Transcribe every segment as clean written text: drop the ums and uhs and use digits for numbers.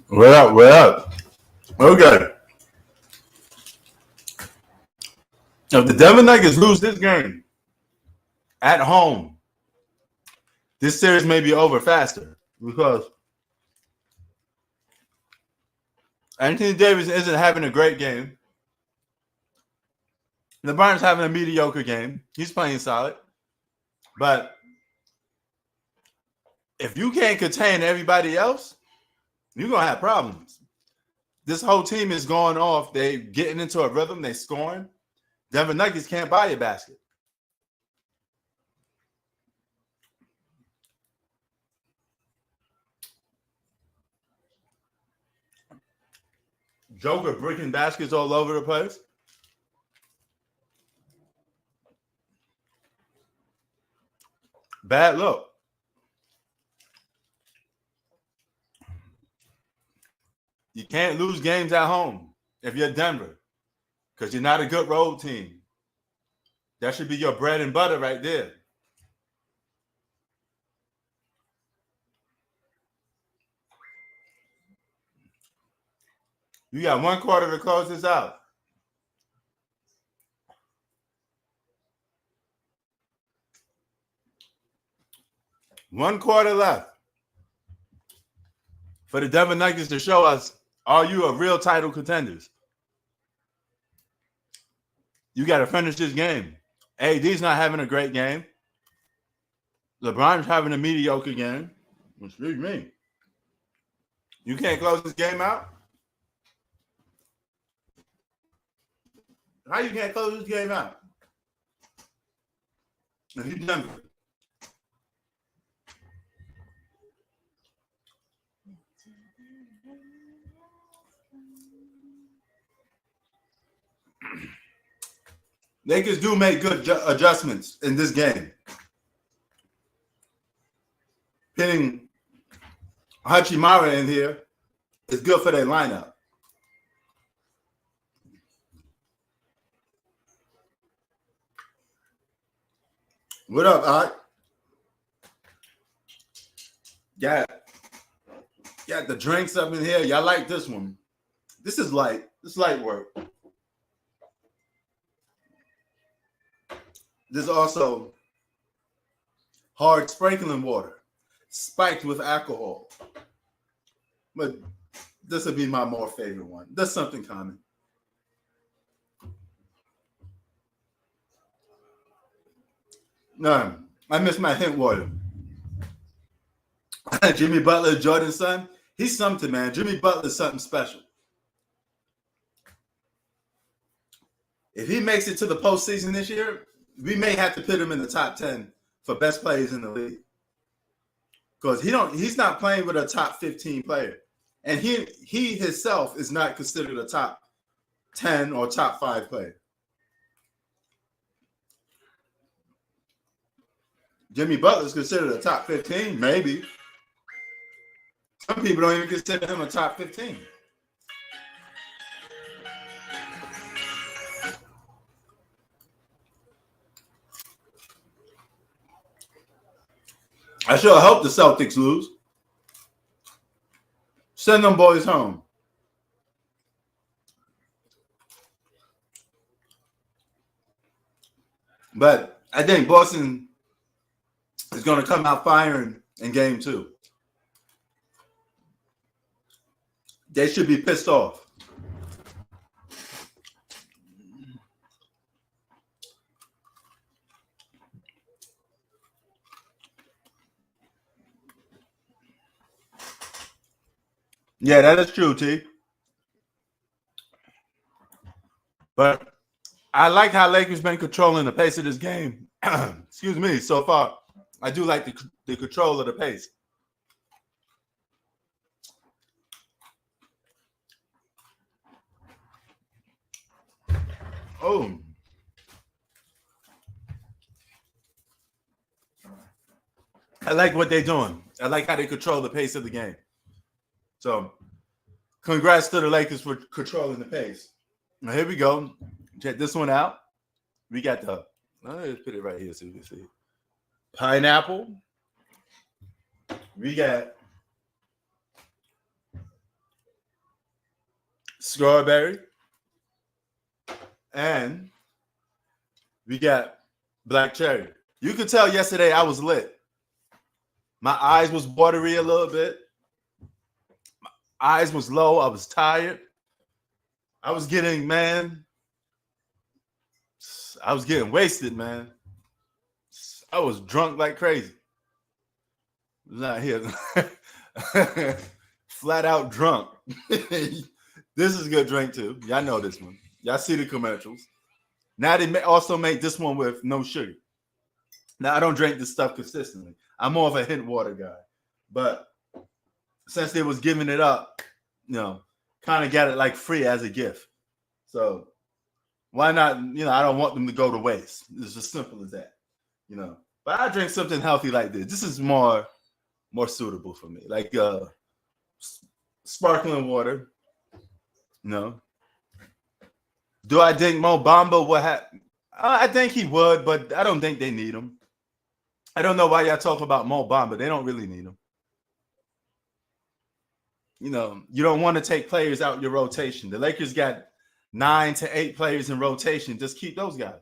What up? What up? Okay. If the Denver Nuggets lose this game at home, this series may be over faster because Anthony Davis isn't having a great game. LeBron's having a mediocre game. He's playing solid. But if you can't contain everybody else, you're going to have problems. This whole team is going off. They getting into a rhythm. They scoring. Denver Nuggets can't buy a basket. Joker breaking baskets all over the place. Bad look. You can't lose games at home if you're Denver because you're not a good road team. That should be your bread and butter right there. You got 1 quarter to close this out. One quarter left for the Denver Nuggets to show us, are you a real title contenders? You got to finish this game. AD's not having a great game. LeBron's having a mediocre game. Excuse me. You can't close this game out? How you can't close this game out? If you Denver. Lakers do make good adjustments in this game. Hitting Hachimura in here is good for their lineup. What up, Art? Got the drinks up in here. Y'all like this one? This is light. This is light work. There's also hard sprinkling water, spiked with alcohol. But this would be my more favorite one. That's something common. No, I miss my hint water. Jimmy Butler, Jordan's son, he's something, man. Jimmy Butler's something special. If he makes it to the postseason this year, we may have to put him in the top 10 for best players in the league. Because he's not playing with a top 15 player. And he himself is not considered a top 10 or top 5 player. Jimmy Butler's considered a top 15, maybe. Some people don't even consider him a top 15. I sure hope the Celtics lose. Send them boys home. But I think Boston is going to come out firing in game 2. They should be pissed off. Yeah, that is true, T. But I like how Lakers been controlling the pace of this game. Excuse me, so far. I do like the control of the pace. Oh. I like what they're doing. I like how they control the pace of the game. So, congrats to the Lakers for controlling the pace. Now, here we go. Check this one out. We got let's put it right here so you can see. Pineapple. We got strawberry, and we got black cherry. You could tell yesterday I was lit. My eyes was watery a little bit. My eyes was low. I was tired. I was getting, man. I was getting wasted, man. I was drunk like crazy. Not here. Flat out drunk. This is a good drink too. Y'all know this one. Y'all see the commercials. Now they also make this one with no sugar. Now I don't drink this stuff consistently. I'm more of a hint water guy. But since they was giving it up, kind of got it like free as a gift. So why not? I don't want them to go to waste. It's as simple as that. But I drink something healthy like this. This is more suitable for me. Like sparkling water. Do I think Mo Bamba would have? I think he would, but I don't think they need him. I don't know why y'all talk about Mo Bamba. They don't really need him. You don't want to take players out your rotation. The Lakers got 9 to 8 players in rotation. Just keep those guys.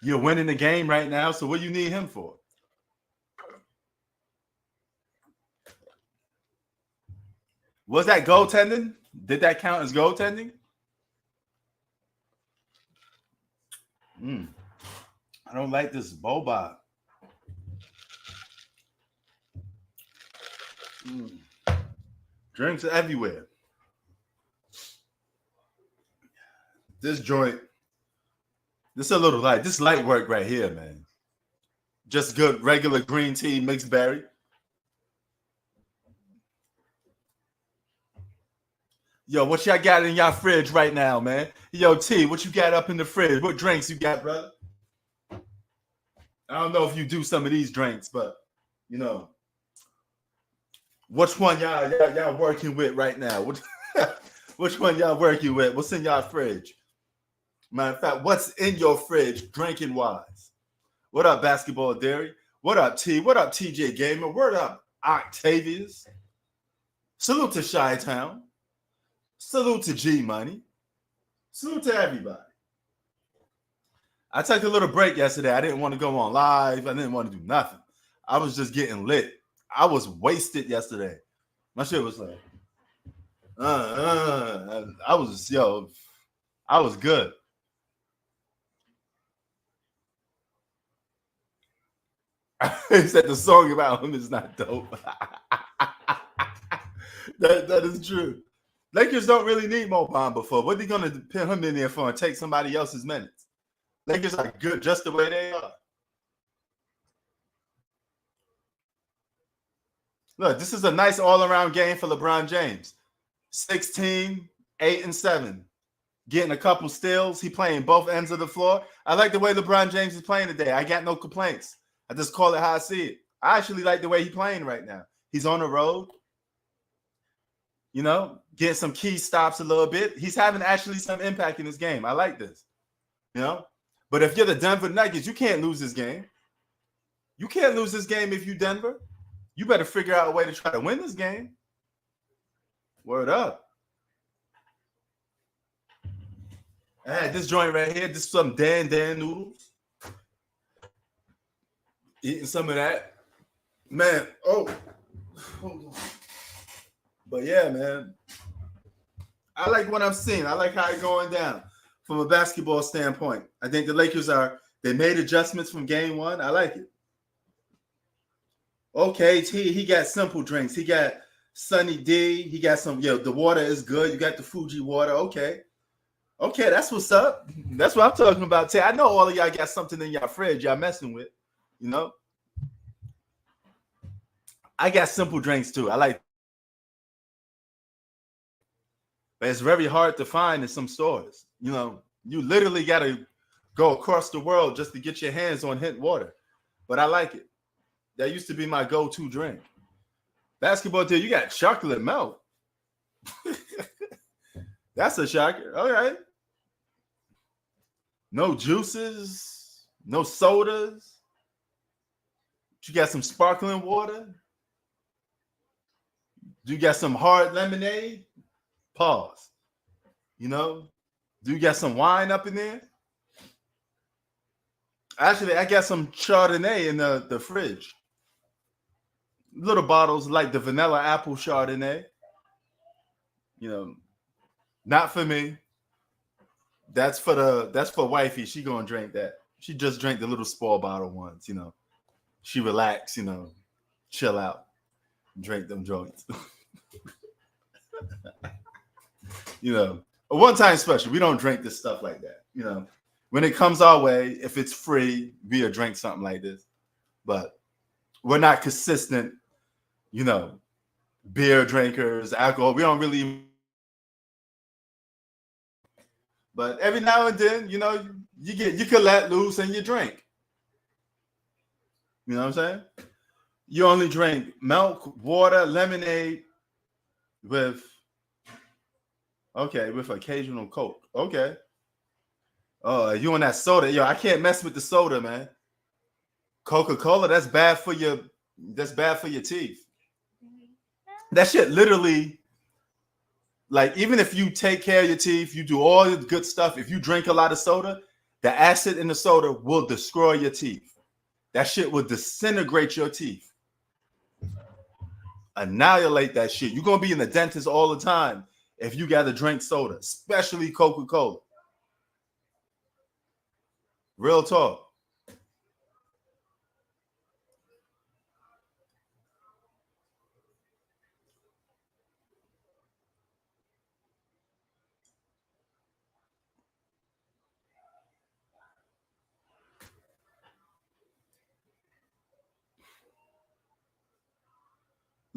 You're winning the game right now, so what do you need him for? Was that goaltending? Did that count as goaltending? I don't like this boba. Drinks everywhere. This joint, this is a little light. This light work right here, man. Just good regular green tea, mixed berry. Yo, what y'all got in y'all fridge right now, man? Yo, T, what you got up in the fridge? What drinks you got, brother? I don't know if you do some of these drinks, but which one y'all working with right now? Which one y'all working with? What's in y'all fridge? Matter of fact, what's in your fridge drinking wise? What up, Basketball Dairy? What up, T? What up, TJ Gamer? What up, Octavius? Salute to Chi-Town. Salute to G Money. Salute to everybody. I took a little break yesterday. I didn't want to go on live. I didn't want to do nothing. I was just getting lit. I was wasted yesterday. My shit was like, I was good. He said the song about him is not dope. That is true. Lakers don't really need Mo Bamba for. What are they going to pin him in there for and take somebody else's minutes? Lakers are good just the way they are. Look, this is a nice all-around game for LeBron James. 16, 8, and 7. Getting a couple steals. He playing both ends of the floor. I like the way LeBron James is playing today. I got no complaints. I just call it how I see it. I actually like the way he's playing right now. He's on the road. Getting some key stops a little bit. He's having actually some impact in his game. I like this. But if you're the Denver Nuggets, you can't lose this game. You can't lose this game if you're Denver. You better figure out a way to try to win this game. Word up. I had this joint right here. This is some Dan noodles. Eating some of that. Man, hold on. But yeah, man. I like what I'm seeing. I like how it's going down from a basketball standpoint. I think the Lakers they made adjustments from game one. I like it. Okay, he got simple drinks. He got Sunny D. He got some, the water is good. You got the Fuji water. Okay, that's what's up. That's what I'm talking about. I know all of y'all got something in your fridge y'all messing with, I got simple drinks too. I like, but it's very hard to find in some stores. You literally got to go across the world just to get your hands on hint water. But I like it. That used to be my go-to drink. Basketball Day, you got chocolate milk. That's a shocker. All right. No juices, no sodas. You got some sparkling water. Do you got some hard lemonade? Pause. You know, do you got some wine up in there? Actually, I got some Chardonnay in the fridge. Little bottles like the vanilla apple Chardonnay. You know, not for me. That's for wifey. She gonna drink that. She just drank the little small bottle once. You know, she relax. You know, chill out, drink them joints. You know, a one-time special. We don't drink this stuff like that. You know, when it comes our way, if it's free, we'll drink something like this. But we're not consistent, you know, beer drinkers, alcohol. We don't really. But every now and then, you know, you can let loose and you drink. You know what I'm saying? You only drink milk, water, lemonade with occasional Coke. Okay. Oh, you on that soda. Yo, I can't mess with the soda, man. Coca-Cola, that's bad for your teeth. That shit literally, like, even if you take care of your teeth, you do all the good stuff, if you drink a lot of soda, the acid in the soda will destroy your teeth. That shit will disintegrate your teeth. Annihilate that shit. You're going to be in the dentist all the time if you got to drink soda, especially Coca-Cola. Real talk.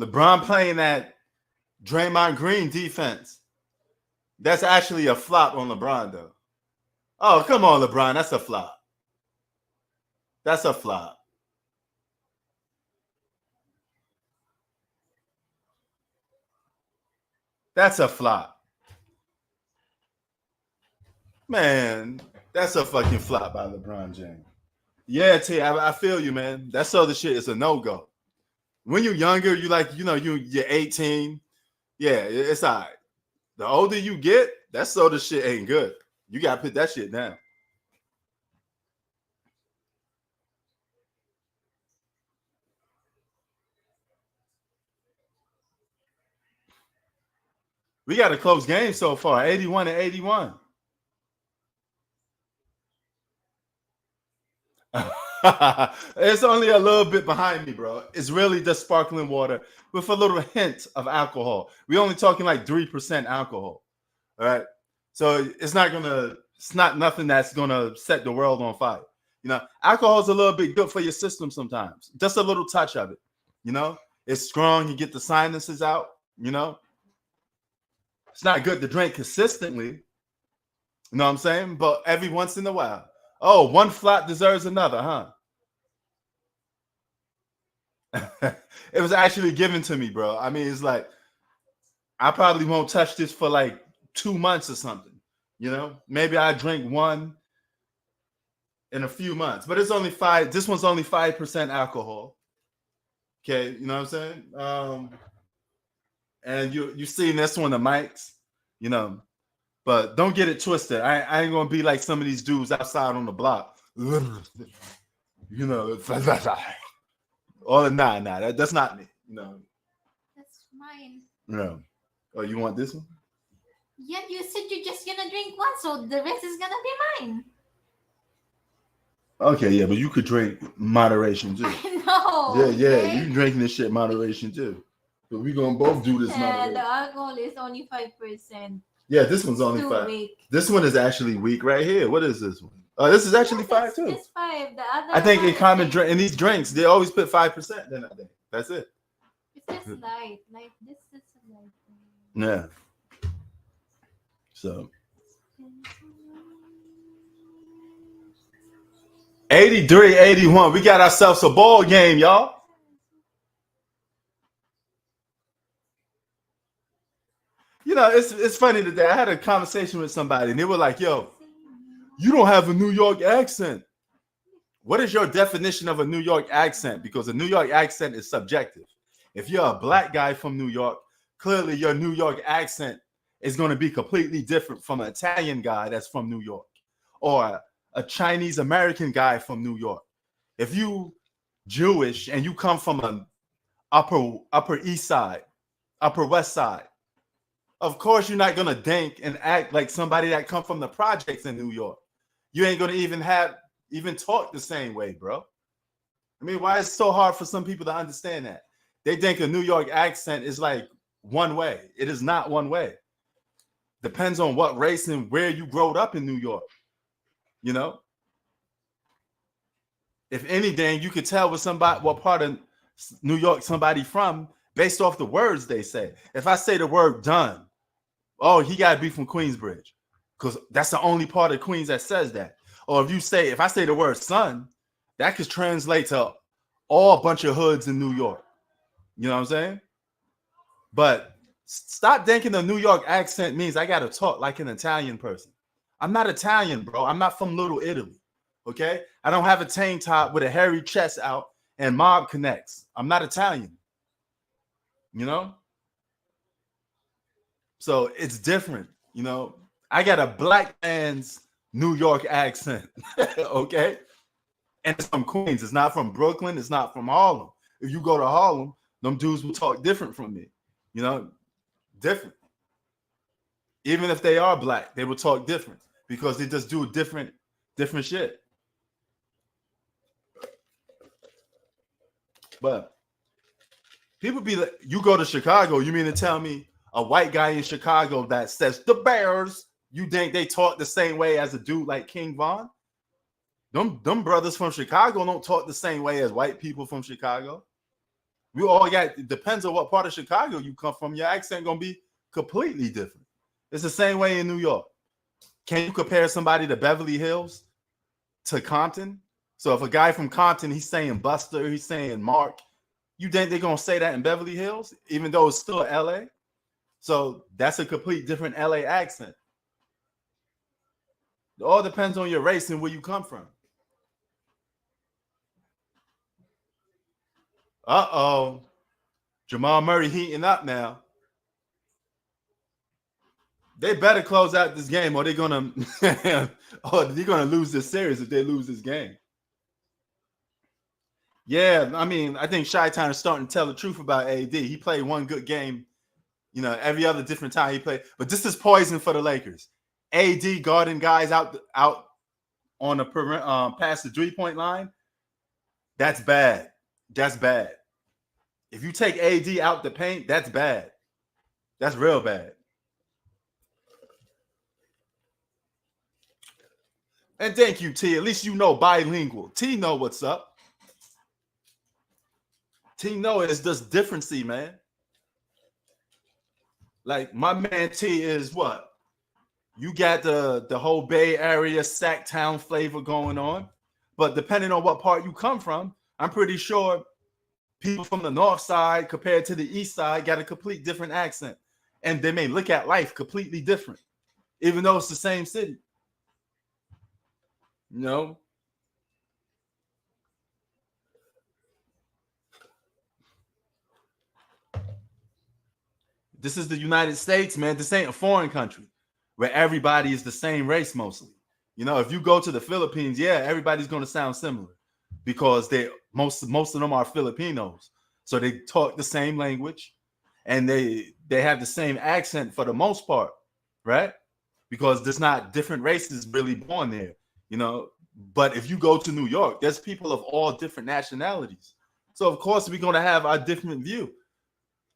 LeBron playing that Draymond Green defense. That's actually a flop on LeBron, though. Oh, come on, LeBron. That's a flop. That's a flop. That's a flop. Man, that's a fucking flop by LeBron James. Yeah, T, I feel you, man. That other shit is a no-go. When you're younger, you like, you know, you're 18. Yeah, it's all right. The older you get, that soda shit ain't good. You got to put that shit down. We got a close game so far, 81-81. It's only a little bit behind me, bro. It's really just sparkling water with a little hint of alcohol. We're only talking like 3% alcohol. All right. So it's not nothing that's gonna set the world on fire. You know, alcohol is a little bit good for your system sometimes. Just a little touch of it. You know, it's strong, you get the sinuses out, you know. It's not good to drink consistently. You know what I'm saying? But every once in a while. Oh, one flop deserves another, huh? It was actually given to me, bro. I mean, it's like I probably won't touch this for like 2 months or something. You know, maybe I drink one in a few months, but it's only 5. This one's only 5% alcohol. Okay, you know what I'm saying? And you seen this one, the mics, you know. But don't get it twisted. I ain't gonna be like some of these dudes outside on the block. You know, or nah, that's not me. You know. That's mine. No. Oh, you want this one? Yeah, you said you're just gonna drink one, so the rest is gonna be mine. Okay, yeah, but you could drink moderation too. No. Yeah, okay? you drinking this shit moderation too. But we gonna both do this moderation. The alcohol is only 5%. Yeah, this one's only 5. Weak. This one is actually weak right here. What is this one? Oh, this is actually 5 too. It's 5. The other I think in common drink in these drinks, they always put 5%. Then I think that's it. It's just light. Like this is light. Yeah. So 83-81. We got ourselves a ball game, y'all. You know, it's funny today. I had a conversation with somebody and they were like, yo, you don't have a New York accent. What is your definition of a New York accent? Because a New York accent is subjective. If you're a black guy from New York, clearly your New York accent is going to be completely different from an Italian guy that's from New York or a Chinese American guy from New York. If you Jewish and you come from an upper east side, upper west side, of course you're not going to think and act like somebody that come from the projects in New York. You ain't going to even talk the same way, bro. I mean, why is it so hard for some people to understand that? They think a New York accent is like one way. It is not one way. Depends on what race and where you growed up in New York. You know? If anything, you could tell what part of New York somebody from based off the words they say. If I say the word done, oh, he got to be from Queensbridge because that's the only part of Queens that says that. Or if I say the word son, that could translate to all a bunch of hoods in New York. You know what I'm saying? But stop thinking the New York accent means I got to talk like an Italian person. I'm not Italian, bro. I'm not from Little Italy. Okay? I don't have a tank top with a hairy chest out and mob connects. I'm not Italian. You know? So it's different. You know? I got a black man's New York accent. Okay? And it's from Queens. It's not from Brooklyn. It's not from Harlem. If you go to Harlem, them dudes will talk different from me. You know, different. Even if they are black, they will talk different because they just do different shit. But people be like, you go to Chicago, you mean to tell me a white guy in Chicago that says the Bears, you think they talk the same way as a dude like King Von? Them brothers from Chicago don't talk the same way as white people from Chicago. We all got, it depends on what part of Chicago you come from. Your accent gonna be completely different. It's the same way in New York. Can you compare somebody to Beverly Hills to Compton? So if a guy from Compton, he's saying Buster, he's saying Mark, you think they're gonna say that in Beverly Hills, even though it's still LA? So that's a complete different LA accent. It all depends on your race and where you come from. Uh-oh. Jamal Murray heating up now. They better close out this game or they're gonna lose this series if they lose this game. Yeah, I mean, I think Chi-Town is starting to tell the truth about AD. He played one good game, you know, every other different time he played. But this is poison for the Lakers. AD guarding guys out on the past the 3-point line. That's bad. That's bad. If you take AD out the paint, that's bad. That's real bad. And thank you, T. At least you know bilingual. T know what's up. T know it's just differency, man. Like my man T is what? You got the whole Bay Area Sacktown flavor going on. But depending on what part you come from, I'm pretty sure people from the north side compared to the east side got a complete different accent. And they may look at life completely different, even though it's the same city. You know? This is the United States, man. This ain't a foreign country where everybody is the same race mostly. You know, if you go to the Philippines, yeah, everybody's going to sound similar because most of them are Filipinos. So they talk the same language and they have the same accent for the most part, right? Because there's not different races really born there, you know. But if you go to New York, there's people of all different nationalities. So of course we're going to have our different view.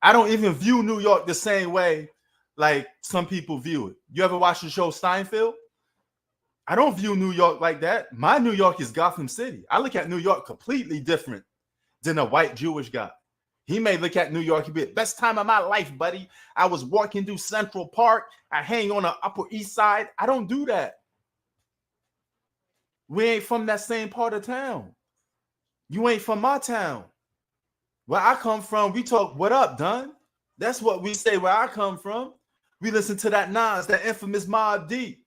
I don't even view New York the same way like some people view it. You ever watch the show Seinfeld? I don't view New York like that. My New York is Gotham City. I look at New York completely different than a white Jewish guy. He may look at New York and be best time of my life, buddy. I was walking through Central Park. I hang on the Upper East Side. I don't do that. We ain't from that same part of town. You ain't from my town. Where I come from, we talk, what up, Don? That's what we say where I come from. We listen to that Nas, that infamous Mobb Deep.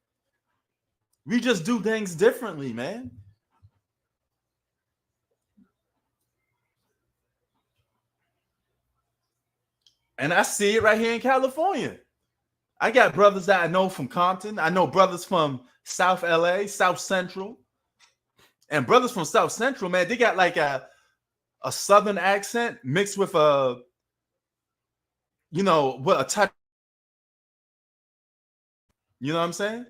We just do things differently, man. And I see it right here in California. I got brothers that I know from Compton. I know brothers from South LA, South Central. And brothers from South Central, man, they got like a Southern accent mixed with a, you know, what a touch. You know what I'm saying?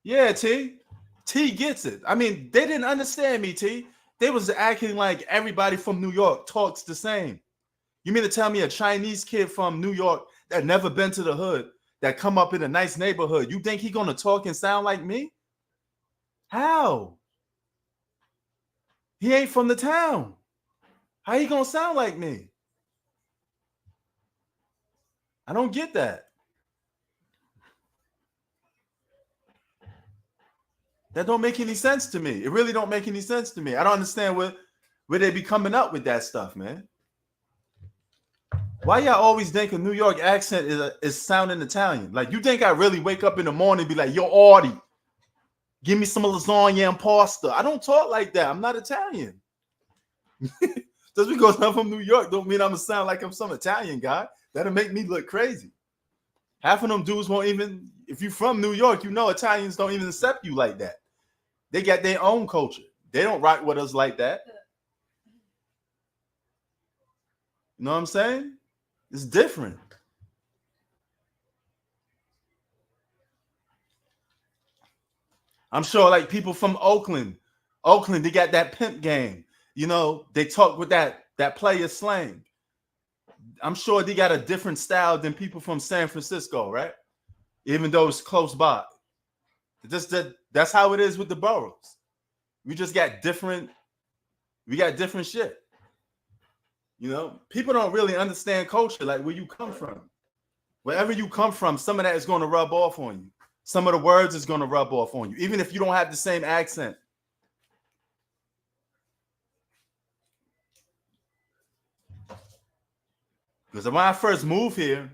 Yeah, T. T gets it. I mean, they didn't understand me, T. They was acting like everybody from New York talks the same. You mean to tell me a Chinese kid from New York that never been to the hood, that come up in a nice neighborhood, you think he gonna talk and sound like me? How? He ain't from the town. How he gonna sound like me? I don't get that. That don't make any sense to me. It really don't make any sense to me. I don't understand where they be coming up with that stuff, man. Why y'all always think a New York accent is sounding Italian? Like, you think I really wake up in the morning and be like, yo, Audie, give me some lasagna and pasta? I don't talk like that. I'm not Italian. Just because I'm from New York don't mean I'm gonna sound like I'm some Italian guy. That'll make me look crazy. Half of them dudes won't even, if you're from New York, you know Italians don't even accept you like that. They got their own culture. They don't rock with us like that. You know what I'm saying? It's different. I'm sure like people from Oakland, they got that pimp game. You know, they talk with that player slang. I'm sure they got a different style than people from San Francisco, right? Even though it's close by. That's how it is with the boroughs. We just got different, shit. You know, people don't really understand culture, like where you come from. Wherever you come from, some of that is going to rub off on you. Some of the words is going to rub off on you, even if you don't have the same accent. Because when I first moved here,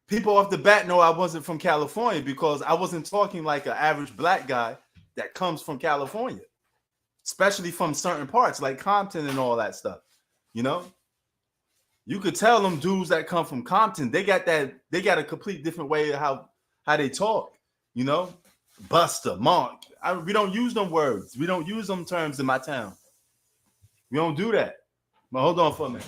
people off the bat know I wasn't from California because I wasn't talking like an average black guy that comes from California, especially from certain parts like Compton and all that stuff. You know, you could tell them dudes that come from Compton, they got a complete different way of how they talk. You know, Buster, Monk. We don't use them words. We don't use them terms in my town. We don't do that. But hold on for a minute.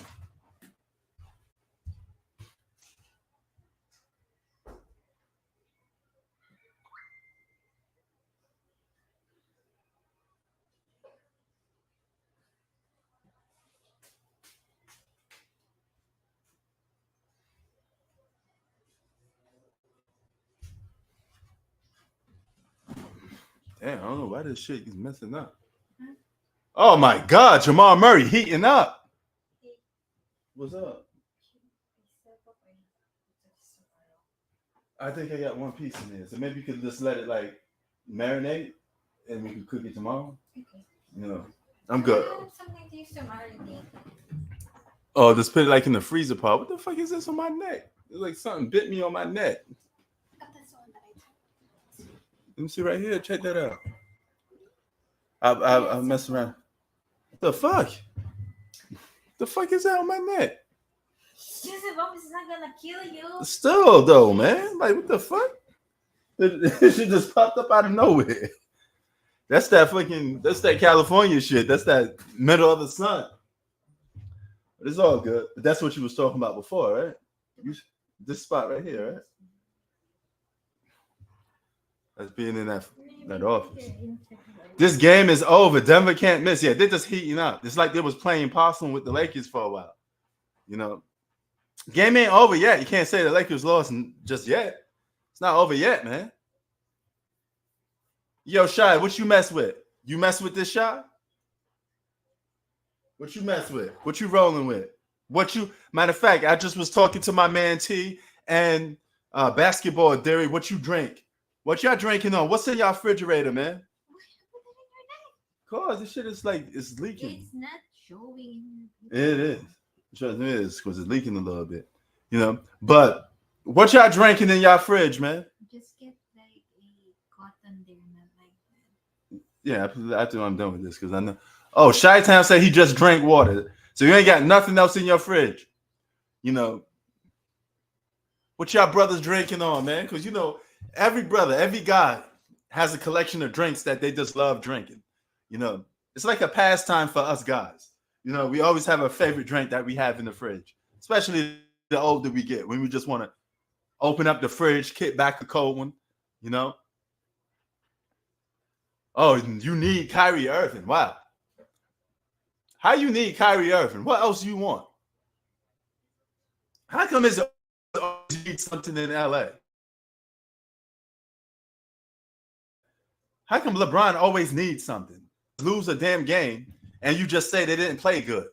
Damn, I don't know why this shit is messing up. Oh my God, Jamal Murray heating up. What's up? I think I got one piece in there, so maybe you could just let it like marinate, and we can cook it tomorrow. Okay. You know, I'm good. I have something to use to marinate. Oh, just put it like in the freezer part. What the fuck is this on my neck? It's like something bit me on my neck. Let me see right here. Check that out. I'll mess around. What the fuck? The fuck is that on my neck? Jesus, bomb is not gonna kill you. Still though, man. Like what the fuck? It shit just popped up out of nowhere. That's that California shit. That's that middle of the sun. But it's all good. But that's what you was talking about before, right? This spot right here, right? That's being in that office. This game is over. Denver can't miss. Yeah, they're just heating up. It's like they was playing possum with the Lakers for a while. You know, game ain't over yet. You can't say the Lakers lost just yet. It's not over yet, man. Yo, Shy, what you mess with? You mess with this, Shy? What you mess with? What you rolling with? Matter of fact, I just was talking to my man T and basketball theory. What you drink? What y'all drinking on? What's in y'all refrigerator, man? Cause this shit is like it's leaking. It's not showing. It is. Trust me, it is because it's leaking a little bit. You know, but what y'all drinking in y'all fridge, man? Just get like a cotton there, not like Yeah, after I'm done with this, because I know. Oh, Chi-Town said he just drank water. So you ain't got nothing else in your fridge. You know, what y'all brothers drinking on, man? Because, you know, every brother, every guy has a collection of drinks that they just love drinking. You know, it's like a pastime for us guys. You know, we always have a favorite drink that we have in the fridge, especially the older we get, when we just want to open up the fridge, kick back a cold one, you know. Oh, you need Kyrie Irving. Wow. How you need Kyrie Irving? What else do you want? How come it's always need something in LA? How come LeBron always needs something? Lose a damn game, and you just say they didn't play good.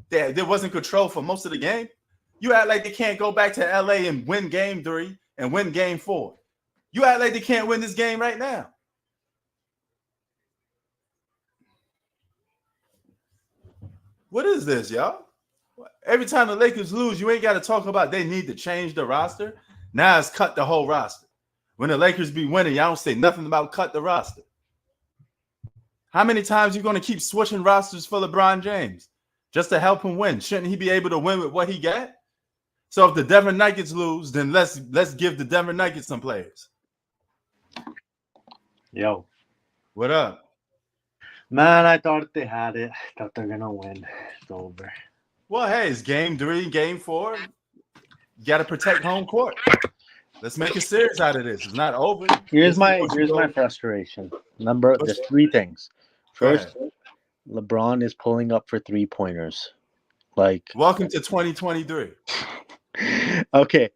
There wasn't control for most of the game. You act like they can't go back to LA and win game 3 and win game 4. You act like they can't win this game right now. What is this, y'all? Every time the Lakers lose, you ain't got to talk about they need to change the roster. Now it's cut the whole roster. When the Lakers be winning, y'all don't say nothing about cut the roster. How many times you going to keep switching rosters for LeBron James just to help him win? Shouldn't he be able to win with what he got? So if the Denver Nuggets lose, then let's give the Denver Nuggets some players. Yo. What up? Man, I thought they had it. I thought they're going to win. It's over. Well, hey, it's game 3, game 4. You got to protect home court. Let's make a series out of this. It's not over. Here's my frustration. There's 3 things. First, LeBron is pulling up for 3-pointers. Like, welcome to 2023. Okay.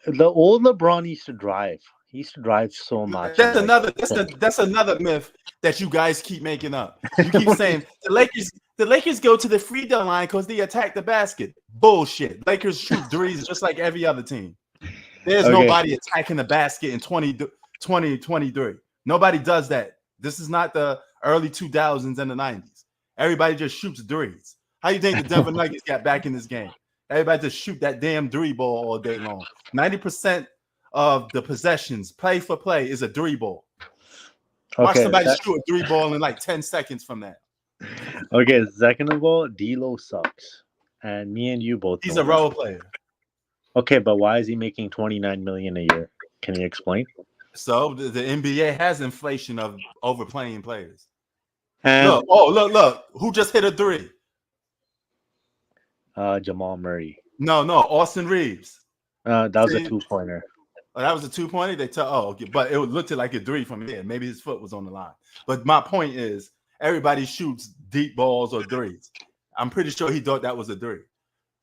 The old LeBron used to drive. He used to drive so much. That's another myth that you guys keep making up. You keep saying the Lakers go to the free throw line because they attack the basket. Bullshit. Lakers shoot threes just like every other team. There's nobody attacking the basket in 2023. Nobody does that. This is not the early 2000s and the 90s. Everybody just shoots threes. How you think the Denver Nuggets got back in this game? Everybody just shoot that damn 3 ball all day long. 90% of the possessions, play for play, is a 3 ball. Watch somebody shoot a 3 ball in like 10 seconds from that. Okay, second of all, D'Lo sucks. And me and you both. He's a role player. Okay, but why is he making $29 million a year? Can you explain? So the NBA has inflation of overplaying players. And look. Who just hit a 3? Jamal Murray. No, Austin Reeves. That was a 2-pointer. Oh, that was a 2-pointer? Okay. But it looked like a 3 from here. Maybe his foot was on the line. But my point is, everybody shoots deep balls or 3s. I'm pretty sure he thought that was a 3.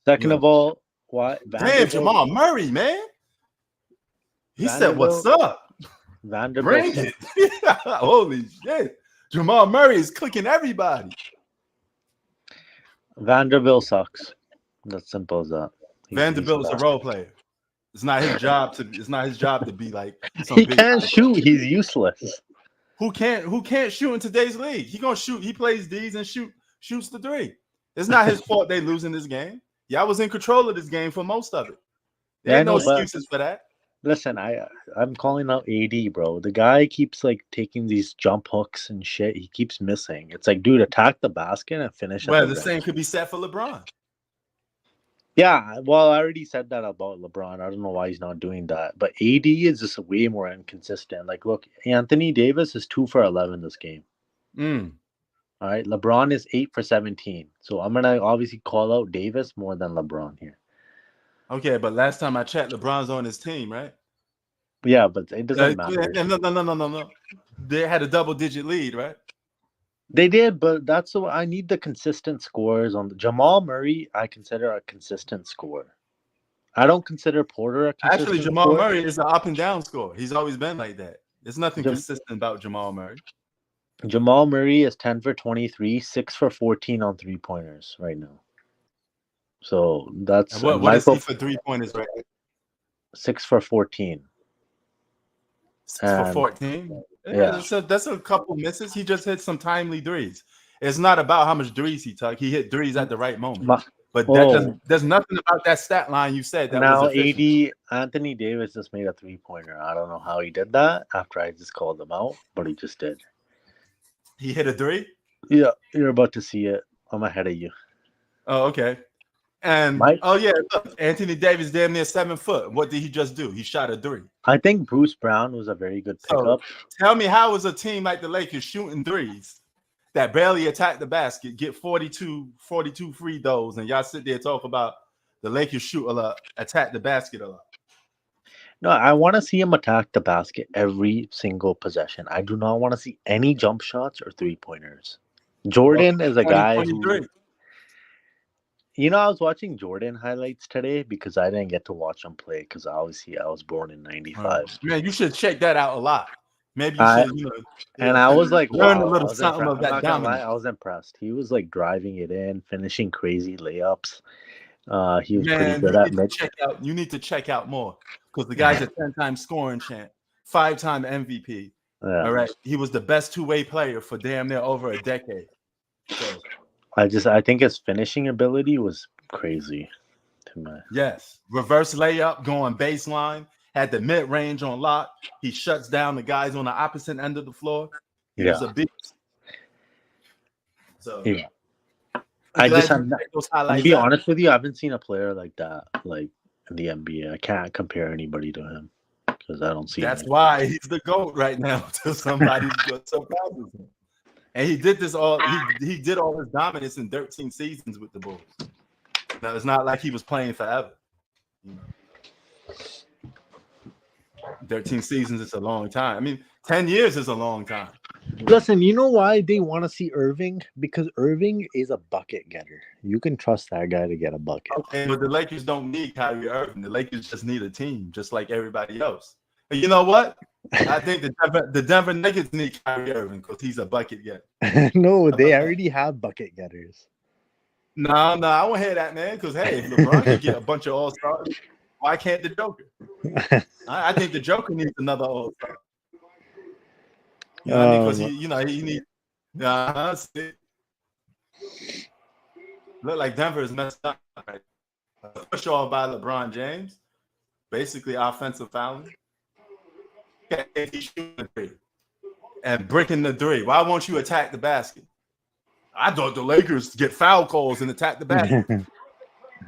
Second of all, what? Damn, Jamal Murray, man. He said, "What's up?" Vanderbilt. Bring it. Holy shit. Jamal Murray is cooking everybody. Vanderbilt sucks. That's simple as that. Vanderbilt is a role player. It's not his job to be like he can't shoot. He's useless. Who can't shoot in today's league? He gonna shoot. He plays D's and shoots the 3. It's not his fault they losing this game. Y'all was in control of this game for most of it. There ain't no excuses for that. Listen, I'm calling out AD, bro. The guy keeps like taking these jump hooks and shit. He keeps missing. It's like, dude, attack the basket and finish. Well, the same could be said for LeBron. Yeah, well, I already said that about LeBron. I don't know why he's not doing that. But AD is just way more inconsistent. Like, look, Anthony Davis is 2 for 11 this game. All right, LeBron is 8 for 17. So I'm gonna obviously call out Davis more than LeBron here. Okay, but last time I checked, LeBron's on his team, right? Yeah, but it doesn't matter. No. They had a double-digit lead, right? They did, but I need the consistent scores on Jamal Murray. I consider a consistent scorer. I don't consider Porter a consistent Actually, Jamal Murray is an up and down scorer. He's always been like that. There's nothing consistent about Jamal Murray. Jamal Murray is 10 for 23, 6 for 14 on 3-pointers right now. So that's what is he for 3-pointers right now? 6 for 14. 6 for 14? Yeah. That's a couple misses. He just hit some timely 3s. It's not about how much 3s he took. He hit 3s at the right moment. There's nothing about that stat line you said that now was efficient. Anthony Davis just made a 3-pointer. I don't know how he did that after I just called him out, but he just did. He hit a three. Yeah, you're about to see it. I'm ahead of you. Oh, okay. And Mike? look, Anthony Davis damn near 7 foot. What did he just do? He shot a three. I think Bruce Brown was a very good So pickup. tell me, how is a team like the Lakers shooting threes that barely attack the basket, get 42 free throws, and y'all sit there and talk about the Lakers shoot a lot, attack the basket a lot? No, I want to see him attack the basket every single possession. I do not want to see any jump shots or 3-pointers. Jordan is a guy who, I was watching Jordan highlights today because I didn't get to watch him play because obviously I was born in 95. Man, you should check that out a lot. Maybe you should, and I was like, learn wow, a little something of that dominance. I was impressed. He was like driving it in, finishing crazy layups. He was pretty good at mid. You need to check out more because the guy's a 10-time scoring champ, 5-time MVP. Yeah. All right, he was the best two-way player for damn near over a decade. So, I think his finishing ability was crazy. Yes, reverse layup, going baseline, had the mid-range on lock. He shuts down the guys on the opposite end of the floor. He was a beast. So yeah. To be honest with you, I haven't seen a player like that, like in the NBA. I can't compare anybody to him because I don't see. That's why he's the GOAT right now till somebody surpasses him. And he did this all. He did all his dominance in 13 seasons with the Bulls. Now it's not like he was playing forever. 13 seasons is a long time. I mean, 10 years is a long time. Listen, you know why they want to see Irving? Because Irving is a bucket getter. You can trust that guy to get a bucket. Okay, but the Lakers don't need Kyrie Irving. The Lakers just need a team, just like everybody else. But you know what? I think the Denver Nuggets need Kyrie Irving because he's a bucket getter. No, they already have bucket getters. No, I won't hear that, man. Because hey, if LeBron can get a bunch of All-Stars, why can't the Joker? I think the Joker needs another All-Star. You know what I mean? Because he needs. Look like Denver is messed up. Right? Push off by LeBron James, basically offensive fouling. He's shooting the three and breaking the three. Why won't you attack the basket? I thought the Lakers get foul calls and attack the basket,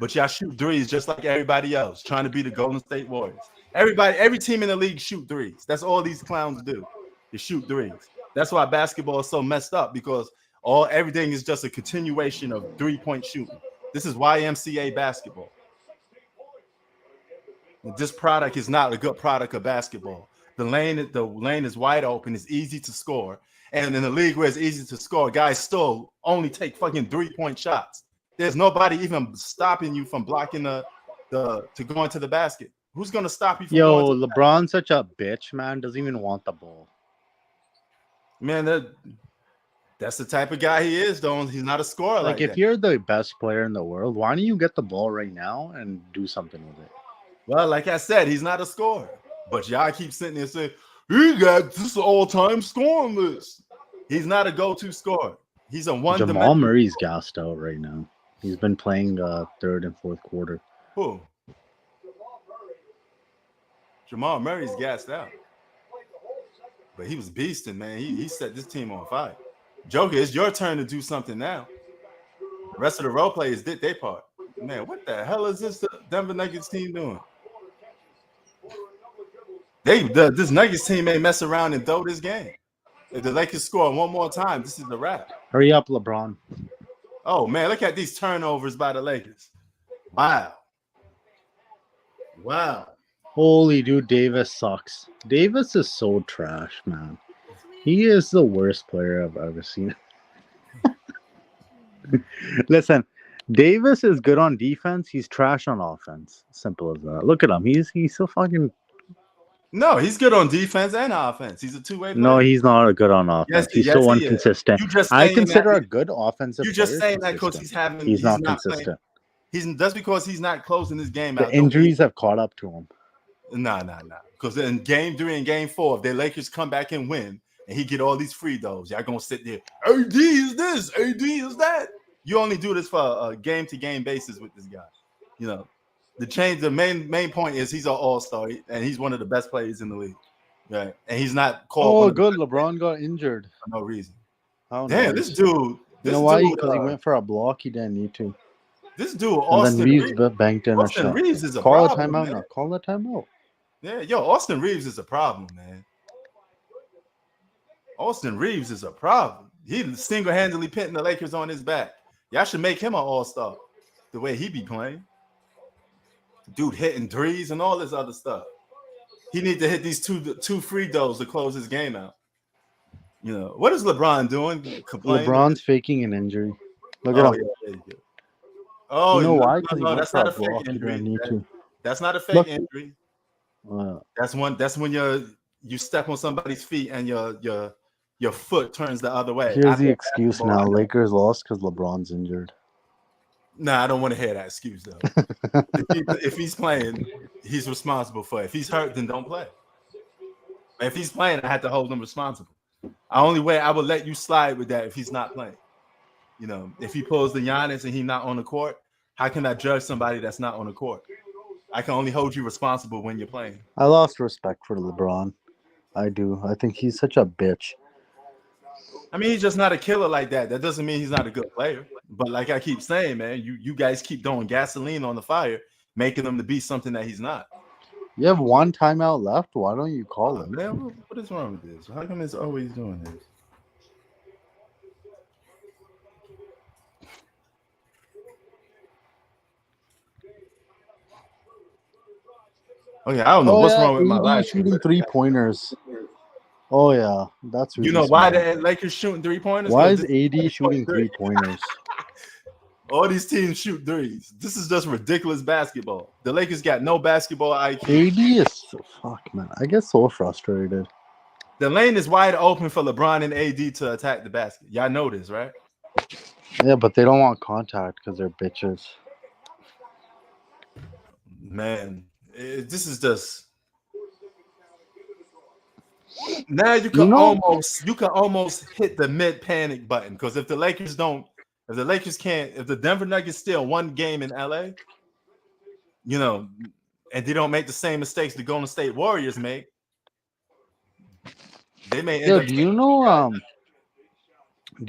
but y'all shoot threes just like everybody else, trying to be the Golden State Warriors. Every team in the league shoot threes. That's all these clowns do. They shoot threes. That's why basketball is so messed up because everything is just a continuation of 3-point shooting. This is YMCA basketball. This product is not a good product of basketball. The lane is wide open. It's easy to score. And in a league where it's easy to score, guys still only take fucking 3-point shots. There's nobody even stopping you from blocking to go into the basket. Who's gonna stop you from going to LeBron's such a bitch, man. Doesn't even want the ball. Man, that's the type of guy he is, though. He's not a scorer like if that. You're the best player in the world, why don't you get the ball right now and do something with it? Well, like I said, he's not a scorer. But y'all keep sitting there saying, he got this all-time scoring list. He's not a go-to scorer. He's a one-dimensional. Jamal Murray's gassed out right now. He's been playing third and fourth quarter. Who? Jamal Murray's gassed out. But he was beasting, man. He set this team on fire. Joker, it's your turn to do something now. The rest of the role players did their part. Man, what the hell is this Denver Nuggets team doing? This Nuggets team may mess around and throw this game. If the Lakers score one more time, this is the wrap. Hurry up, LeBron. Oh, man, look at these turnovers by the Lakers. Wow. Holy dude, Davis sucks. Davis is so trash, man. He is the worst player I've ever seen. Listen, Davis is good on defense. He's trash on offense. Simple as that. Look at him. He's so fucking... No, he's good on defense and offense. He's a two-way player. No, he's not good on offense. Yes, he's so inconsistent. I consider a good offensive player. You're just saying that because he's not consistent. That's because he's not closing his game out. The injuries have caught up to him. No. Because in game 3 and game 4, if the Lakers come back and win, and he get all these free throws, y'all gonna sit there. AD is this, AD is that. You only do this for a game-to-game basis with this guy. You know, the main point is he's an all-star, and he's one of the best players in the league. Right, and he's not called. Oh, good. LeBron got injured for no reason. How Damn, nice. this dude. You This know why? dude, Because he went for a block. He didn't need to. this dude, And Austin then Reeves Reeves. banked in a Austin shot. Reeves is a Call a problem, timeout man. now. Call a timeout. Yeah, yo, Austin Reeves is a problem, man. Austin Reeves is a problem. He single-handedly pitting the Lakers on his back. Y'all should make him an all-star the way he be playing. Dude hitting threes and all this other stuff. He need to hit these two free throws to close his game out. You know, what is LeBron doing? Complaining? LeBron's faking an injury. Look Oh, at him. yeah, there you go. Oh, You know no, why? no, Because he no, went that's for not a a fake block. He injury. didn't need to. That's not a fake Look. injury. Uh, That's when you step on somebody's feet and your foot turns the other way. here's I the know excuse basketball, I now. know. Lakers lost because LeBron's injured. Nah, I don't want to hear that excuse though. if he's playing, he's responsible for it. If he's hurt, then don't play. If he's playing, I have to hold him responsible. The only way I would let you slide with that if he's not playing. You know, if he pulls the Giannis and he's not on the court, how can I judge somebody that's not on the court? I can only hold you responsible when you're playing. I lost respect for LeBron. I do. I think he's such a bitch. I mean, he's just not a killer like that. That doesn't mean he's not a good player. But like I keep saying, man, you guys keep throwing gasoline on the fire, making him to be something that he's not. You have one timeout left. Why don't you call Oh, it? man, what is wrong with this? How come it's always doing this? Okay, I don't know what's wrong with my AD life. shooting 3-pointers. Oh yeah, that's really You know why smart. the Lakers shooting 3-pointers? Why 'Cause is this AD shooting 3-pointers? all these teams shoot threes. This is just ridiculous basketball. The Lakers got no basketball IQ. AD is fuck, man. I get so frustrated. The lane is wide open for LeBron and AD to attack the basket. Y'all know this, right? Yeah, but they don't want contact because they're bitches. Man, this is just now you can almost hit the mid panic button because if the Lakers can't, if the Denver Nuggets steal one game in LA, you know, and they don't make the same mistakes the Golden State Warriors make, they may end up. Do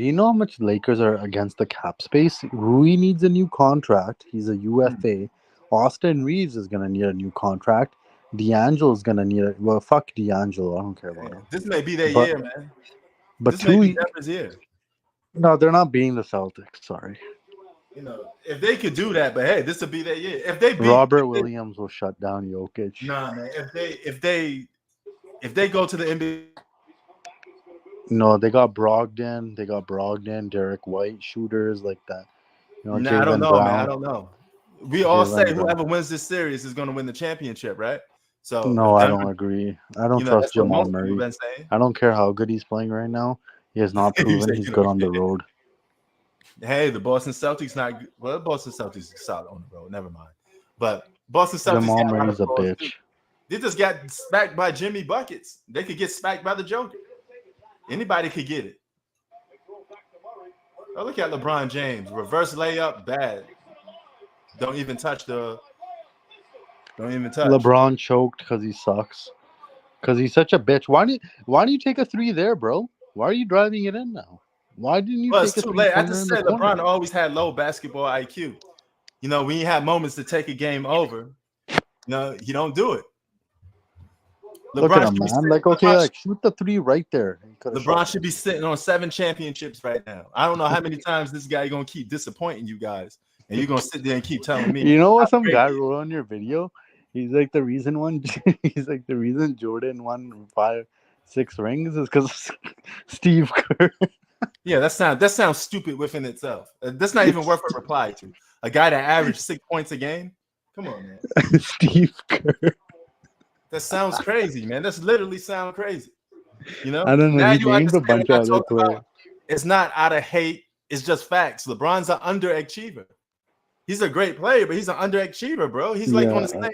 you know how much Lakers are against the cap space? Rui needs a new contract. He's a UFA. Austin Reeves is gonna need a new contract. D'Angelo's gonna need it. Well, fuck D'Angelo. I don't care about him. This may be their But- year, man. But This may two, be Denver's year. no, they're not beating the Celtics. Sorry, You know, if they could do that, but hey, this will be their year. If they beat Robert Williams will shut down Jokic. nah, man. If they go to the NBA, No, they got Brogdon. They got Brogdon, Derek White, shooters like that. You know, nah, I don't Jaylen know, Brown. man. I don't know. We all Jaylen say Brown. whoever wins this series is going to win the championship, right? So No, I Denver- don't agree. I don't you know, trust that's what Jamal most people Murray. been saying. I don't care how good he's playing right now. He has not You proven say he's you good don't on the care. road. Hey, the Boston Celtics not good. Well, Boston Celtics is solid on the road. Never mind. But Boston Celtics Jamal got Murray's a balls, bitch. too. They just got smacked by Jimmy buckets. They could get smacked by the Joker. Anybody could get it. Oh, look at LeBron James. Reverse layup, bad. Don't even touch. LeBron choked because he sucks. Because he's such a bitch. Why don't you take a three there, bro? Why are you driving it in now? Why didn't you Well, take it's a too late. I three-pointer just in the said corner? LeBron always had low basketball IQ. You know, when you have moments to take a game over, no, you don't do it. Look at him, should be man. sitting- Like, okay, LeBron like shoot the three right there. He could've LeBron shot should be it. sitting on 7 championships right now. I don't know how many times this guy gonna keep disappointing you guys, and you're gonna sit there and keep telling me. You know what some great guy he is. wrote on your video? He's like the reason Jordan won 5-6 rings is because Steve Kerr. Yeah, that sounds stupid within itself. That's not even worth a reply to. A guy that averaged 6 points a game. Come on, man. Steve Kerr. That sounds crazy, man. That's literally sound crazy. You know? I don't know. Now He you named a understand bunch what I of other talk about. players. It's not out of hate. It's just facts. LeBron's an underachiever. He's a great player, but he's an underachiever, bro. He's like on the same.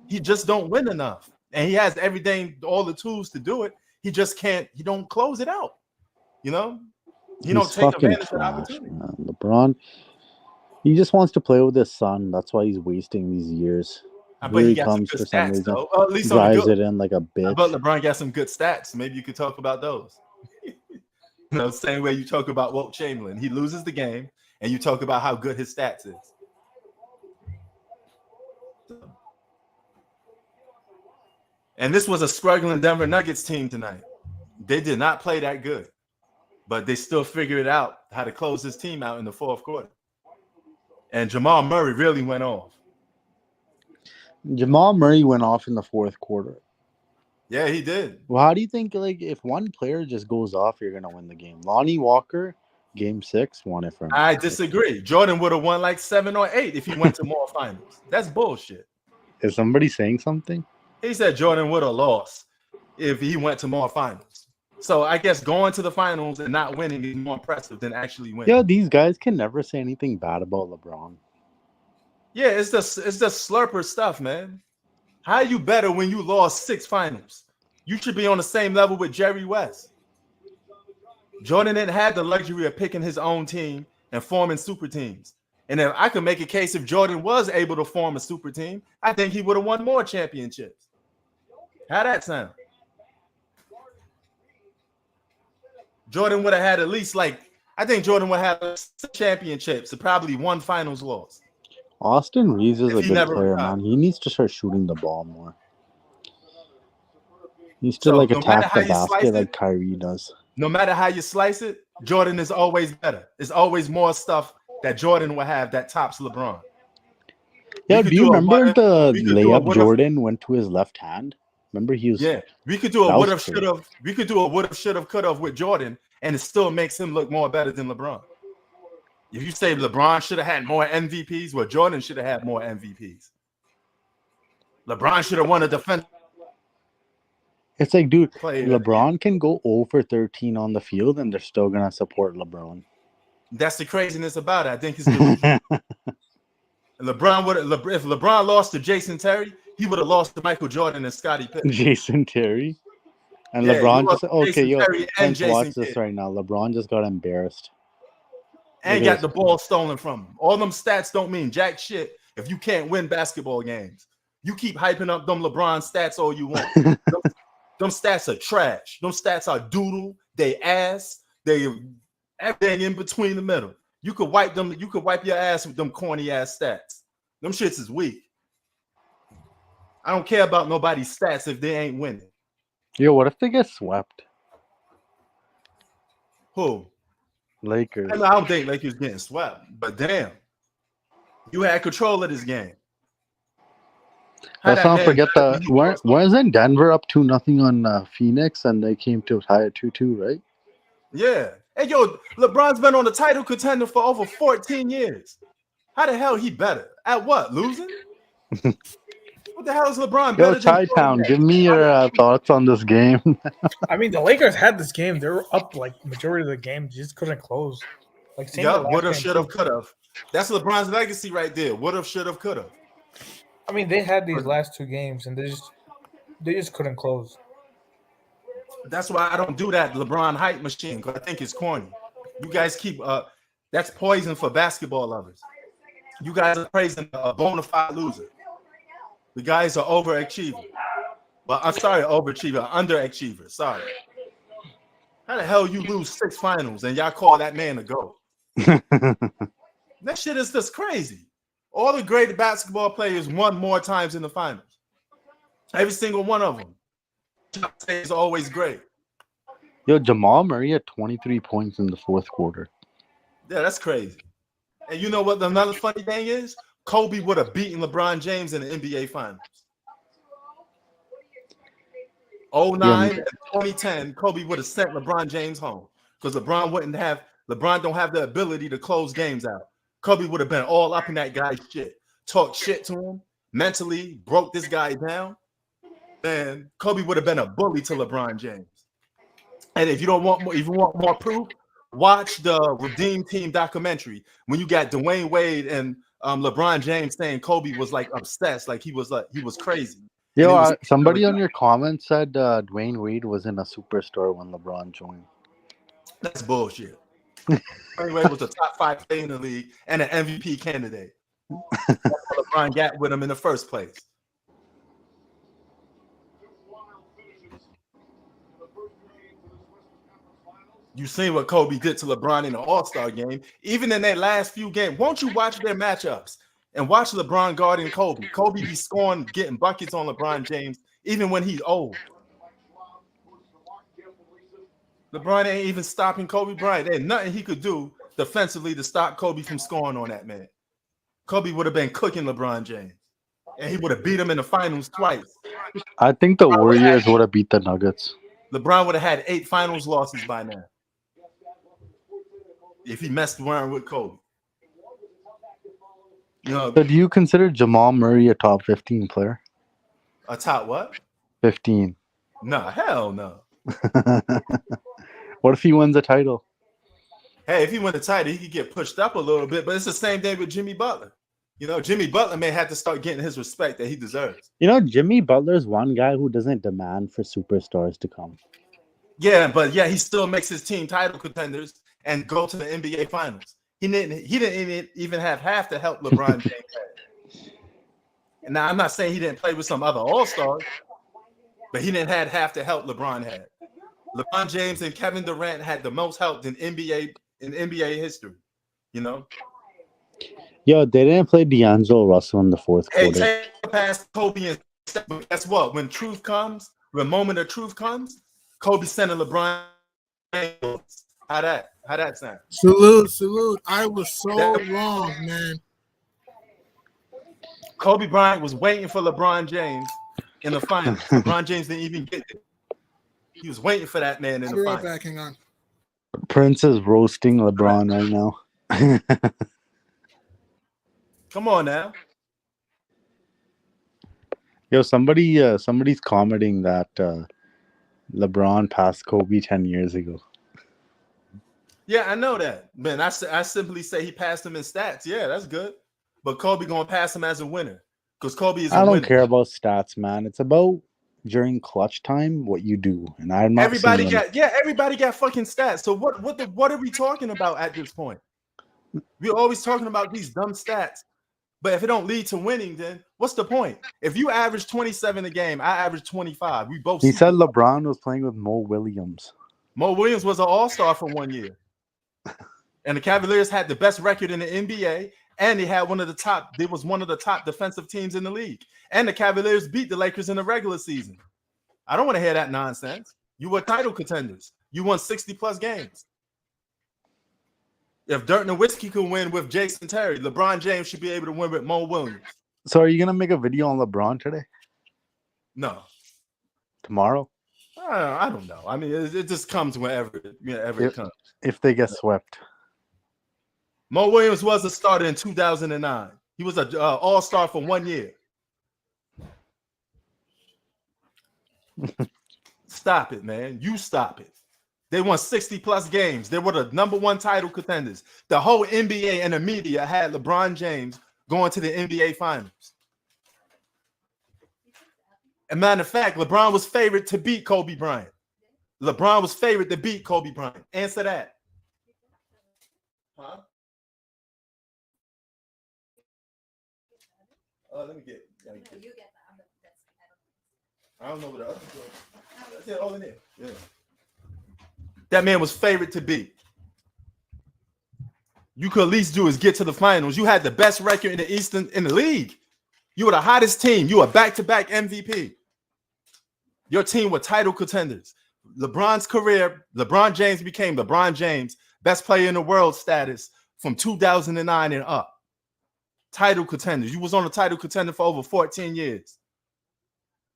He just don't win enough, and he has everything, all the tools to do it. He just can't. He don't close it out. You know, he don't He's take fucking advantage of the trash, opportunity. man. LeBron, he just wants to play with his son. That's why he's wasting these years. But Here he he got some comes good for some stats, reason. though. At least on the Drives good. it in like a But bitch. LeBron got some good stats. Maybe you could talk about those. same way you talk about Wilt Chamberlain. He loses the game, and you talk about how good his stats is. And this was a struggling Denver Nuggets team tonight. They did not play that good, but they still figured out how to close this team out in the fourth quarter. And Jamal Murray really went off. Jamal Murray went off in the fourth quarter. Yeah, he did. Well, how do you think, like, if one player just goes off, you're going to win the game? Lonnie Walker, game 6, won it for him. I disagree. Jordan would have won like 7 or 8 if he went to more finals. That's bullshit. Is somebody saying something? He said Jordan would have lost if he went to more finals. So I guess going to the finals and not winning is more impressive than actually winning. Yeah, these guys can never say anything bad about LeBron. Yeah, it's the slurper stuff, man. How are you better when you lost 6 finals? You should be on the same level with Jerry West. Jordan didn't have the luxury of picking his own team and forming super teams. And if I could make a case if Jordan was able to form a super team, I think he would have won more championships. How that sound? Jordan would have had at least I think Jordan would have 6 championships and probably 1 finals loss. Austin Reeves is If a he good never player, retired. man. He needs to start shooting the ball more. He needs to So, no matter attack how the you slice basket it- like Kyrie does. No matter how you slice it, Jordan is always better. There's always more stuff that Jordan will have that tops LeBron. Yeah, could do you do a remember what if- the we could do a layup what if- Jordan went to his left hand? Remember he was Yeah, we could do a That would was have, should have. We could do a would have, should have, could have with Jordan, and it still makes him look more better than LeBron. If you say LeBron should have had more MVPs, well, Jordan should have had more MVPs. LeBron should have won a defensive It's like, dude, player. LeBron can go 0 for 13 on the field and they're still gonna support LeBron. That's the craziness about it. I think it's delusional. LeBron would if LeBron lost to Jason Terry, he would have lost to Michael Jordan and Scottie Pippen. Jason Terry. And Yeah, he LeBron lost just to Jason okay, yo, Terry and friends, Jason watch this Kidd. right now. LeBron just got embarrassed. And It got is. the ball stolen from him. All them stats don't mean jack shit if you can't win basketball games. You keep hyping up them LeBron stats all you want. them stats are trash. Them stats are doodle. They ass. They everything in between the middle. You could wipe them. You could wipe your ass with them corny ass stats. Them shits is weak. I don't care about nobody's stats if they ain't winning. Yo, what if they get swept? Who? Lakers. I don't think Lakers getting swept, but damn, you had control of this game. How Let's that not man- forget the wasn't Denver up 2-0 on Phoenix and they came to tie at 2-2, right? Yeah. Hey, yo, LeBron's been on the title contender for over 14 years. How the hell he better? At what? Losing? What the hell is LeBron better Yo, than Chi Town, Jordan? give me your thoughts on this game. I mean, the Lakers had this game. They were up like majority of the game, just couldn't close. Like same with Yup, the would have, last game, should have, too. could have. That's LeBron's legacy right there. Would have, should have, could have. I mean, they had these last 2 games, and they just couldn't close. That's why I don't do that LeBron hype machine, because I think it's corny. You guys keep that's poison for basketball lovers. You guys are praising a bona fide loser. The guys are overachiever. Well, I'm sorry, overachiever, underachiever. Sorry. How the hell you lose 6 finals and y'all call that man a GOAT? That shit is just crazy. All the great basketball players won more times in the finals. Every single one of them. Is always great. Yo, Jamal Murray had 23 points in the fourth quarter. Yeah, that's crazy. And you know what another funny thing is? Kobe would have beaten LeBron James in the NBA Finals. 09 and 2010, Kobe would have sent LeBron James home because LeBron don't have the ability to close games out. Kobe would have been all up in that guy's shit, talked shit to him, mentally broke this guy down. Then Kobe would have been a bully to LeBron James. And if you want more proof, watch the Redeem Team documentary when you got Dwayne Wade and LeBron James saying Kobe was like obsessed, like he was crazy. Yo, And it was- somebody on your comment said Dwayne Wade was in a superstore when LeBron joined. That's bullshit. Dwayne Wade was a top 5 player in the league and an MVP candidate. That's what LeBron got with him in the first place. You seen what Kobe did to LeBron in the All-Star game. Even in their last few games, won't you watch their matchups and watch LeBron guarding Kobe? Kobe be scoring, getting buckets on LeBron James, even when he's old. LeBron ain't even stopping Kobe Bryant. There's nothing he could do defensively to stop Kobe from scoring on that man. Kobe would have been cooking LeBron James, and he would have beat him in the finals twice. I think the Warriors would have beat the Nuggets. LeBron would have had 8 finals losses by now if he messed around with Kobe. You know, So do you consider Jamal Murray a top 15 player? a top what? 15. Nah, hell no. What if he wins a title? Hey, if he win the title, he could get pushed up a little bit, but it's the same thing with Jimmy Butler. You know, Jimmy Butler may have to start getting his respect that he deserves. You know, Jimmy Butler's one guy who doesn't demand for superstars to come. Yeah, but yeah, he still makes his team title contenders and go to the NBA Finals. He didn't even have half the help LeBron James had. And now I'm not saying he didn't play with some other All-Stars, but he didn't have half the help LeBron had. LeBron James and Kevin Durant had the most help in NBA history. You know, Yo, they didn't play D'Angelo Russell in the fourth hey, quarter. take past Kobe and Steph, but guess what? When truth comes, when moment of truth comes, Kobe sending LeBron. How that sound? Salute. I was so That- wrong, man. Kobe Bryant was waiting for LeBron James in the finals. LeBron James didn't even get it. He was waiting for that man in I'll the be right finals. back. Hang on. Prince is roasting LeBron right now. Come on now. Yo, somebody's commenting that LeBron passed Kobe 10 years ago. Yeah, I know that. Man, I simply say he passed him in stats. Yeah, that's good. But Kobe gonna pass him as a winner because Kobe is a I don't winner. care about stats, man. It's about during clutch time what you do, and I'm not. Everybody seeing them. everybody got fucking stats. So what are we talking about at this point? We're always talking about these dumb stats. But if it don't lead to winning, then what's the point? If you average 27 a game, I average 25. We both. He said LeBron was playing with Mo Williams. Mo Williams was an all-star for 1 year. And the Cavaliers had the best record in the NBA, and they had one of the top defensive teams in the league. And the Cavaliers beat the Lakers in the regular season. I don't want to hear that nonsense. You were title contenders. You won 60+ games. If Dirk Nowitzki could win with Jason Terry, LeBron James should be able to win with Mo Williams. So are you gonna make a video on LeBron today? No. Tomorrow? I don't know. I mean, it just comes whenever it comes. If they get swept. Mo Williams was a starter in 2009. He was an all-star for 1 year. Stop it, man. You stop it. They won 60+ games. They were the #1 title contenders. The whole NBA and the media had LeBron James going to the NBA Finals. As a matter of fact, LeBron was favored to beat Kobe Bryant. LeBron was favored to beat Kobe Bryant. Answer that. Huh? Let me get. I don't know what the other one. That's it, all in there. Yeah. That man was favored to beat. You could at least do is get to the finals. You had the best record in the league. You were the hottest team. You were back-to-back MVP. Your team were title contenders. LeBron's career, LeBron James became LeBron James, best player in the world status from 2009 and up. Title contenders. You was on a title contender for over 14 years.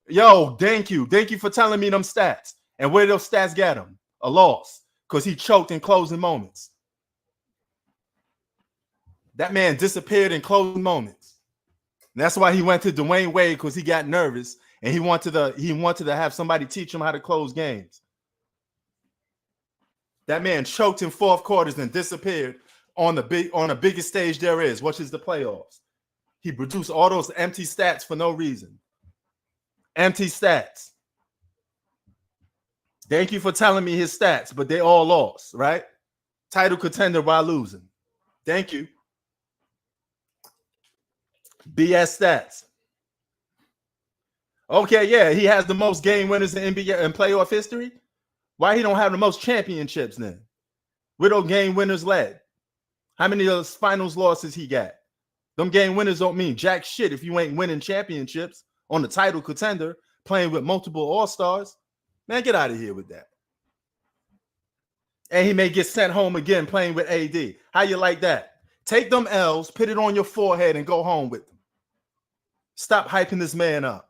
Yo, thank you. Thank you for telling me them stats. And where those stats get him? A loss. Because he choked in closing moments. That man disappeared in closing moments. And that's why he went to Dwayne Wade, because he got nervous and he wanted to have somebody teach him how to close games. That man choked in fourth quarters and disappeared on the biggest stage there is, which is the playoffs. He produced all those empty stats for no reason. Empty stats. Thank you for telling me his stats, but they all lost, right? Title contender while losing. Thank you. BS stats. Okay, yeah, he has the most game winners in NBA and playoff history. Why he don't have the most championships then? Where those game winners led? How many of those finals losses he got? Them game winners don't mean jack shit if you ain't winning championships on the title contender, playing with multiple all-stars. Man, get out of here with that. And he may get sent home again playing with AD. How you like that? Take them L's, put it on your forehead, and go home with them. Stop hyping this man up.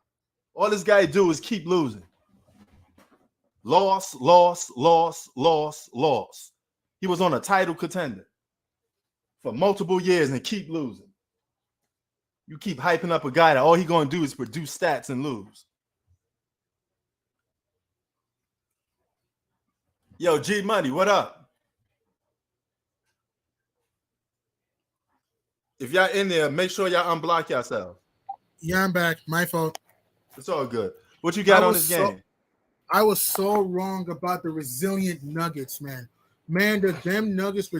All this guy do is keep losing. Loss, loss, loss, loss, loss. He was on a title contender for multiple years and keep losing. You keep hyping up a guy that all he going to do is produce stats and lose. Yo, G Money, what up? If y'all in there, make sure y'all unblock yourself. Yeah, I'm back. My fault. It's all good. What you got on this game? I was so wrong about the resilient Nuggets, man. Man, the damn Nuggets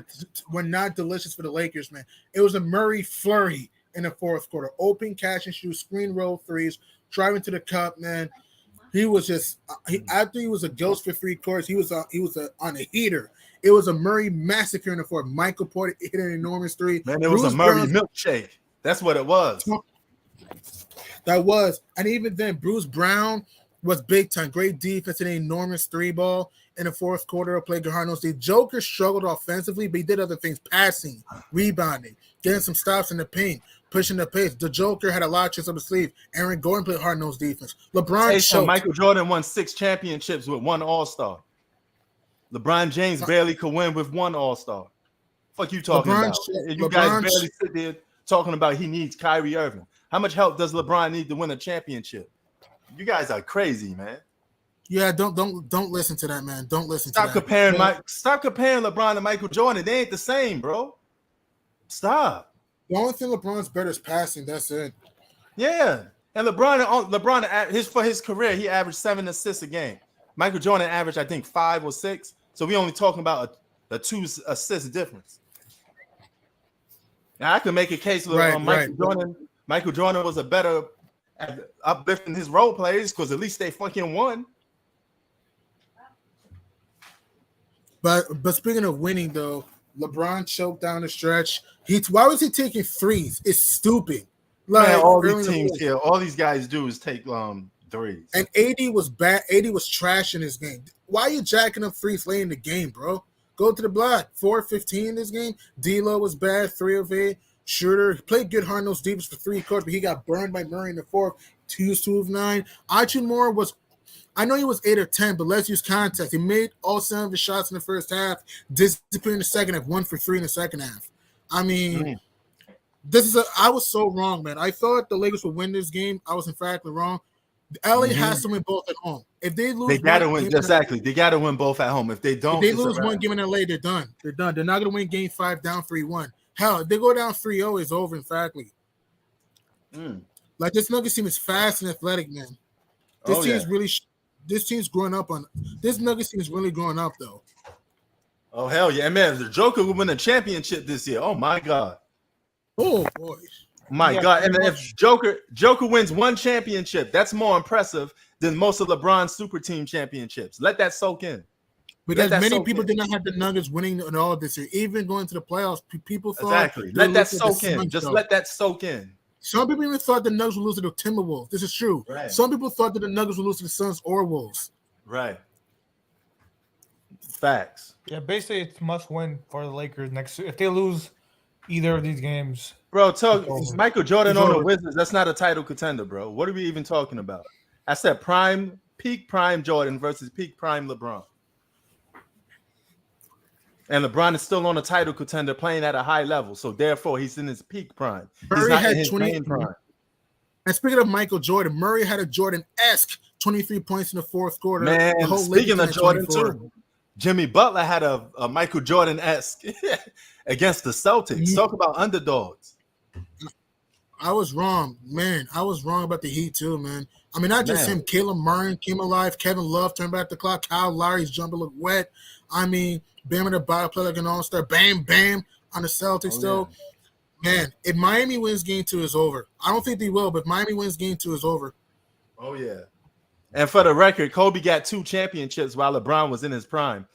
were not delicious for the Lakers, man. It was a Murray flurry in the fourth quarter. Open catch and shoot, screen roll threes, driving to the cup, man. He was just after he was a ghost for 3 quarters. He was on a heater. It was a Murray massacre in the fourth. Michael Porter hit an enormous three. Man, it was a Murray milkshake. That's what it was. That was, and even then, Bruce Brown was big time. Great defense and an enormous 3-ball in the fourth quarter of play. The Joker struggled offensively, but he did other things: passing, rebounding, getting some stops in the paint, pushing the pace. The Joker had a lot of tricks up his sleeve. Aaron Gordon played hard-nosed defense. LeBron So Michael Jordan won 6 championships with 1 All-Star. LeBron James barely could win with 1 All-Star. Fuck you talking about? You guys barely sit there talking about he needs Kyrie Irving. How much help does LeBron need to win a championship? You guys are crazy, man. Yeah, don't listen to that, man. Don't listen Stop to that. comparing Stop comparing LeBron to Michael Jordan. They ain't the same, bro. Stop. The only thing LeBron's better is passing. That's it. Yeah. And LeBron for his career, he averaged 7 assists a game. Michael Jordan averaged, I think, 5 or 6. So we only talking about a 2 assist difference. Now I can make a case that Michael Jordan was a better at uplifting his role players because at least they fucking won. But speaking of winning, though, LeBron choked down the stretch. Why was he taking threes? It's stupid. Like, man, all these teams here, all these guys do is take threes. And AD was bad. AD was trash in this game. Why are you jacking up threes late in the game, bro? Go to the block. 4-15 in this game. D'Lo was bad. 3 of 8. Shooter played good hard-nosed defense for 3 quarters, but he got burned by Murray in the fourth. 2 of 9. Archie Moore was, I know he was 8 or 10, but let's use context. He made all 7 of his shots in the first half, disappeared in the second half, 1 for 3 in the second half. I mean, I was so wrong, man. I thought the Lakers would win this game. I was emphatically wrong. LA has to win both at home. If they lose, they gotta win. Exactly, they gotta win both at home. If they don't, if they lose one game in LA, they're done. They're done. They're not gonna win Game 5 down 3-1. Hell, if they go down 3-0, it's over. Emphatically, like this Nuggets team is fast and athletic, man. This team's growing up on. This Nuggets team is really growing up, though. Oh hell yeah, man! If the Joker would win a championship this year, oh my god. Oh boy. My God. And if Joker wins 1 championship, that's more impressive than most of LeBron's super team championships. Let that soak in. Because many people did not have the Nuggets winning at all this year. Even going to the playoffs, people thought exactly. Let that soak in. Just let that soak in. Some people even thought the Nuggets would lose to the Timberwolves. This is true. Right. Some people thought that the Nuggets would lose to the Suns or Wolves. Right. Facts. Yeah, basically it's must win for the Lakers next. If they lose either of these games, bro, Michael Jordan on the Wizards. That's not a title contender, bro. What are we even talking about? I said peak prime Jordan versus peak prime LeBron. And LeBron is still on a title contender playing at a high level. So therefore, he's in his peak prime. He's not in his main prime. And speaking of Michael Jordan, Murray had a Jordan-esque 23 points in the fourth quarter. Man, speaking of Jordan too, Jimmy Butler had a Michael Jordan-esque against the Celtics. Talk about underdogs. I was wrong, man. I was wrong about the Heat too, man. I mean, not just him. Caleb Murray came alive. Kevin Love turned back the clock. Kyle Lowry's jumper looked wet. I mean, Bam at the bottom play like an all-star. Bam, bam on the Celtics still. Yeah. Man, if Miami wins game 2, it's over. I don't think they will, but if Miami wins game 2, it's over. Oh, yeah. And for the record, Kobe got 2 championships while LeBron was in his prime,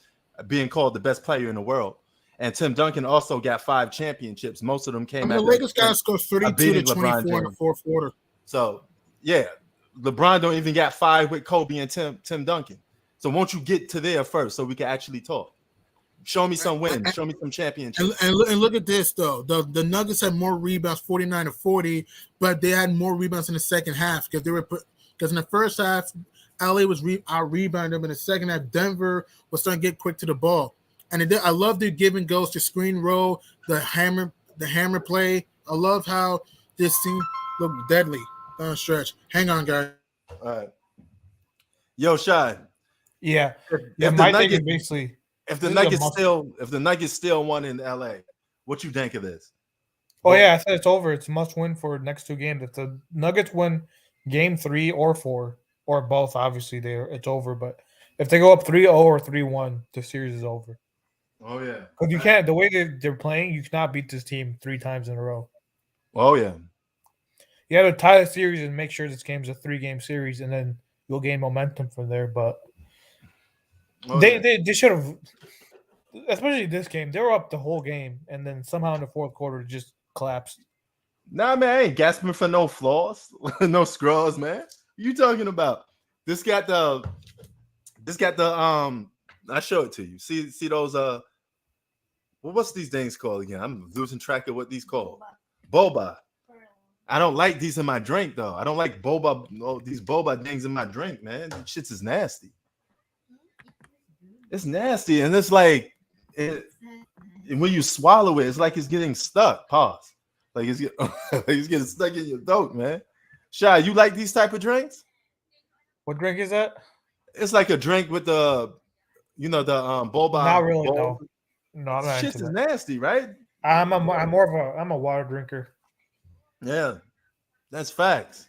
being called the best player in the world. And Tim Duncan also got 5 championships. Most of them I came mean, at the Lakers the guys scored 32 beating to LeBron 24 in the James. fourth quarter. So yeah, LeBron don't even got 5 with Kobe and Tim Duncan. So won't you get to there first so we can actually talk? Show me some wins. Show me some championships. And look at this though. The Nuggets had more rebounds, 49 to 40, but they had more rebounds in the second half because in the first half, LA was out rebounding them. In the second half, Denver was starting to get quick to the ball. And I love the give and goes, the screen roll, the hammer play. I love how this team looked deadly down the stretch. Hang on, guys. All right. Yo, Shy. Yeah. If Yeah, the my thing Nuggets- is basically If the This is a Nuggets still won in LA, what you think of this? Oh yeah, I said it's over. It's a must win for next 2 games. If the Nuggets win game 3 or 4 or both, obviously it's over. But if they go up 3-0 or 3-1, the series is over. Oh yeah. Because you can't, the way they're playing, you cannot beat this team 3 times in a row. Oh yeah. You have to tie the series and make sure this game's a 3-game series, and then you'll gain momentum from there. But Oh, they yeah. they should have, especially this game, they were up the whole game, and then somehow in the fourth quarter it just collapsed. Nah, man, I ain't gasping for no flaws, no scrolls, man. What you talking about? This got the I show it to you. See those what's these things called again? I'm losing track of what these called. Boba. I don't like these in my drink though. I don't like boba. No, these boba things in my drink, man. These shits is nasty. It's nasty, and it's like when you swallow it, it's like it's getting stuck. Pause. Like it's getting stuck in your throat, man. Shy, you like these type of drinks? What drink is that? It's like a drink with the boba. Not really, bowl. No, I'm not Shit into is that. nasty, right? I'm more of a water drinker. Yeah, that's facts.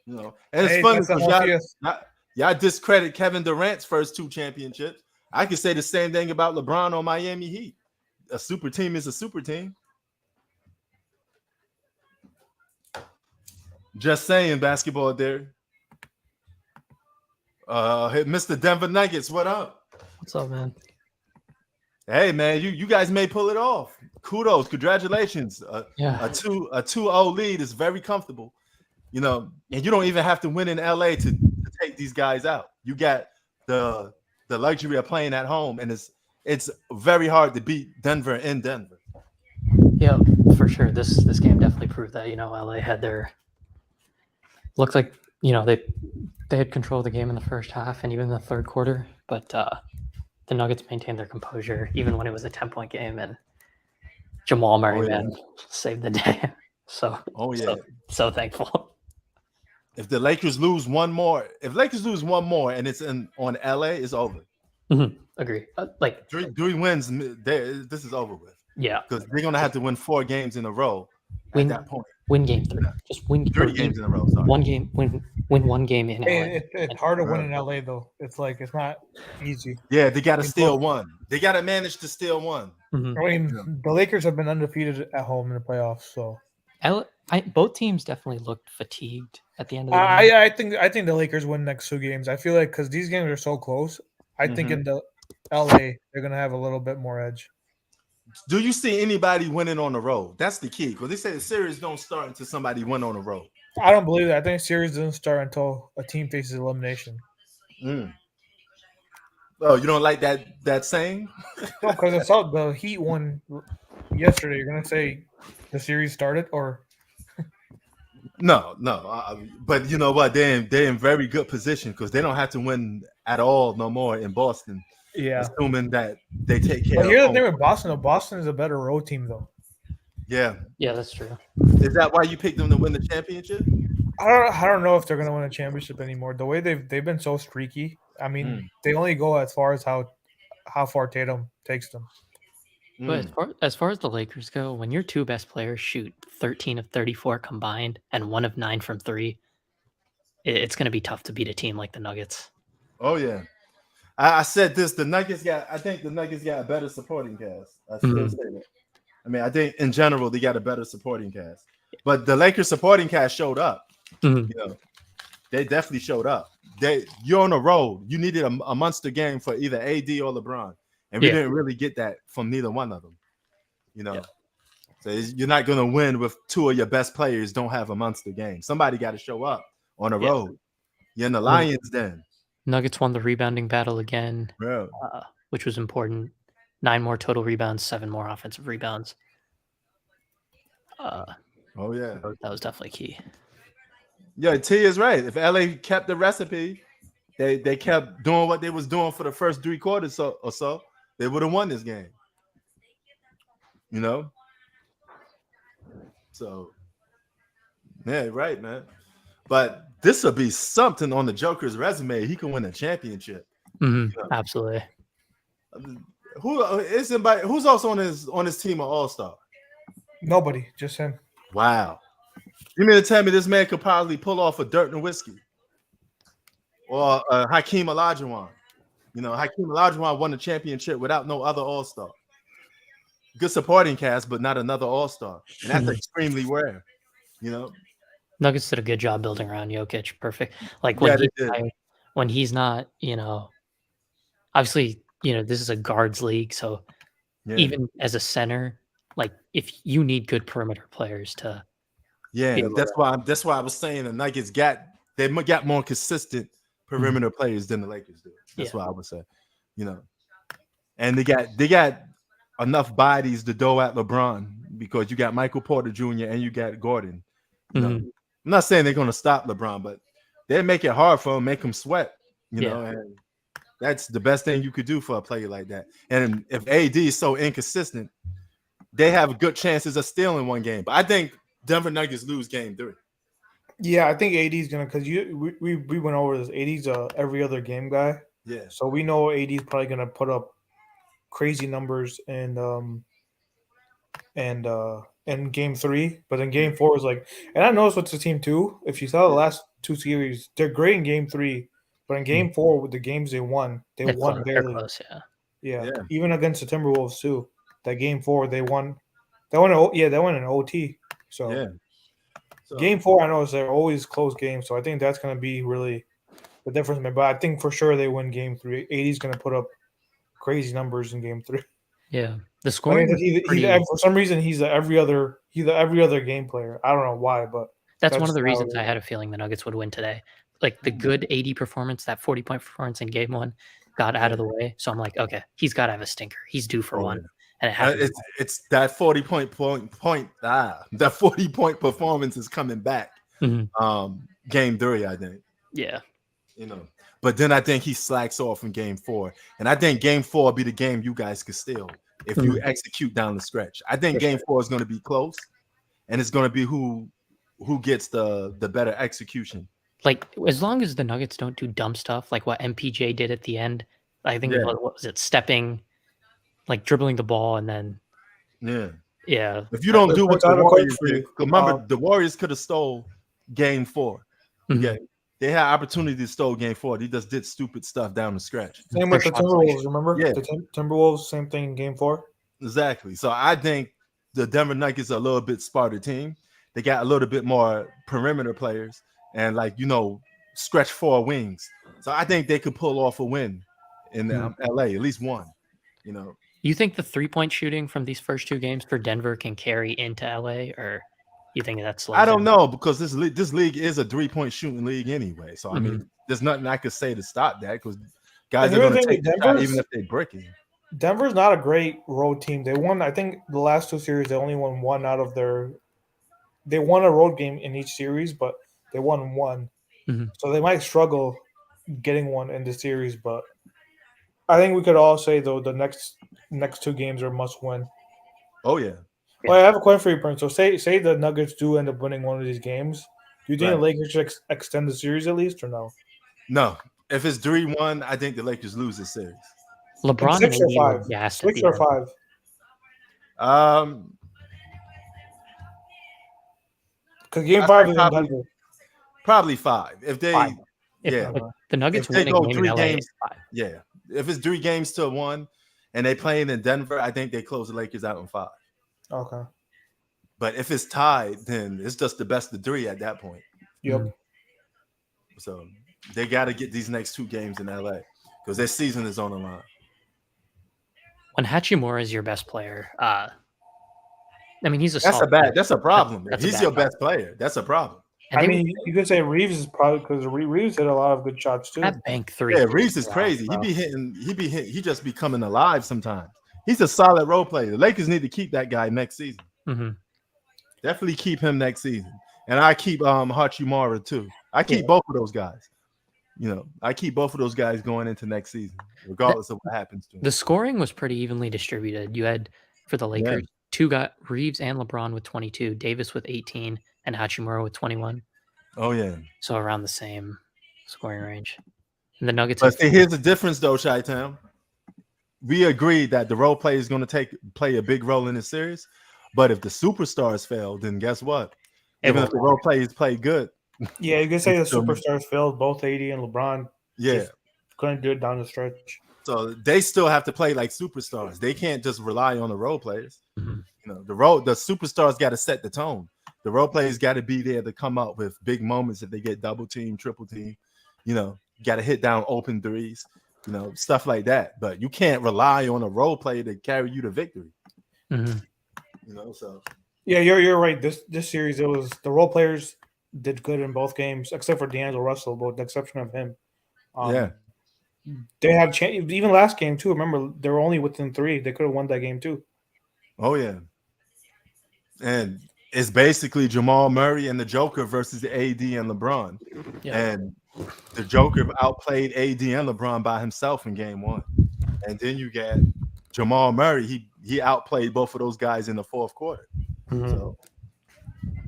And it's Hey, funny that's the because healthiest. y'all discredit Kevin Durant's first 2 championships. I could say the same thing about LeBron on Miami Heat. A super team is a super team. Just saying, basketball there. Hey, Mr. Denver Nuggets, what up? What's up, man? Hey, man, you guys may pull it off. Kudos, congratulations. Yeah. A 2-0 lead is very comfortable. And you don't even have to win in LA to take these guys out. You got the luxury of playing at home, and it's very hard to beat Denver in Denver. Yeah, for sure. This game definitely proved that, LA had looked like, they had control of the game in the first half and even the third quarter, but the Nuggets maintained their composure even when it was a 10-point game, and Jamal Murray, man, saved the day. So, so thankful. If the Lakers lose one more, and it's on LA, it's over. Mm-hmm. Agree. 3 wins, this is over with. Yeah, because they're gonna have to win 4 games in a row at that point. Win game 3. Just win 3 games in a row. Sorry. One game. Win 1 game in LA. It's hard to win in LA though. It's not easy. Yeah, they got to steal one. They got to manage to steal one. Mm-hmm. I mean, the Lakers have been undefeated at home in the playoffs, so both teams definitely looked fatigued at the end of the game. I think the Lakers win next 2 games. I feel like because these games are so close, I think in the LA they're gonna have a little bit more edge. Do you see anybody winning on the road? That's the key, because they say the series don't start until somebody win on the road. I don't believe that. I think the series doesn't start until a team faces elimination. Oh, you don't like that saying? No, because I saw the Heat won yesterday. You're gonna say the series started, or No. But you know what? They're in very good position because they don't have to win at all no more in Boston. yeah. Assuming that they take care. But here's the of thing with Boston. Though. Boston is a better road team, though. Yeah, Yeah, that's true. is that why you picked them to win the championship? I don't know if they're gonna win a championship anymore. The way they've been so streaky. I mean, they only go as far as how far Tatum takes them. But as far as the Lakers go, when your 2 best players shoot 13 of 34 combined and 1 of 9 from 3, it's going to be tough to beat a team like the Nuggets. Oh yeah, I said this. I think the Nuggets got a better supporting cast. I still say that. I mean, I think in general they got a better supporting cast, but the Lakers supporting cast showed up. They definitely showed up. You're on the road. You needed a monster game for either AD or LeBron, and we Yeah. didn't really get that from neither one of them. Yeah. So you're not going to win with two of your best players don't have a monster game. Somebody got to show up on the Yeah. road. You're in the Lions den, Nuggets won the rebounding battle again, bro. which was important. 9 more total rebounds, 7 more offensive rebounds. Oh yeah, That was definitely key. yeah. T is right. If LA kept the recipe, they kept doing what they was doing for the first 3 quarters or so, they would have won this game. You know. So, yeah, right, man. But this will be something on the Joker's resume. He can win a championship. Absolutely. Who's also on his team of All-Star? Nobody, just him. Wow. You mean to tell me this man could probably pull off a Dirt Nowitzki or Hakeem Olajuwon? Hakeem Olajuwon won the championship without no other All-Star. Good supporting cast, but not another All-Star. And that's extremely rare, Nuggets did a good job building around Jokic. Perfect. Like Yeah, when he's not, obviously, this is a guards league. So Yeah. even as a center, like if you need good perimeter players to. Yeah, be able that's why I was saying the Nuggets got more consistent perimeter players than the Lakers do. That's Yeah. what I would say. And they got enough bodies to go at LeBron because you got Michael Porter Jr. and you got Gordon. I'm not saying they're going to stop LeBron, but they make it hard for him, make him sweat. And that's the best thing you could do for a player like that. And if AD is so inconsistent, they have good chances of stealing one game. But I think Denver Nuggets lose game 3. Yeah, I think AD's gonna because we went over this. AD's a every other game guy, Yeah. so we know AD's probably gonna put up crazy numbers in game 3, but in game 4 is like, and I noticed with the team too. If you saw the last 2 series, they're great in game 3, but in game 4 with the games they won They're barely. close, Yeah, Yeah. even against the Timberwolves too. That game 4 they won. They won in OT. So Yeah. So, game 4, I know they're always close games, so I think that's going to be really the difference. But I think for sure they win game 3. AD's going to put up crazy numbers in game 3. Yeah. The I scoring. mean, for some reason he's the every other game player. I don't know why, but That's one of the how reasons it I is. had a feeling the Nuggets would win today. Like the good 80 performance, that 40-point performance in game 1 got out of the way. So I'm like, okay, he's got to have a stinker. He's due for one. yeah. And it happened. It's that 40-point that 40-point performance is coming back. Game 3, I think. Yeah. But then I think he slacks off in game 4. And I think game 4 will be the game you guys could steal if you execute down the stretch. I think game 4 is going to be close, and it's going to be who gets the better execution. Like as long as the Nuggets don't do dumb stuff like what MPJ did at the end, I think what was it, stepping, like dribbling the ball and then If you don't do what the Warriors did, remember the Warriors could have stole game 4. Okay. They had opportunity to steal game 4. They just did stupid stuff down the stretch. Same with the Timberwolves, remember? Yeah. The Timberwolves, same thing in game 4. Exactly. So I think the Denver Nuggets are a little bit smarter team. They got a little bit more perimeter players and stretch 4 wings. So I think they could pull off a win in LA, at least one. You think the 3-point shooting from these first 2 games for Denver can carry into LA, or you think that's? I don't know, because this league is a 3-point shooting league anyway. So I mean, there's nothing I could say to stop that because guys are going to take the shot even if they break it. Denver's not a great road team. They won, I think, the last 2 series. They only won 1 out of their. They won a road game in each series, but they won 1. So they might struggle getting one in the series, but I think we could all say though the next 2 games are must win. Oh yeah. Well, I have a question for you, Prince. So say the Nuggets do end up winning one of these games. Do you think the Lakers should extend the series at least, or no? No. If it's 3-1, I think the Lakers lose the series. LeBron 6 or 5? gassed 6 or 5? Because game 5 is in Denver. Probably 5. If they, 5. If the Nuggets if they win a go game 3 in LA, games, yeah. If it's 3 games to 1, and they playing in Denver, I think they close the Lakers out in 5. Okay. But if it's tied, then it's just the best of 3 at that point. Yep. So they got to get these next 2 games in LA because their season is on the line. when Hachimura is your best player, I mean, he's a That's a solid bad. player. That's a problem. That's if a he's bad your problem. best player, that's a problem. And I they mean, you could say Reeves is probably because Reeves hit a lot of good shots too. that bank three. Yeah, Reeves is round, crazy. bro. He just be coming alive sometimes. He's a solid role player. The Lakers need to keep that guy next season. Mhm. Definitely keep him next season. And I keep Hachimura too. I keep both of those guys. I keep both of those guys going into next season, regardless of what happens to them. The scoring was pretty evenly distributed. You had for the Lakers two got Reeves and LeBron with 22, Davis with 18, and Hachimura with 21. Oh yeah. So around the same scoring range. And the Nuggets. But see, here's the difference though, Chi-Town. We agreed that the role player is going to play a big role in this series. But if the superstars fail, then guess what? Even if the role players play good. Yeah, you could say the superstars failed. Both AD and LeBron Yeah. couldn't do it down the stretch. So they still have to play like superstars. They can't just rely on the role players. Mhm. The superstars got to set the tone. The role players got to be there to come up with big moments if they get double team, triple team. Got to hit down open threes, stuff like that. But you can't rely on a role player to carry you to victory. Mhm. So Yeah, you're right. This series, it was the role players did good in both games, except for D'Angelo Russell, but with the exception of him. They had even last game too. Remember, they were only within 3. They could have won that game too. Oh yeah. And it's basically Jamal Murray and the Joker versus AD and LeBron. Yeah. And the Joker outplayed AD and LeBron by himself in game 1. And then you get Jamal Murray. He outplayed both of those guys in the fourth quarter. Mhm. So,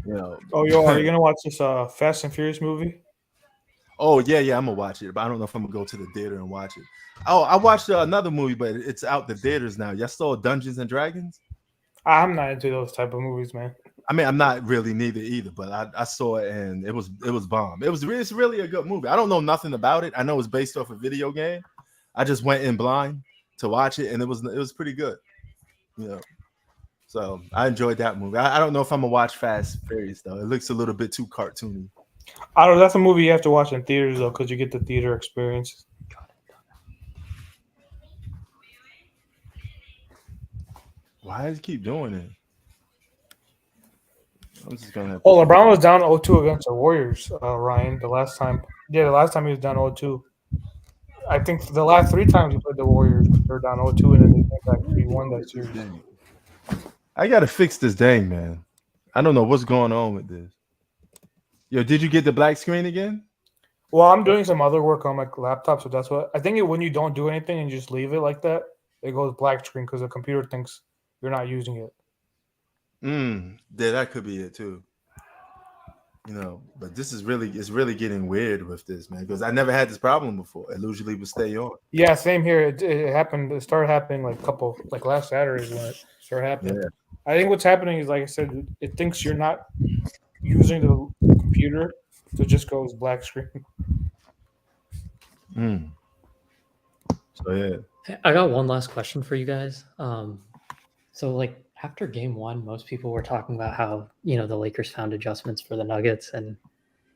Oh, are you gonna watch this Fast and Furious movie? Oh yeah, I'm gonna watch it, but I don't know if I'm gonna go to the theater and watch it. Oh, I watched another movie, but it's out the theaters now. Y'all saw Dungeons and Dragons? I'm not into those type of movies, man. I mean, I'm not really neither either, but I saw it and it was bomb. It's really a good movie. I don't know nothing about it. I know it's based off a video game. I just went in blind to watch it, and it was pretty good. So I enjoyed that movie. I don't know if I'm gonna watch Fast and Furious though. It looks a little bit too cartoony. I don't know. That's a movie you have to watch in theaters though, because you get the theater experience. Why does he keep doing it? I'm just gonna. Oh, LeBron was down 0-2 against the Warriors, Ryan. The last time he was down 0-2. I think the last 3 times he played the Warriors, they're down 0-2, and then they came back 3-1 that series. I gotta fix this dang, man. I don't know what's going on with this. Yo, did you get the black screen again? Well, I'm doing some other work on my laptop, so that's what I think. When you don't do anything and you just leave it like that, it goes black screen because the computer thinks you're not using it. Yeah, that could be it too. But this is really getting weird with this, man, because I never had this problem before. It usually would stay on. Yeah, same here. It happened. It started happening like last Saturday is when it started happening. Yeah. I think what's happening is, like I said, it thinks you're not using the computer, so it just goes black screen. So yeah. I got one last question for you guys. So like after game 1, most people were talking about how, the Lakers found adjustments for the Nuggets and,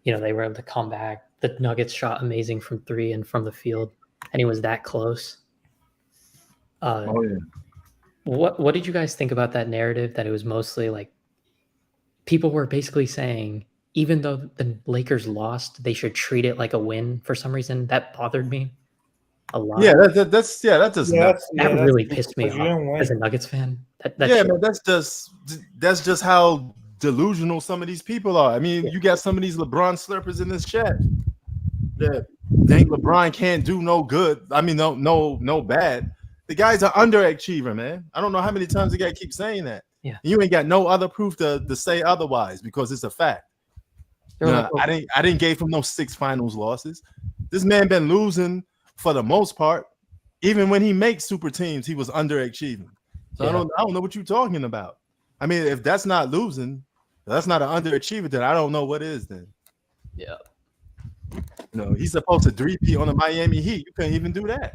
they were able to come back. The Nuggets shot amazing from 3 and from the field, and it was that close. Oh yeah. What did you guys think about that narrative that it was mostly like people were basically saying, even though the Lakers lost, they should treat it like a win for some reason? That bothered me a lot. Yeah, that Really pissed me off as a Nuggets fan. Man, that's just how delusional some of these people are. I mean, you got some of these LeBron slurpers in this chat that think LeBron can't do no good. I mean, no bad. The guy's an underachiever, man. I don't know how many times the guy keeps saying that. Yeah, you ain't got no other proof to say otherwise because it's a fact. I didn't give him no 6 finals losses. This man been losing for the most part. Even when he makes super teams, he was underachieving. So I don't know what you're talking about. I mean, if that's not losing, that's not an underachiever, then I don't know what is then. Yeah. He's supposed to 3-peat on the Miami Heat. You couldn't even do that.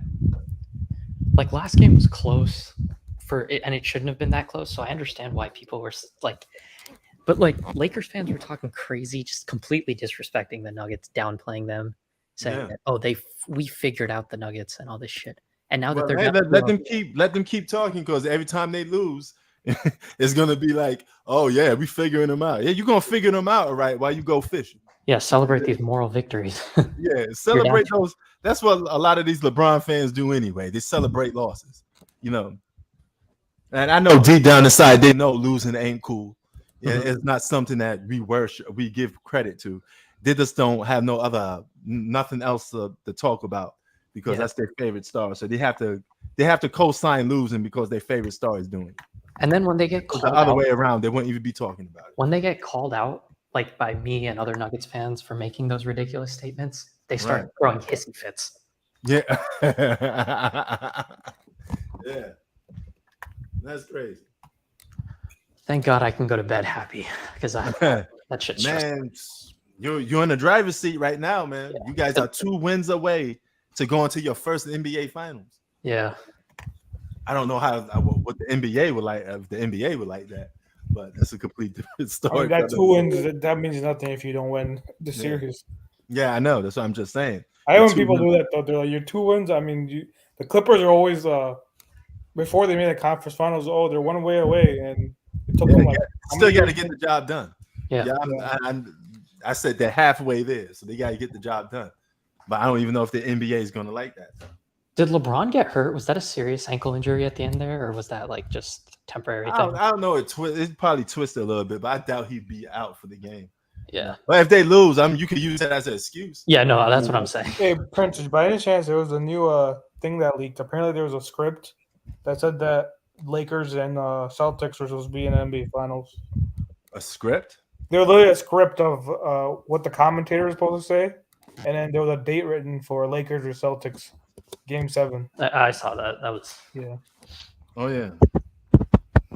Like last game was close and it shouldn't have been that close. So I understand why people were like, but like Lakers fans were talking crazy, just completely disrespecting the Nuggets, downplaying them, saying that, we figured out the Nuggets and all this shit. And now that Well, they're hey, down let them keep talking, because every time they lose, it's gonna be like, oh yeah, we figuring them out. Yeah, you're gonna figure them out, all right, while you go fishing. yeah, celebrate these moral victories. Yeah, celebrate those. That's what a lot of these LeBron fans do anyway. They celebrate losses, you know. And I know deep down inside they know losing ain't cool. Yeah, it's not something that we worship, we give credit to. They just don't have nothing else to talk about, because that's their favorite star. So they have to co-sign losing because their favorite star is doing it. And then when they get The called other out, way around, they wouldn't even be talking about it. when they get called out, like by me and other Nuggets fans for making those ridiculous statements, they start Right. throwing hissy fits. Yeah. Yeah. That's crazy. Thank God I can go to bed happy because that shit's stressful. Man, you're in the driver's seat right now, man. You guys are 2 wins away to go into your first NBA finals. Yeah. I don't know what the NBA would like, if the NBA would like that, but that's a complete different I story. mean, that 2 wins, that means nothing if you don't win the series. Yeah, I know. That's what I'm just saying. I hate when 2 people wins. do that though. They're like, "Your 2 wins." I mean, the Clippers are always before they made the conference finals. Oh, they're 1 way away, and it took them like Still got to get the job done. Yeah. I said they're halfway there, so they got to get the job done. But I don't even know if the NBA is going to like that. Did LeBron get hurt? Was that a serious ankle injury at the end there, or was that like just temporary I thing? don't know. It probably twisted a little bit, but I doubt he'd be out for the game. Yeah. But if they lose, you could use that as an excuse. Yeah, no, that's what I'm saying. Hey, Princess, by any chance there was a new thing that leaked? Apparently, there was a script that said that Lakers and Celtics were supposed to be in the NBA Finals. A script? There was literally a script of what the commentator was supposed to say, and then there was a date written for Lakers or Celtics Game 7. I saw that. That was Oh yeah.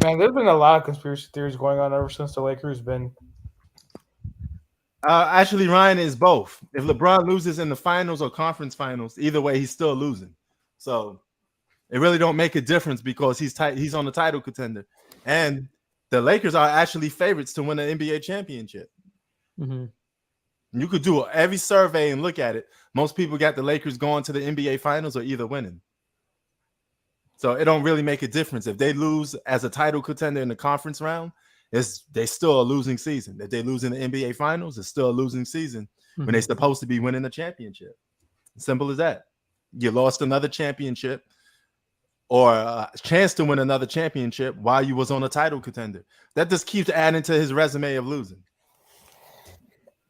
Man, there's been a lot of conspiracy theories going on ever since the Lakers been. Actually, Ryan, is both. If LeBron loses in the finals or conference finals, either way, he's still losing. So it really don't make a difference because he's on the title contender, and the Lakers are actually favorites to win the NBA championship. Mm-hmm. You could do every survey and look at it. Most people got the Lakers going to the NBA finals or either winning. So it don't really make a difference if they lose as a title contender in the conference round. They still a losing season. If they lose in the NBA finals, it's still a losing season when they're supposed to be winning the championship. Simple as that. You lost another championship or a chance to win another championship while you was on a title contender. That just keeps adding to his resume of losing.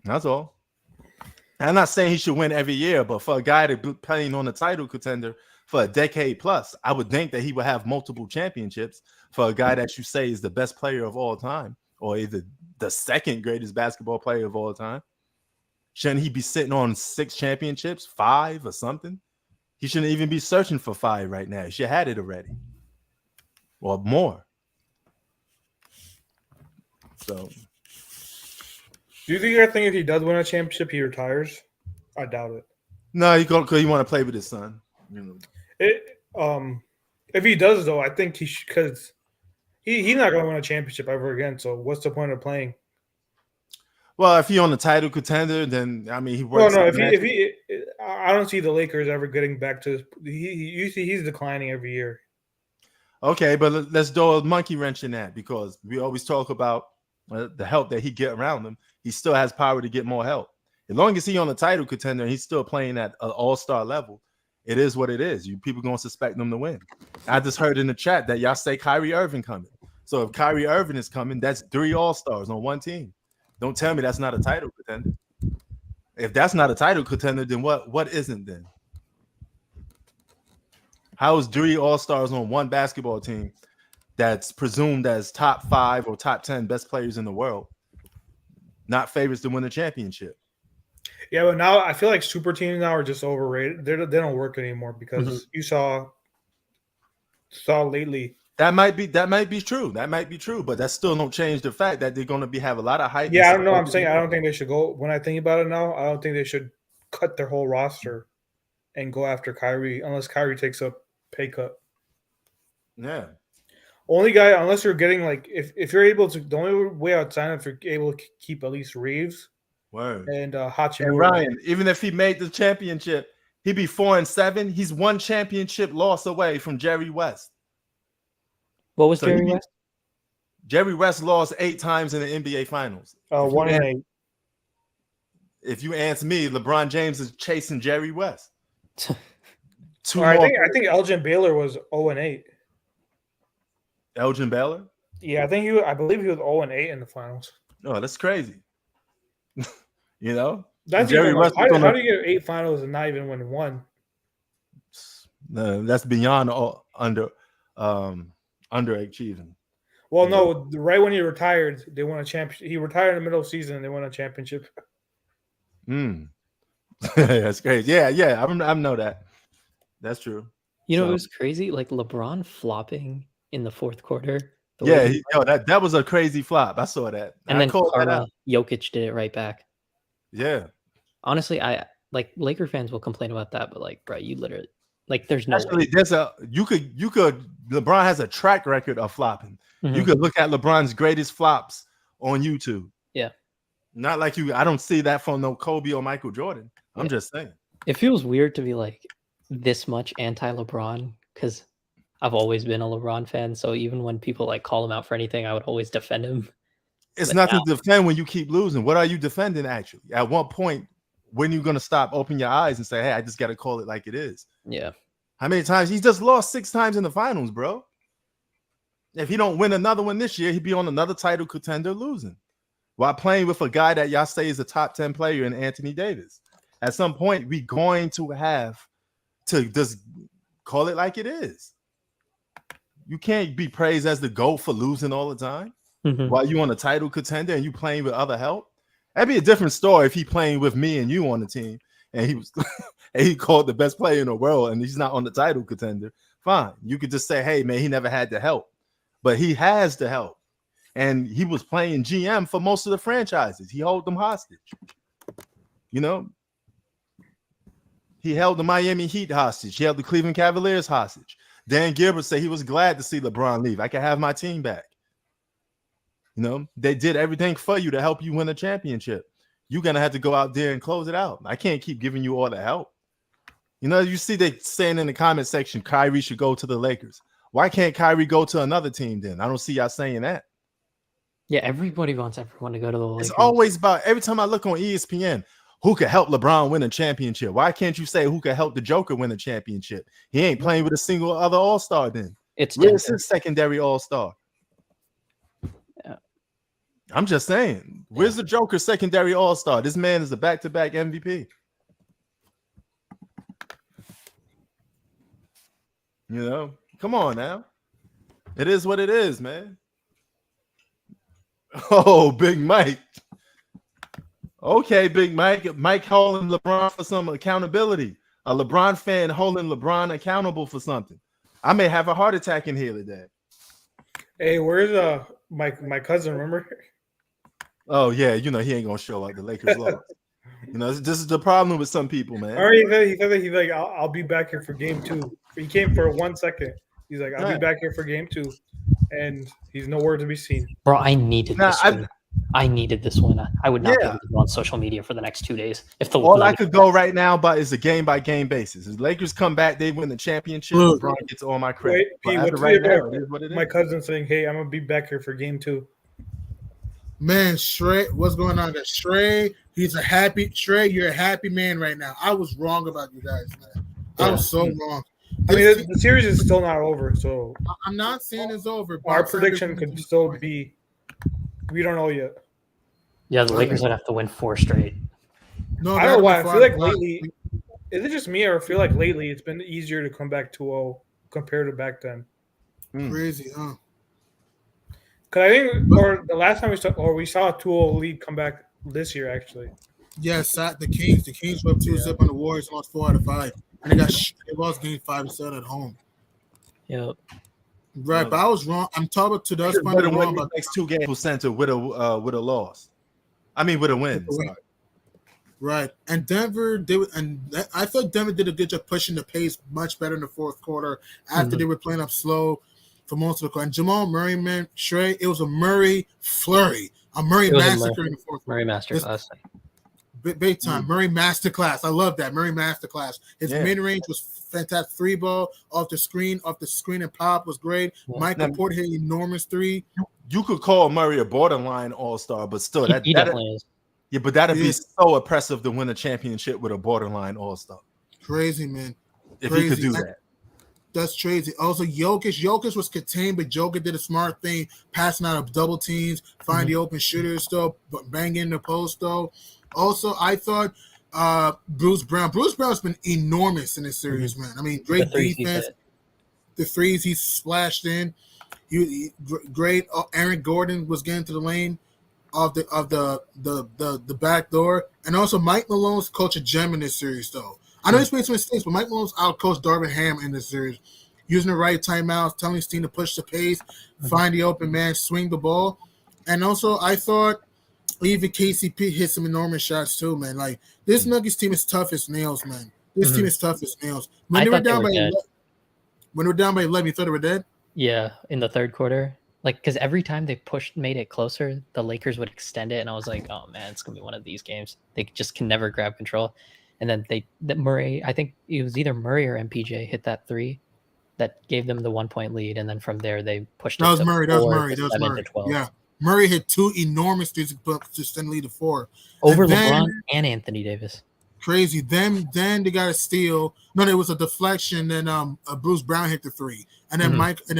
That's all. I'm not saying he should win every year, but for a guy to be playing on a title contender for a decade plus, I would think that he would have multiple championships for a guy that you say is the best player of all time, or either the second greatest basketball player of all time. Shouldn't he be sitting on 6 championships, 5 or something? He shouldn't even be searching for 5 right now. He should have had it already or more. So, Do you think if he does win a championship, he retires? I doubt it. no, he want to play with his son. You know. If he does though, I think he should, because he's not going to win a championship ever again. So what's the point of playing? Well, if he's on the title contender, then I mean he Well, works. no. I don't see the Lakers ever getting back to. You see, he's declining every year. Okay, but let's throw a monkey wrench in that because we always talk about the help that he get around him. He still has power to get more help. As long as he's on the title contender and he's still playing at an all-star level, it is what it is. You people gonna suspect them to win. I just heard in the chat that y'all say Kyrie Irving coming. So if Kyrie Irving is coming, that's 3 all-stars on one team. Don't tell me that's not a title contender. If that's not a title contender, then what isn't then? How is 3 all-stars on one basketball team that's presumed as top 5 or top 10 best players in the world not favorites to win the championship? Yeah, but now I feel like super teams now are just overrated. They don't work anymore because you saw lately. That might be true. That might be true, but that still don't change the fact that they're going to have a lot of hype. Yeah, I don't know. I'm saying I don't think they should go. When I think about it now, I don't think they should cut their whole roster and go after Kyrie unless Kyrie takes a pay cut. Yeah. Only guy, unless you're getting like if you're able to, the only way I'd sign if you're able to keep at least Reeves Word. and Hachimura. And Ryan, even if he made the championship, He'd be 4-7. He's one championship loss away from Jerry West. What was So Jerry he- West? Jerry West lost 8 times in the NBA Finals. 1-8. If you ask me, LeBron James is chasing Jerry West. Two I more. think Elgin Baylor was 0-8. Elgin Baylor? Yeah, I believe he was 0-8 in the finals. No, that's crazy. You know? That's Jerry even, West how, was on how the- do you get 8 finals and not even win one? No, that's beyond all underachieving. Well, Yeah. no, right when he retired, they won a championship. He retired in the middle of the season and they won a championship. That's crazy. Yeah. I know that. That's true. You know, So- it was crazy. Like LeBron flopping in the fourth quarter. the Yeah, way he- that was a crazy flop. I saw that. and I then called that Karma out. Jokic did it right back. Yeah. Honestly, I like Laker fans will complain about that, but like, bro, you literally like, there's no way. Actually, you could LeBron has a track record of flopping. You Mhm. could look at LeBron's greatest flops on YouTube. Yeah. Not like I don't see that from no Kobe or Michael Jordan. I'm Yeah. just saying. It feels weird to be like this much anti-LeBron because I've always been a LeBron fan. So even when people like call him out for anything, I would always defend him. It's But nothing to defend when you keep losing. What are you defending actually? At what point, when are you gonna stop, open your eyes and say, hey, I just gotta call it like it is? Yeah. How many times? He just lost 6 times in the finals, bro. If he don't win another one this year, he'd be on another title contender losing while playing with a guy that y'all say is a top 10 player in Anthony Davis. At some point, we going to have to just call it like it is. You can't be praised as the GOAT for losing all the time Mhm. while you on a title contender and you playing with other help. That'd be a different story if he playing with me and you on the team and he was and he called the best player in the world and he's not on the title contender. Fine. You could just say, hey, man, he never had the help. But he has the help. And he was playing GM for most of the franchises. He held them hostage. You know, he held the Miami Heat hostage. He held the Cleveland Cavaliers hostage. Dan Gilbert said he was glad to see LeBron leave. I can have my team back. You know, they did everything for you to help you win a championship. You're going to have to go out there and close it out. I can't keep giving you all the help. You know, you see they saying in the comment section, Kyrie should go to the Lakers. Why can't Kyrie go to another team then? I don't see y'all saying that. Yeah, everybody wants everyone to go to the Lakers. It's always about, every time I look on ESPN, who could help LeBron win a championship? Why can't you say who could help the Joker win a championship? He ain't playing with a single other All-Star then. It's Where's Denver. his secondary All-Star? Yeah. I'm just saying, where's the Joker secondary All-Star? This man is a back-to-back MVP. You know, come on now. It is what it is, man. Oh, Big Mike. Okay, Big Mike. Mike holding LeBron for some accountability. A LeBron fan holding LeBron accountable for something. I may have a heart attack in here today. Hey, where's my cousin? Remember? Oh yeah, you know he ain't gonna show up. The Lakers lost. You know this is the problem with some people, man. Or he said that he's like, I'll be back here for game 2. He came for 1 second. He's like, I'll be Right. back here for game 2, and he's nowhere to be seen. Bro, I needed Nah, this win. I needed this win. I would not be Yeah. able to go on social media for the next 2 days. If the All I could go right now about is a game by game basis. If Lakers come back, they win the championship. Look. LeBron gets all my credit. Wait, But Pete, as of what's right your- now, it is what it My is. cousin saying, hey, I'm gonna be back here for game 2. Man, Shrey, what's going on there? Shrey, you're a happy man right now. I was wrong about you guys, man. I was so wrong. I mean, the series is still not over, so I'm not saying it's over. but our I'm saying prediction it's- could still be. We don't know yet. Yeah, the Lakers would have to win 4 straight. No, I don't know why. I that'd feel be like fine. lately, is it just me, or I feel like lately it's been easier to come back 2-0 compared to back then? Crazy, huh? Because I think, or the last time we saw a 2-0 lead come back this year, actually. Yes, the Kings. The Kings were up 2-0 on the Warriors, lost 4 out of 5, and they lost game 5-7 at home. Yep. Right, but I was wrong. I'm talking about to those Lakers point better I'm win wrong the about. next 2 games center with a loss. I mean with a win. With a win. Sorry. Right, and Denver, I thought Denver did a good job pushing the pace much better in the fourth quarter after they were playing up slow for most of the quarter. And Jamal Murray, man, Shrey, it was a Murray flurry, a Murray It was a massacre in the fourth quarter. Murray Masterclass. Big time. Murray masterclass. I love that. Murray masterclass. His Yeah. mid-range was fantastic. 3-ball off the screen and pop was great. Yeah. Michael Now- Porter hit an enormous 3. You could call Murray a borderline all-star, but still, He definitely is. yeah, but that'd be Yeah. so oppressive to win a championship with a borderline all-star. Crazy, man. If he could Crazy. do that. That's crazy. Also, Jokic was contained, but Jokic did a smart thing, passing out of double teams, find the open shooters though, but banging in the post though. Also, I thought Bruce Brown's been enormous in this series, man. I mean, great The threes he defense. hit. The threes he splashed in, great. Aaron Gordon was getting to the lane of the back door, and also Mike Malone's coach a gem in this series though. I know he's made some mistakes, but Mike Malone's outcoached Darvin Ham in this series, using the right timeouts, telling his team to push the pace, find the open man, swing the ball, and also I thought even KCP hit some enormous shots too, man. Like this Nuggets team is tough as nails, man. This team is tough as nails. When I they were thought they down were by dead. when they were down by 11, you thought they were dead. Yeah, in the third quarter. Like, because every time they made it closer, the Lakers would extend it, and I was like, oh man, it's gonna be one of these games. They just can never grab control. And then Murray, I think it was either Murray or MPJ hit that 3 that gave them the 1-point lead, and then from there they pushed. That was to Murray. That was 4 Murray. to That was 7 Murray. to 12. Yeah, Murray hit 2 enormous threes to extend the lead to 4. Over And then- LeBron and Anthony Davis. Crazy. Then they got a steal. No, there was a deflection. Then Bruce Brown hit the 3, and then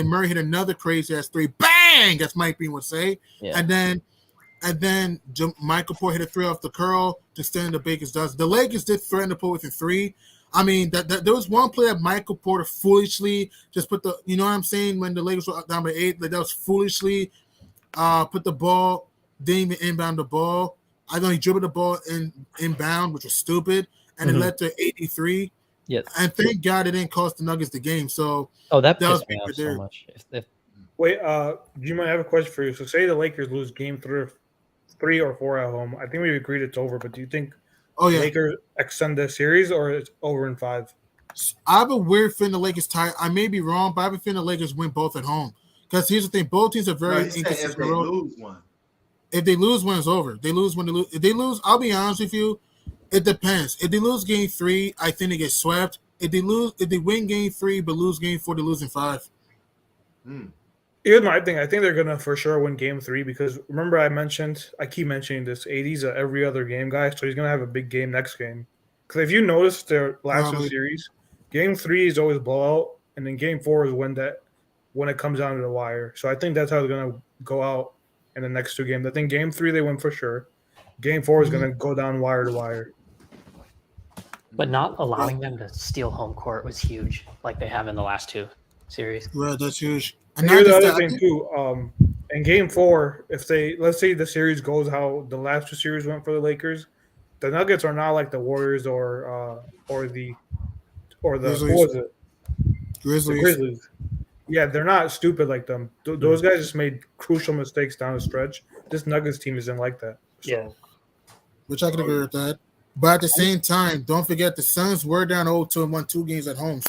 Murray hit another crazy ass 3. Bang! As Mike Bean would say. Yeah. And then Michael Porter hit a 3 off the curl to stand the Baker's dozen. The Lakers did threaten to pull within 3. I mean, that there was one play that Michael Porter foolishly just put the, you know what I'm saying, when the Lakers were down by 8, like that was foolishly put the ball, didn't even inbound the ball. I know he dribbled the ball inbound, which was stupid, and it led to 83. Yes. And thank God it didn't cost the Nuggets the game. So Oh, that that was pissed me big off for there. so much. If Wait, do you mind? I have a question for you. So, say the Lakers lose game 3 or 4 at home. I think we agreed it's over. But do you think oh yeah, Lakers extend the series or it's over in 5? I have a weird feeling the Lakers tie. I may be wrong, but I have a feeling the Lakers win both at home. Because here's the thing: both teams are No, very he said if inconsistent. they road. lose one. If they lose one, it's over. They lose when they lose. If they lose, I'll be honest with you. It depends. If they lose game 3, I think they get swept. If they win game 3 but lose game 4, they lose in 5. Here's my thing. I think they're gonna for sure win game 3 because remember I keep mentioning this. AD's a every other game guy, so he's gonna have a big game next game. Because if you notice their last 2 Probably. series, game 3 is always blowout, and then game 4 is when it comes down to the wire. So I think that's how they're gonna go out in the next 2 games. I think game 3 they win for sure. Game 4 is gonna go down wire to wire. but not allowing them to steal home court was huge, like they have in the last 2 series. Right, that's huge. And not here's the just other that, thing too. In game 4, if let's say the series goes how the last 2 series went for the Lakers, the Nuggets are not like the Warriors or the who Grizzlies. was it? The Grizzlies. Grizzlies. Yeah, they're not stupid like them. Those guys just made crucial mistakes down the stretch. This Nuggets team isn't like that. So. Yeah. Which I can agree with that. But at the same time, don't forget the Suns were down 0-2 and won 2 games at home.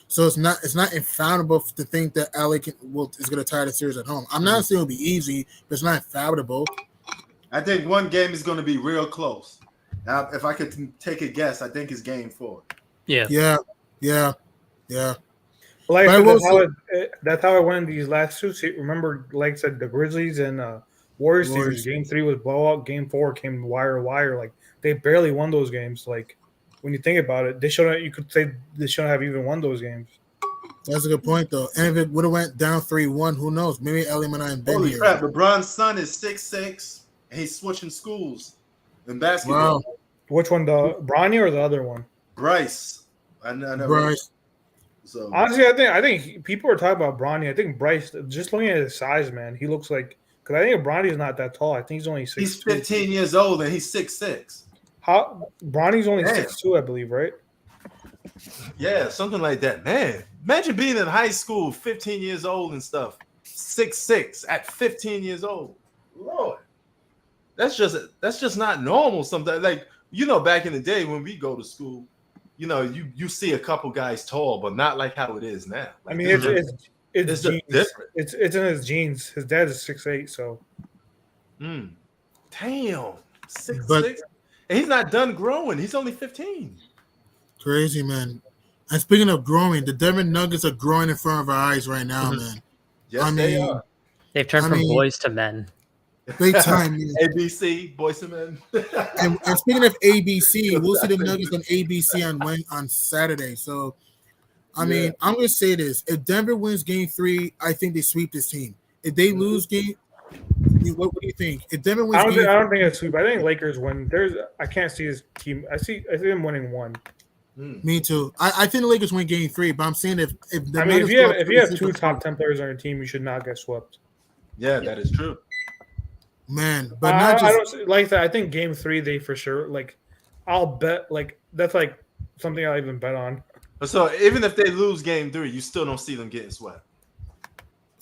So it's not infallible to think that LA is going to tie the series at home. I'm not saying it'll be easy, but it's not infallible. I think one game is going to be real close. Now, if I could take a guess, I think it's game 4. Yeah. Yeah. Like But I will that's how it went in these last 2. Remember, like I said, the Grizzlies and Warriors series. Game 3 was blowout. Game 4 came wire to wire. Like they barely won those games. Like when you think about it, you could say they shouldn't have even won those games. That's a good point, though. And if it would have went down 3-1, who knows? Maybe LA might not have been Holy here. crap! LeBron's son is 6'6", and he's switching schools in basketball. Wow. Which one, the Bronny or the other one? Bryce, I know. Bryce. So Honestly, I think people are talking about Bronny. I think Bryce, just looking at his size, man, he looks like because I think Bronny's not that tall. I think he's only 6'2". he's 15 years old and he's 6'6". How Bronny's only Damn. 6'2", I believe, right? Yeah, something like that. Man, imagine being in high school, 15 years old and stuff. 6'6" at 15 years old. Lord. That's just not normal sometimes. Like, back in the day when we go to school, you see a couple guys tall, but not like how it is now. I Like, mean, this it's is- it's just genes. different. It's in his genes. His dad is 6'8", so Damn. 6'6". But- And he's not done growing. He's only 15. Crazy, man. And speaking of growing, the Denver Nuggets are growing in front of our eyes right now, man. Yes, I they mean, are. They've turned I from mean- boys to men. big time, man. ABC, boys and men. And speaking of ABC, we'll see the Nuggets on ABC on Saturday. So, I mean, I'm gonna say this: if Denver wins Game 3, I think they sweep this team. If they lose Game, what do you think? If Denver wins I Game, don't think it's sweep. I think Lakers win. I can't see his team. I see them winning one. me too. I think the Lakers win Game 3, but I'm saying if the I mean, Nuggets if you have go two up top 10 players on your team, you should not get swept. Yeah, that is true. man, but I not just don't like that. I think Game 3 they for sure like. I'll bet like that's like something I'll even bet on. But so even if they lose Game 3, you still don't see them getting swept.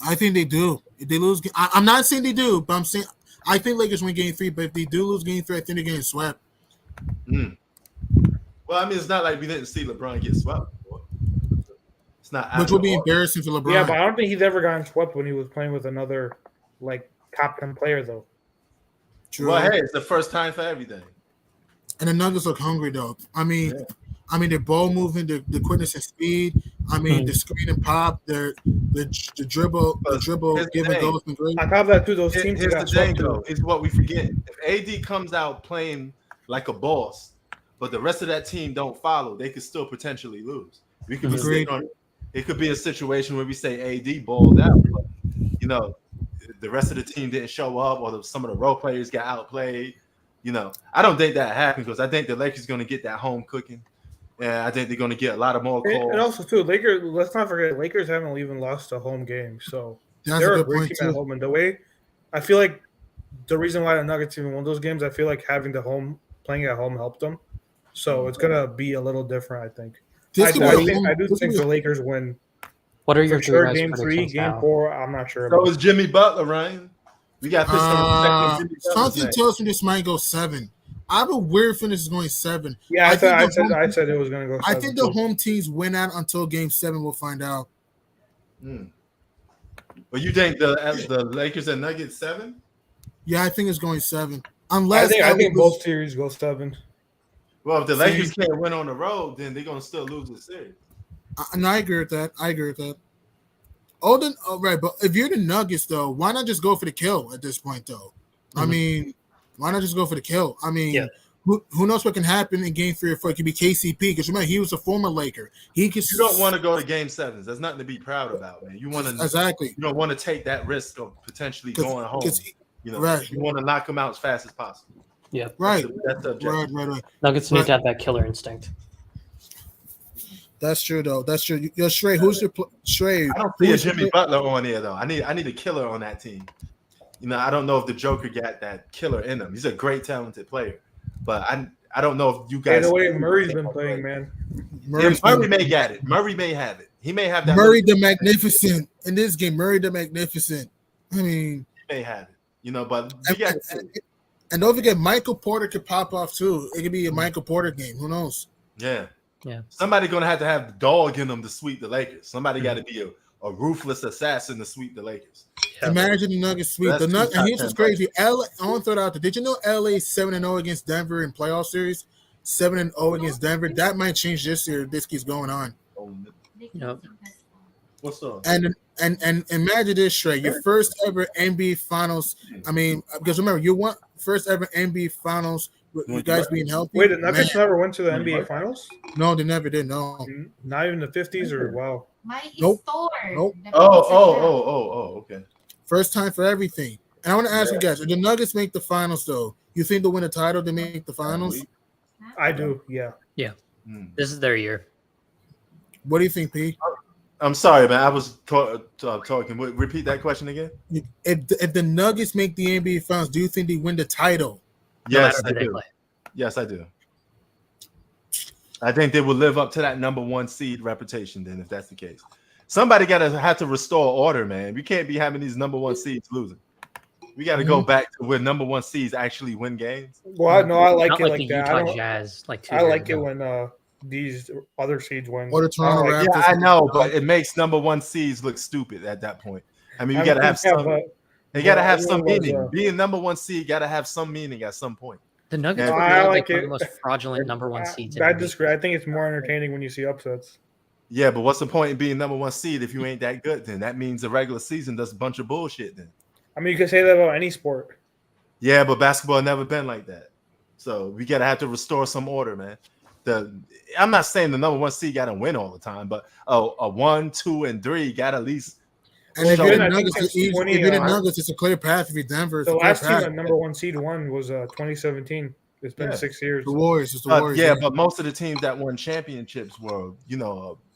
I think they do. If they lose, I'm not saying they do, but I'm saying I think Lakers win Game 3. But if they do lose Game 3, I think they're getting swept. Well, I mean, it's not like we didn't see LeBron get swept before. It's not. Which would be abnormal. embarrassing for LeBron. Yeah, but I don't think he's ever gotten swept when he was playing with another like top 10 player though. True. Well, hey, it's the first time for everything. And the Nuggets look hungry though. I mean, their ball movement, the quickness and speed. I mean, the screen and pop, the dribble, Here's the give and thing. go has been great. On top of that, too, those teams Here's got the thing, swept. though. Here's what we forget. If AD comes out playing like a boss, but the rest of that team don't follow, they could still potentially lose. We could be Agreed. sitting on. It could be a situation where we say AD balled out, but the rest of the team didn't show up, or some of the role players got outplayed. I don't think that happened because I think the Lakers going to get that home cooking, and I think they're going to get a lot of more calls. And also, too, Lakers. Let's not forget, Lakers haven't even lost a home game, so That's they're a a good great point team at too. home. And the way I feel like the reason why the Nuggets even won those games, I feel like having playing at home helped them. So it's gonna be a little different, I think. This I could be a home- do this think could the be- Lakers win What are your for sure. guys' Game 3, predictions Game now? 4. I'm not sure. So About. is Jimmy Butler, Ryan. We got to put some respect on Jimmy Butler's Something name. tells me this might go 7. I have a weird feeling this is going 7. Yeah, I think I said it was gonna go. I 7, think the too. home teams win out until Game 7. We'll find out. Well, you think the Lakers and Nuggets 7? Yeah, I think it's going 7. I Unless think LA both loses- series go 7. Well, if the Lakers can't win on the road, then they're gonna still lose the series. And I agree with that. All right, but if you're the Nuggets, though, why not just go for the kill at this point, though? I mean, why not just go for the kill? I mean, Yeah. who knows what can happen in Game 3 or 4? It could be KCP because remember he was a former Laker. He could. You don't want to go to Game 7s. There's nothing to be proud about, man. You want to exactly. You don't want to take that risk of potentially going home. right. You want to knock them out as fast as possible. Yeah, Right. That's the objective. Right. Nuggets need to have that killer instinct. That's true, though. That's true. Yo, Shrey, who's your Shrey? I don't see a who's your Jimmy Butler on there though. I need a killer on that team. I don't know if the Joker got that killer in him. He's a great, talented player, but I don't know if you Hey, guys. the way Murray's been playing, man. Murray's Murray may get it. Murray may have it. He may have that. Murray the Magnificent in this game. Murray the Magnificent. I mean, He may have it. But we got to see. and don't forget, Michael Porter could pop off too. It could be a Michael Porter game. Who knows? Yeah. Yeah. Somebody gonna have to have the dog in them to sweep the Lakers. Somebody got to be a ruthless assassin to sweep the Lakers. Imagine the Nuggets sweep. That's The two Nuggets, top and here's 10 what's crazy. LA, I want to throw it out there. Did you know LA 7-0 against Denver in playoff series? 7-0 against Denver. That might change this year if this keeps going on. Yep. What's up? And imagine this, Shrey. Your first ever NBA Finals. I mean, because remember, you want first ever NBA Finals with you guys being healthy. Wait, the Nuggets Man, never went to the NBA Finals? no, they never did. No. Not even the 50s, or wow. My Nope. store. Nope. Okay. First time for everything. And I want to ask you guys, if the Nuggets make the finals, though, you think they'll win a title to make the finals? I do, yeah. This is their year. What do you think, P? I'm sorry, man. I was talking. Repeat that question again. If the Nuggets make the NBA finals, do you think they win the title? Yes, No I matter who they do. play. Yes, I do. I think they will live up to that number 1 seed reputation. Then, if that's the case, somebody have to restore order, man. We can't be having these number 1 seeds losing. We got to go back to where number 1 seeds actually win games. Well, I like Not it like like the that. Utah Jazz. Like 2 I years like it ago. when these other seeds win. Or the Toronto I like- Raptors? Yeah, I know, but it makes number 1 seeds look stupid at that point. I mean, you got to have some. but They got to have some everyone was, meaning. Being number 1 seed got to have some meaning at some point. The Nuggets Yeah. were I more like like one of it. the most fraudulent number one seeds. in I the league. disagree. I think it's more entertaining when you see upsets. Yeah, but what's the point in being number one seed if you ain't that good? Then that means the regular season does a bunch of bullshit. Then I mean, you can say that about any sport. yeah, but basketball never been like that. So we gotta have to restore some order, man. I'm not saying the number one seed gotta win all the time, but a 1, 2, and 3 got at least. And if So- you're I the think Nuggets, since if 20, you're the uh, Nuggets, it's a clear path. If you're Denver, it's The a clear last team path. that number one seed won was 2017. It's been Yeah. 6 years. The Warriors, it's the Warriors. Yeah, but most of the teams that won championships were,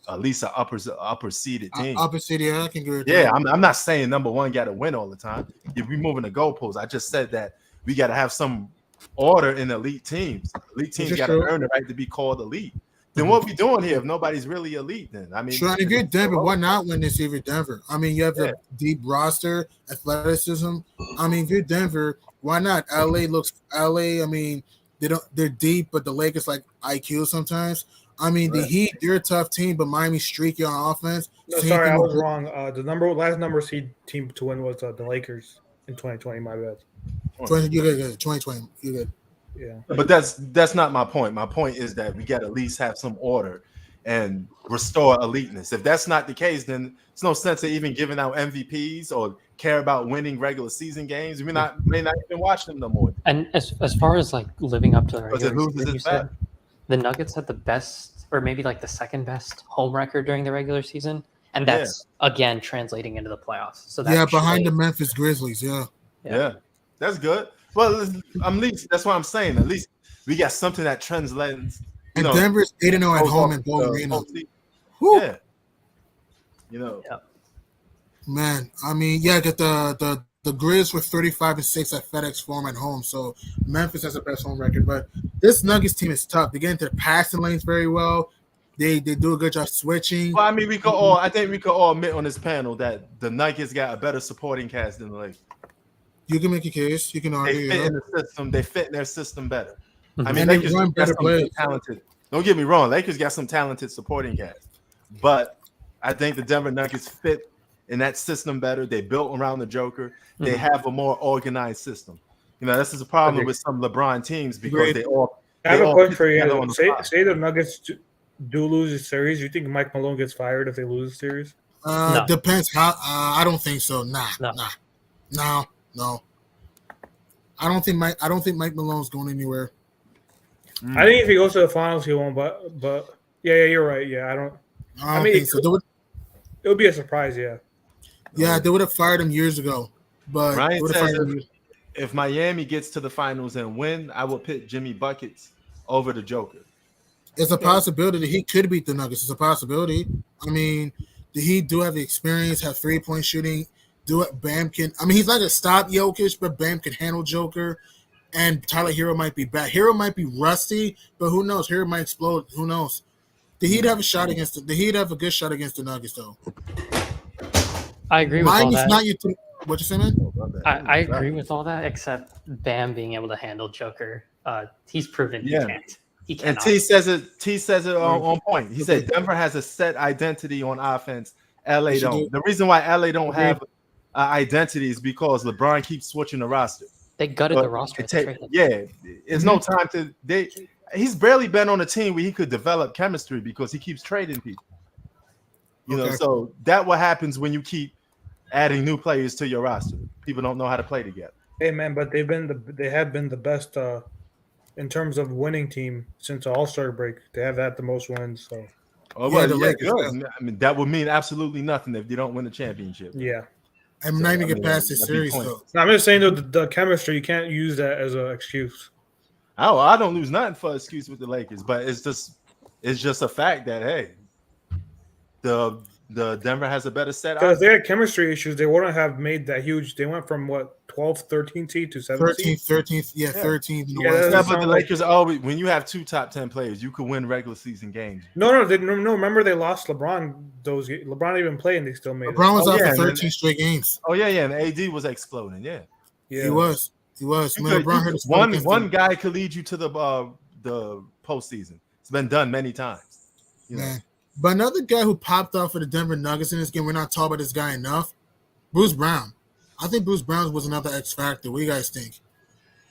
at least an upper seeded team. Upper City, I can agree with Yeah, that. I'm not saying number one got to win all the time. If we moving the goalposts, I just said that we got to have some order in elite teams. Elite teams is got to true. earn the right to be called elite. Then what we doing here if nobody's really elite? Then I mean, Sure, and if you're Denver, why not win this if you're Denver? I mean, you have the deep roster, athleticism. I mean, if you're Denver, why not? LA, I mean, they're deep, but the Lakers like IQ sometimes. I mean, the Heat, they're a tough team, but Miami's streaky on offense. No, Same sorry, thing I with- was wrong. The last number seed team to win was the Lakers in 2020. My bad. 2020. You're good. Yeah. but that's not my point. My point is that we got to at least have some order and restore eliteness. If that's not the case, then it's no sense of even giving out MVPs or care about winning regular season games. We may not even watch them no more. And as far as like living up to the Because it regular loses season, you its said, back. the Nuggets had the best, or maybe like the second best home record during the regular season, and that's again translating into the playoffs. So that Yeah, behind the shows- Memphis Grizzlies. Yeah. Yeah, that's good. Well, at least that's what I'm saying. At least we got something that translates. And Denver's 8-0 at goes home off in Bowling the Arena. postseason. Whew. Yeah, Man, I mean, yeah, get the Grizz were 35-6 at FedEx Forum at home, so Memphis has the best home record. But this Nuggets team is tough. They get into the passing lanes very well. They do a good job switching. Well, I mean, I think we could all admit on this panel that the Nuggets got a better supporting cast than the Lakers. You can make a case. You can They argue. fit Yeah. in the system. They fit in their system better. I mean, And they Lakers run got better some players. talented. Don't get me wrong. Lakers got some talented supporting cast, but I think the Denver Nuggets fit in that system better. They built around the Joker. They have a more organized system. This is a problem Agreed. with some LeBron teams because Agreed. they all. I have they a all question fit for together on you. the Say, fly. say the Nuggets do lose the series. You think Mike Malone gets fired if they lose the series? No. Depends how. I don't think so. Nah. No. I don't think Mike Malone's going anywhere. I think if he goes to the finals, he won't. But yeah, you're right. Yeah, I don't. I don't mean, think so. It would be a surprise. Yeah. Yeah, they would have fired him years ago. But Ryan they would have says fired him. if Miami gets to the finals and win, I will pick Jimmy Buckets over the Joker. It's a possibility that he could beat the Nuggets. It's a possibility. I mean, the Heat do have the experience, have 3-point shooting. Do it. Bam can. I mean, he's like a stop Jokic, but Bam can handle Joker. And Tyler Hero might be back. Hero might be rusty, but who knows? Hero might explode. Who knows? The Heat have a shot against the Heat have a good shot against the Nuggets, though. I agree with all Miami's that. not your team. What you say, man? I agree with all that, except Bam being able to handle Joker. He's proven he Yeah. can't. He And cannot. T says it on point. He said Denver has a set identity on offense. LA Yes, you don't. do. The reason why LA don't have identity is because LeBron keeps switching the roster. They gutted But the roster. it at the take- trade. yeah, it's no time to. He's barely been on a team where he could develop chemistry because he keeps trading people. Okay. So that what happens when you keep adding new players to your roster. People don't know how to play together. Hey man, but they have been the best in terms of winning team since the All-Star break. They have had the most wins. So Oh, Yeah, well, the yeah, Lakers, good. I mean, that would mean absolutely nothing if you don't win the championship. yeah. I'm So, not even I get mean, past this that'd be series, pointless. though. No, I'm just saying though the chemistry. You can't use that as an excuse. Oh, I don't lose nothing for excuse with the Lakers, but it's just a fact that hey, the Denver has a better set. Because if they had chemistry issues, they wouldn't have made that huge. They went from what 12th, 13th seed to 7th seed. 13th, yeah, 13th in the Yeah, West. Yeah, that's- but the sound like- Lakers always when you have two top 10 players, you could win regular season games. No. Remember they lost LeBron. LeBron even played and they still made LeBron was Oh, out yeah, for and 13 straight games. Oh yeah, and AD was exploding. Yeah, it. Yeah. He was. You Man, could- LeBron you hurt could- his foot against one them. guy could lead you to the postseason. It's been done many times. You know? Man. But another guy who popped off for the Denver Nuggets in this game, we're not talking about this guy enough. Bruce Brown. I think Bruce Brown was another X factor. What do you guys think?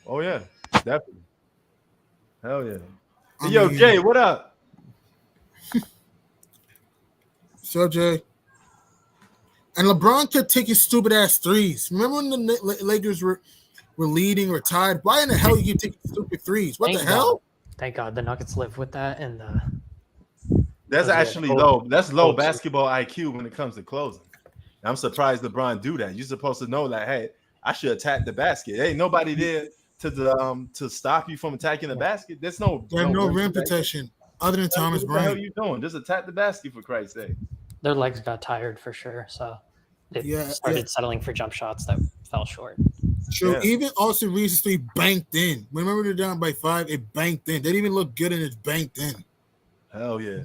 Oh yeah, definitely. Hell yeah. I Hey, yo, mean, Jay, what up? So Jay. And LeBron kept taking stupid ass threes. Remember when the Lakers were leading or tied? Why in the hell you keep taking stupid threes? What Thank the hell? God. Thank God the Nuggets live with that, and That's Those are actually cold- low. That's low cold basketball IQ when it comes to closing. I'm surprised LeBron do that. You're supposed to know that, hey, I should attack the basket. Ain't nobody there to stop you from attacking the basket. There's no Rim protection other than Thomas What the hell are Bryant. you doing? Just attack the basket for Christ's sake. their legs got tired for sure. So they started settling for jump shots that fell short. True. Yeah. Even Austin Reeves' three banked in. Remember they're down by 5, it banked in. They didn't even look good and it's banked in. Hell yeah.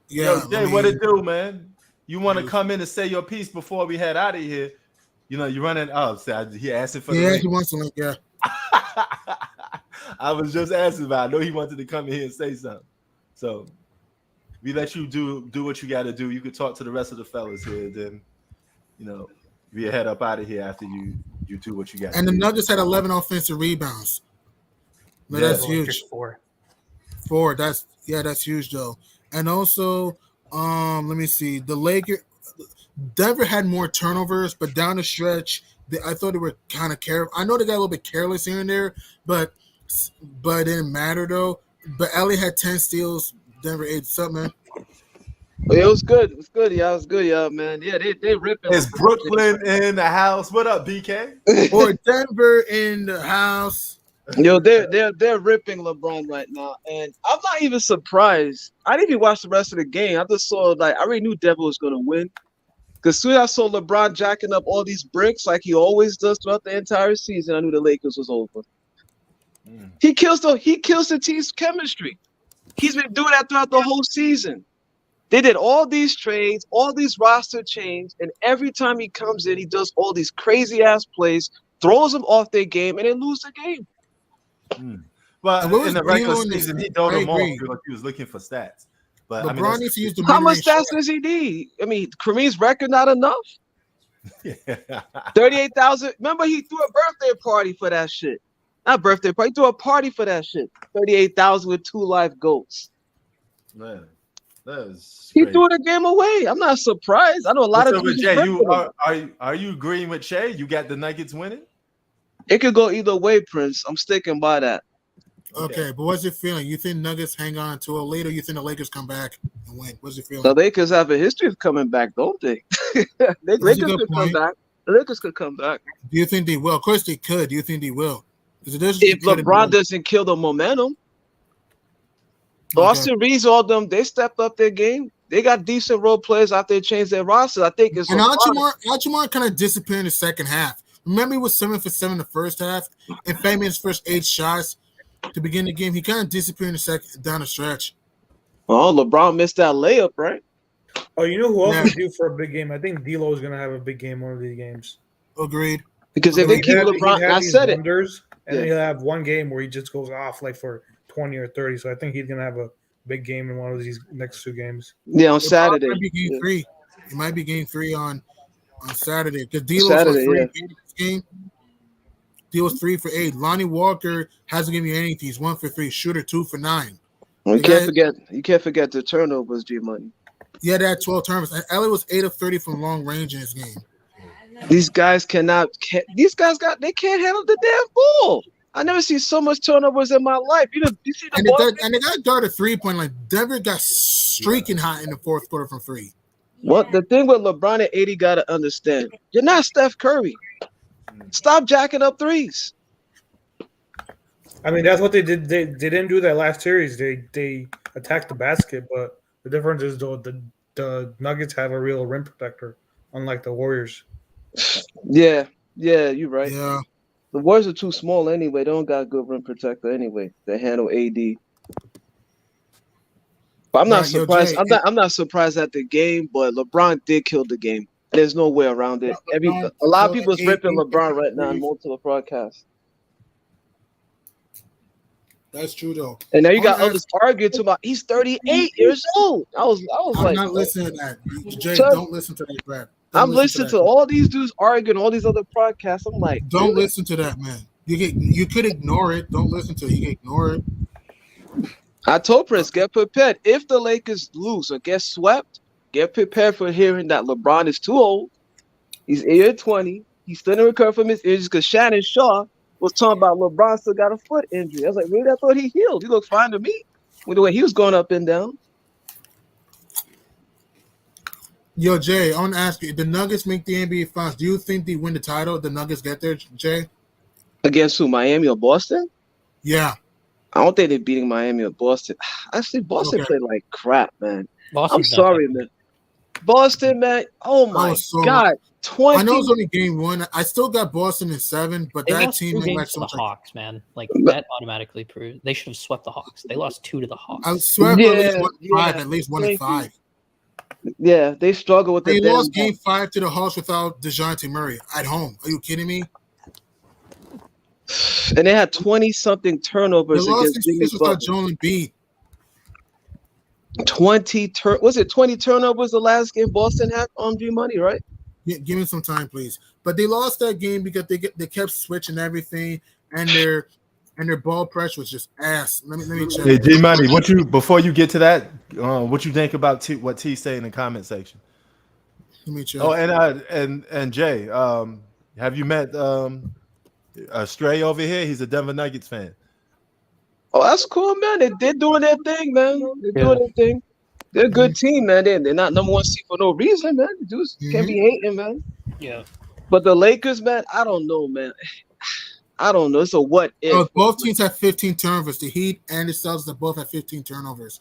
Yeah. Yo, Jay, what it do, man? You want to come in and say your piece before we head out of here? You know, you're running. Oh, so he asked for the Yeah, link. he wants to link, yeah. I was just asking about. I know he wanted to come in here and say something. So we let you do what you got to do. You could talk to the rest of the fellas here. Then, you know, we head up out of here after you do what you got. And the Nuggets had 11 offensive rebounds. But Yeah. that's huge. 4. That's huge though. And also, let me see. The Lakers, Denver had more turnovers, but down the stretch, I thought they were kind of careful. I know they got a little bit careless here and there, but it didn't matter though. But LA had 10 steals, Denver 8. What's up, man? It was good. It was good. Yeah, it was good. Yeah, man. Yeah, they ripping. Is Brooklyn in the house? What up, BK? Or Denver in the house. Yo, they're ripping LeBron right now, and I'm not even surprised. I didn't even watch the rest of the game. I just saw I already knew Denver was gonna win. Because soon as I saw LeBron jacking up all these bricks like he always does throughout the entire season, I knew the Lakers was over. He kills the team's chemistry. He's been doing that throughout the whole season. They did all these trades, all these roster changes, and every time he comes in, he does all these crazy ass plays, throws them off their game, and they lose the game. Well, in the regular D'Lo season, he told them off agree. because he was looking for stats. But LeBron needs to use the How much mid-range stats does he need? I mean, Kareem's record not enough. 38,000. Remember, he threw a birthday party for that shit. Not birthday party. He threw a party for that shit. 38,000 with 2 live goats. Man, that is He crazy. threw the game away. I'm not surprised. I know a lot What's of up with teams Jay? ripping him. Are you agreeing with Shay? You got the Nuggets winning? It could go either way, Prince. I'm sticking by that. Okay, but what's your feeling? You think Nuggets hang on to it later? You think the Lakers come back and win? What's your feeling? The Lakers have a history of coming back, don't they? Lakers good could come point. back. The Lakers could come back. Do you think they will? Of course they could. Do you think they will? If LeBron doesn't kill the momentum, Austin Reeves, all them, they stepped up their game. They got decent role players out there, changed their roster. I think it's and Alchamar kind of disappeared in the second half. Remember, he was 7 for 7 the first half, and Fame made his first 8 shots to begin the game. He kind of disappeared in the second down the stretch. Oh, LeBron missed that layup, right? Oh, you know who else Yeah. is due for a big game? I think D'Lo is going to have a big game one of these games. Agreed. Because if they keep LeBron, I said it. Wonders, and then Yeah. he'll have one game where he just goes off like for 20 or 30. So I think he's going to have a big game in one of these next 2 games. Yeah, on It Saturday. might be game Yeah. 3. It might be game 3 on Saturday because D'Lo's Saturday, 3 yeah. for 8 this game. D'Lo's 3 for 8. Lonnie Walker hasn't given you anything. He's 1 for 3. Shooter 2 for 9. You can't forget the turnovers, G Money. Yeah, they had 12 turnovers. And Elliott was 8 of 30 from long range in his game. These guys can't handle the damn ball. I never seen so much turnovers in my life. You see the And ball? they got guarded 3-point line. Denver got streaking hot in the fourth quarter from 3. What the thing with LeBron and AD got to understand, you're not Steph Curry. Stop jacking up threes. I mean, that's what they did. They didn't do that last series. They attacked the basket, but the difference is though the Nuggets have a real rim protector, unlike the Warriors. Yeah, you're right. Yeah. The Warriors are too small anyway. They don't got a good rim protector anyway. They handle AD. But I'm not Right, yo, surprised. Jay, I'm not surprised at the game, but LeBron did kill the game. There's no way around it. LeBron A lot of killed people is AD ripping LeBron right now in threes. multiple broadcasts. That's true, though. And now you got I'm others arguing about he's 38 years old. I was I'm like, not listening to that. Jay, Sir, don't listen to that crap. Don't I'm listening to that. all these dudes arguing all these other podcasts. I'm like, Don't dude, listen to that, man. You could ignore it. Don't listen to it. You can ignore it. I told Prince, get prepared. If the Lakers lose or get swept, get prepared for hearing that LeBron is too old. He's year 20. He's still in recovery from his injuries because Shannon Shaw was talking about LeBron still got a foot injury. I was like, really? I thought he healed. He looked fine to me with the way he was going up and down. Yo, Jay, I want to ask you: if the Nuggets make the NBA Finals, do you think they win the title? If the Nuggets get there, Jay? Against who? Miami or Boston? Yeah. I don't think they're beating Miami or Boston. Actually, Boston Okay. played like crap, man. Boston's I'm not sorry, that man. Boston, man. Oh I my was so- God. 20. I know it's only game one. I still got Boston in 7, but They that lost team 2 looked games like to so the much. Hawks, man. Like But- that automatically proved they should have swept the Hawks. They lost 2 to the Hawks. I swear at least Yeah, 1-5, yeah. at least 1 Thank you. 5. Yeah, they struggle with They the lost damn game 5 to the Hawks without DeJounte Murray at home. Are you kidding me? and they had 20-something They turnovers lost against these Jimmy games without Butler. Joel Embiid. 20 turnovers the last game Boston had on G-Money, right? Give me some time, please. But they lost that game because they kept switching everything, and their ball pressure was just ass. Let me check. Hey, G Money, before you get to that, what you think about what T say in the comment section? Let me check. Oh, and Jay, have you met Stray over here? He's a Denver Nuggets fan. Oh, that's cool, man. They're doing their thing, man. They're doing their thing. They're a good team, man. They're not number 1 seed for no reason, man. The dudes can't be hating, man. Yeah. But the Lakers, man, I don't know, man. I don't know. It's a what if. Both teams have 15 turnovers. The Heat and the Celtics both have 15 turnovers.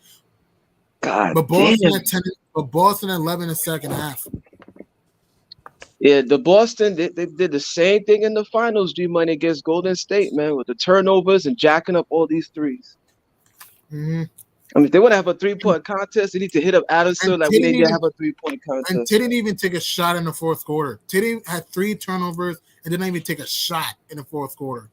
God But Boston damn. had 10. But Boston had 11 in the second half. Yeah, the Boston, they did the same thing in the finals, G-Money, against Golden State, man, with the turnovers and jacking up all these threes. Mm-hmm. I mean, if they want to have a 3-point contest, they need to hit up Addison And like we Titty need to even- have a 3-point And contest. Titty didn't even take a shot in the fourth quarter. Titty had 3 turnovers and didn't even take a shot in the fourth quarter.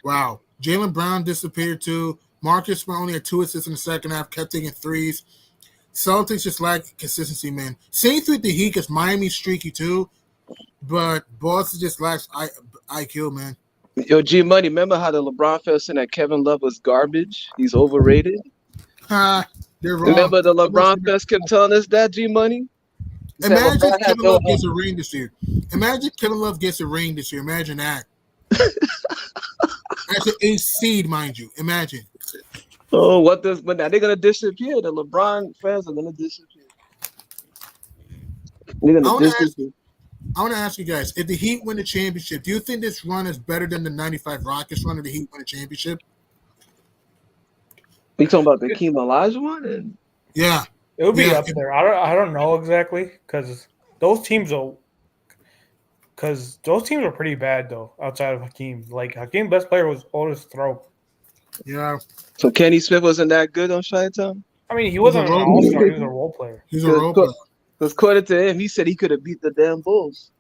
Wow. Jaylen Brown disappeared too. Marcus Smart only had 2 assists in the second half, kept taking threes. Celtics just lack consistency, man. Same thing with the Heat because Miami's streaky too, but Boston just lacks IQ, man. Yo, G-Money, remember how the LeBron fans saying that Kevin Love was garbage? He's overrated. Ha, they're wrong. Remember the LeBron fans kept telling us that, G-Money? He said Imagine LeBron if had Kevin no Love gets a ring this year. Imagine if Kevin Love gets a ring this year. Imagine that. That's an 8 seed, mind you. Imagine. Oh, what does? But now they're gonna disappear. The LeBron fans are gonna disappear. They're I gonna wanna ask- disappear. I want to ask you guys, if the Heat win the championship, do you think this run is better than the 95 Rockets run, or the Heat win the championship? You talking about the Hakeem Olajuwon? And Yeah. It would be Yeah. up there. I don't know exactly because those teams are pretty bad though. Outside of Hakeem, like Hakeem's best player was Otis Thrope. Yeah. so Kenny Smith wasn't that good on Chi-Town? I mean, he wasn't an role all-star. player. He was a role player. He's a role player. Because according to him, he said he could have beat the damn Bulls.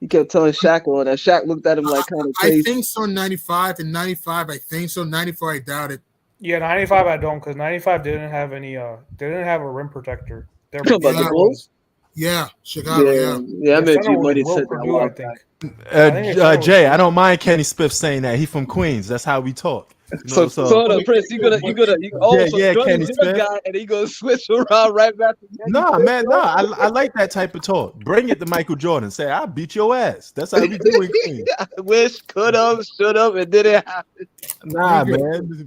He kept telling Shaq all that. Shaq looked at him like kind of I crazy. think so. 95 and 95, I think so. 94, I doubt it. Yeah, 95 I don't because 95 didn't have any. They didn't have a rim protector. Their You talking about the Yeah. Bulls? Yeah. Chicago, yeah. I their met center you, was buddy. Will Said that Purdue, a while I back. think. Jay, I don't mind Kenny Smith saying that. He from Queens. That's how we talk. You know, So hold on, Prince. You gonna Yeah, Kenny Jordan's your Smith. guy, and he gonna switch around right back to Kenny Nah, Smith, man, bro? I like that type of talk. Bring it to Michael Jordan. Say, I'll beat your ass. That's how we do in Queens. I wish, could have, should have, it didn't happen. Nah, man.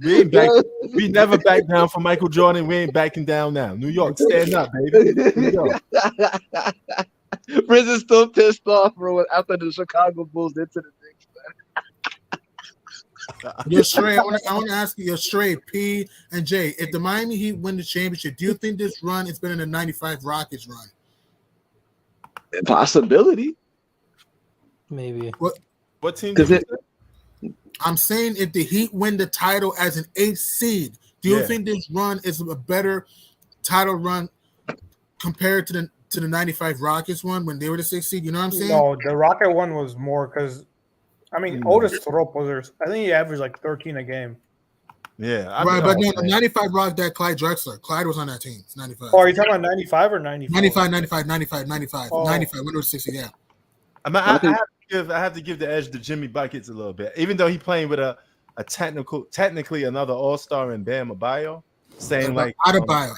We never back down from Michael Jordan. We ain't backing down now. New York, stand up, baby. New York. Prince is still pissed off, bro, after the Chicago Bulls did to the Knicks. Yo, Stray, I want to ask you, Stray, P, and J, if the Miami Heat win the championship, do you think this run is better than the 95 Rockets run? Possibility. Maybe. What team? Because did it, I'm saying if the Heat win the title as an 8th seed, do you Yeah. think this run is a better title run compared to the 95 Rockets one when they were the 6th seed? You know what I'm saying? No, the Rocket one was more because, I mean, Otis Thrope was there. I think he averaged like 13 a game. Yeah. Right, but no, the 95 Rock that Clyde Drexler. Clyde was on that team. It's 95. Oh, are you talking about 95 or 94? 95. Oh. 95, when it was 60, yeah. I have to have to give the edge to Jimmy Buckets a little bit, even though he playing with a technically another All-Star in Bam Adebayo, saying like Adebayo.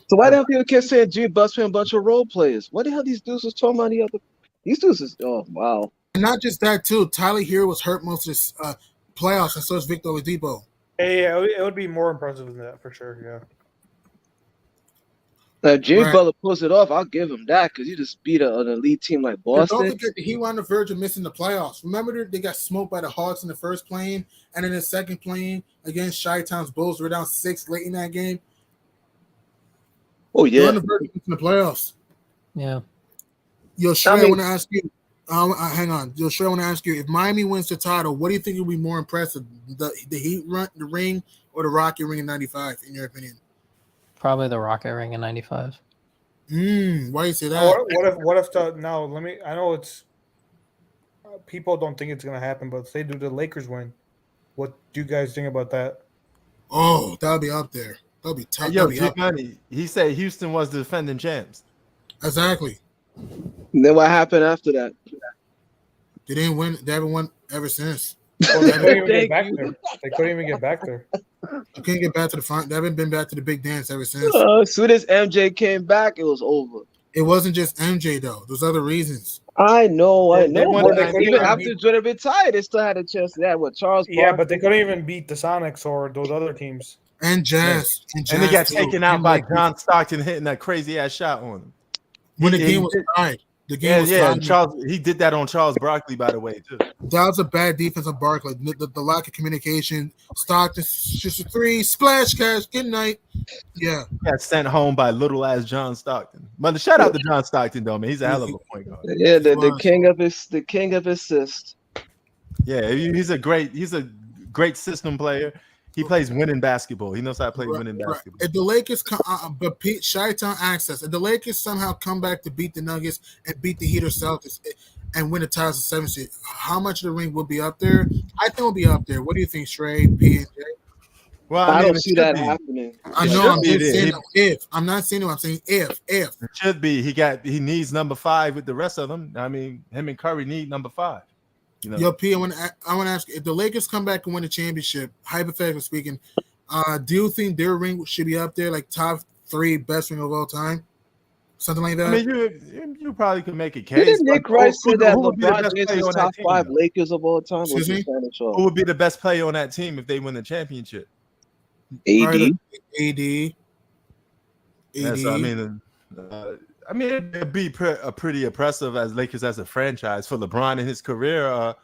So why the hell people kept saying G Bucks playing a bunch of role players? What the hell these dudes was talking about the other? These dudes is wow. And not just that too. Tyler Hero was hurt most of this playoffs, and so is Victor Oladipo. Yeah, it would be more impressive than that for sure. Yeah. Now, Jimmy Right. Butler pulls it off. I'll give him that because you just beat an elite team like And don't Boston. forget that he was on the verge of missing the playoffs. Remember they got smoked by the Hawks in the first playing, and in the second playing against Chi-Town's Bulls, were down 6 late in that game. Oh They're yeah, on the verge of missing the playoffs. Yeah. Yo, Shrey, I mean- want to ask you. Hang on, Yo, Shrey, I want to ask you: if Miami wins the title, what do you think will be more impressive, the Heat run, the ring, or the Rocket ring in '95? In your opinion? Probably the Rocket ring in '95. Why do you say that? What if the now? Let me. I know it's people don't think it's gonna happen, but say do the Lakers win, what do you guys think about that? Oh, that'll be up there. That'll be tough. Yo, That'll be G up. Money, he said Houston was the defending champs. Exactly. And then what happened after that? They didn't win. They haven't won ever since. Well, they couldn't even get Thank back you. there. They couldn't even get back there. I can't get back to the front. They haven't been back to the big dance ever since. As soon as MJ came back, it was over. It wasn't just MJ though. There's other reasons. I know. They won- But they couldn't even even after beat- Jordan retired, they still had a chance to that. What Charles? Yeah, Barkley? but they couldn't even beat the Sonics or those other teams. And Jazz. And they got Jazz, taken too. out And by Lakers. John Stockton hitting that crazy ass shot on him. when the He- game he was did- tied. The game Yeah, was yeah. tied. And Charles, he did that on Charles Barkley, by the way, too. That was a bad defense of Barkley. The lack of communication. Stockton just a 3, splash cash. Good night. Yeah. Got sent home by little ass John Stockton. But shout out to John Stockton though, man. He's a hell of a point guard. Yeah, the king of assists. Yeah, he's a great system player. He plays winning basketball. He knows how to play winning Right. basketball. If the Lakers but Pete Chi-Town access. If the Lakers somehow come back to beat the Nuggets and beat the Heat or Celtics and win the titles of 7 seed, how much of the ring will be up there? I think it'll be up there. What do you think, Shrey, P, and J? Well, I mean, don't it see should that be. happening. I It know. should I'm be just there. saying if. I'm not saying it. I'm saying if. It should be. He needs number 5 with the rest of them. I mean, him and Curry need number 5. You know, Yo, P, I want to ask you, if the Lakers come back and win the championship, hypothetically speaking, do you think their ring should be up there, like top 3 best ring of all time? Something like that? I mean, you probably could make a case. Didn't Nick but Rice say that who would be the LeBron best James player is on that top team, 5 though? Lakers of all time? Excuse me? Who would be the best player on that team if they win the championship? AD. AD. Yes, I mean, it'd be pretty impressive as Lakers as a franchise for LeBron in his career.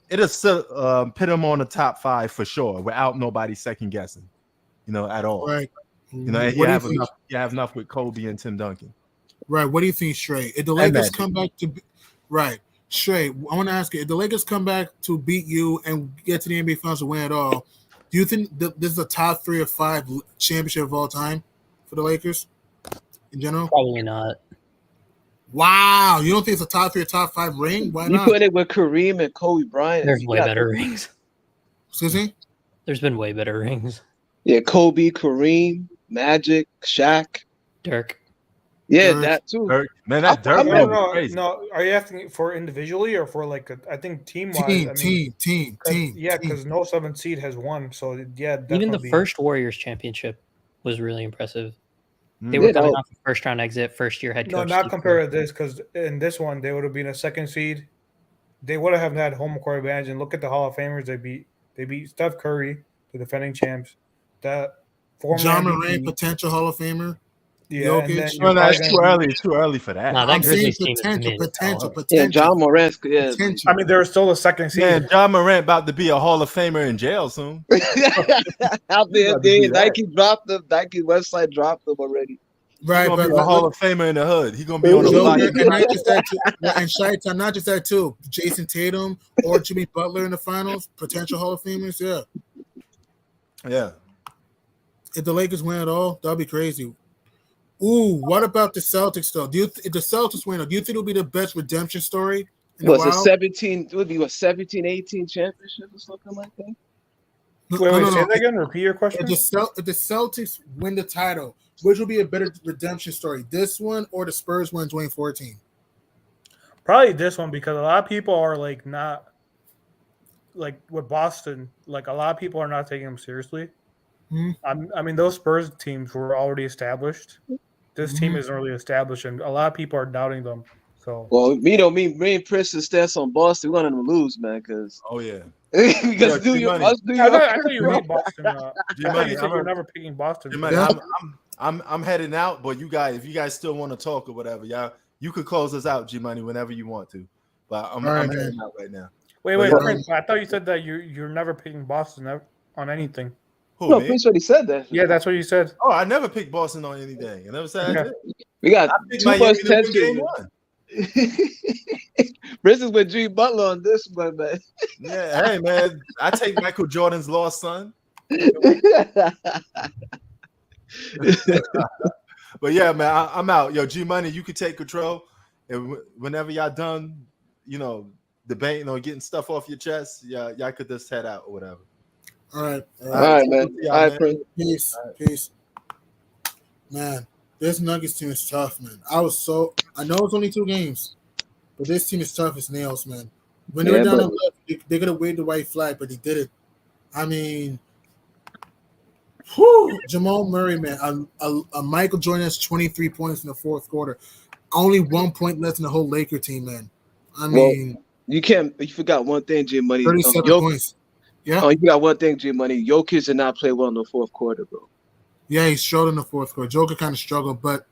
It'll still put him on the top 5 for sure, without nobody second guessing, at all. Right. You know, and you have enough with Kobe and Tim Duncan. Right. What do you think, Shrey? If the And Lakers Magic. come back to right, Shrey, I want to ask you, if the Lakers come back to beat you and get to the NBA Finals and win it all, do you think this is a top 3 or 5 championship of all time for the Lakers in general? Probably not. Wow. You don't think it's a top 3 or top 5 ring? Why You not? put it with Kareem and Kobe Bryant. There's You way got- better rings. Excuse me? There's been way better rings. Yeah, Kobe, Kareem, Magic, Shaq. Dirk. Yeah, Dirk. that too. Dirk, man, that Dirk I'm man not- was crazy. No. Are you asking for individually or for like I think team wise? Team. Yeah, because no 7th seed has won. So yeah, definitely. Even the first Warriors championship was really impressive. They Mm. were Yeah, coming that off a first round exit, first year head No, coach. not Steve compare Kerr. to this because in this one they would have been a 2nd seed. They would have had home court advantage. And look at the Hall of Famers they beat. They beat Steph Curry, the defending champs. That former John MVP. Morant, potential Hall of Famer. Yeah, and Jokic. then Well, you're that's probably too gonna early. Too early for that. Nah, that I'm saying Grizzlies team is potential, mid. potential. Yeah, John Morant. Yeah. Potential. I mean, they're still a 2nd seed. Man, John Morant about to be a Hall of Famer in jail soon. Out there, Gotta do that. Nike dropped them. Nike website dropped them already. Right, He's gonna but be a Hall of Famer in the hood. He's gonna be on the Joker, fly. and not just that too, and Chi-Town, not just that too. Jason Tatum or Jimmy Butler in the finals, potential Hall of Famers. Yeah, Yeah. if the Lakers win it all, that'll be crazy. Ooh, what about the Celtics though? If the Celtics win, do you think it'll be the best redemption story in a Was it while? 17? It would be what 17-18 championship or something like that. Wait, say that again. Repeat your question. If the Celtics win the title, which will be a better redemption story, this one or the Spurs one in 2014? Probably this one because a lot of people are like not like with Boston. Like a lot of people are not taking them seriously. Hmm. I mean, those Spurs teams were already established. This team Mhm. isn't really established, and a lot of people are doubting them. So Well, me and Prince's stance on Boston, we want them to lose, man, because Oh yeah. because New York, G-Money. us New I York. thought you read Boston. I thought G-Money, you said you were never picking Boston. G-Money, Yeah. I'm heading out, but if you guys still want to talk or whatever, y'all, you could close us out, G-Money, whenever you want to. But I'm All right, heading man. out right now. Wait, But yeah. Prince. I thought you said that you're never picking Boston on anything. Who, No, me? Prince already said that. Yeah, that's what you said. Oh, I never picked Boston on anything. I never said I Okay. did. We got I picked 2 Miami plus to 10 win game season. 1. Prince is with G Butler on this one, man. Yeah, hey man, I take Michael Jordan's lost son. But yeah, man, I'm out. Yo, G Money, you can take control. And whenever y'all done, debating or getting stuff off your chest, y'all could just head out or whatever. All right. All right, man. Y'all, All right, man. Prince. Peace. Man, this Nuggets team is tough, man. I know it's only 2 games, but this team is tough as nails, man. When they were down 11, they could have waved the white flag, but they did it. I mean, Jamal Murray, man, a Michael Jordan has 23 points in the 4th quarter. Only 1 point less than the whole Laker team, man. I mean, You forgot one thing, G Money. 37 points. Yeah. Oh, you got one thing, G Money. Jokic did not play well in the 4th quarter, bro. Yeah, he struggled in the 4th quarter. Joker kind of struggled, but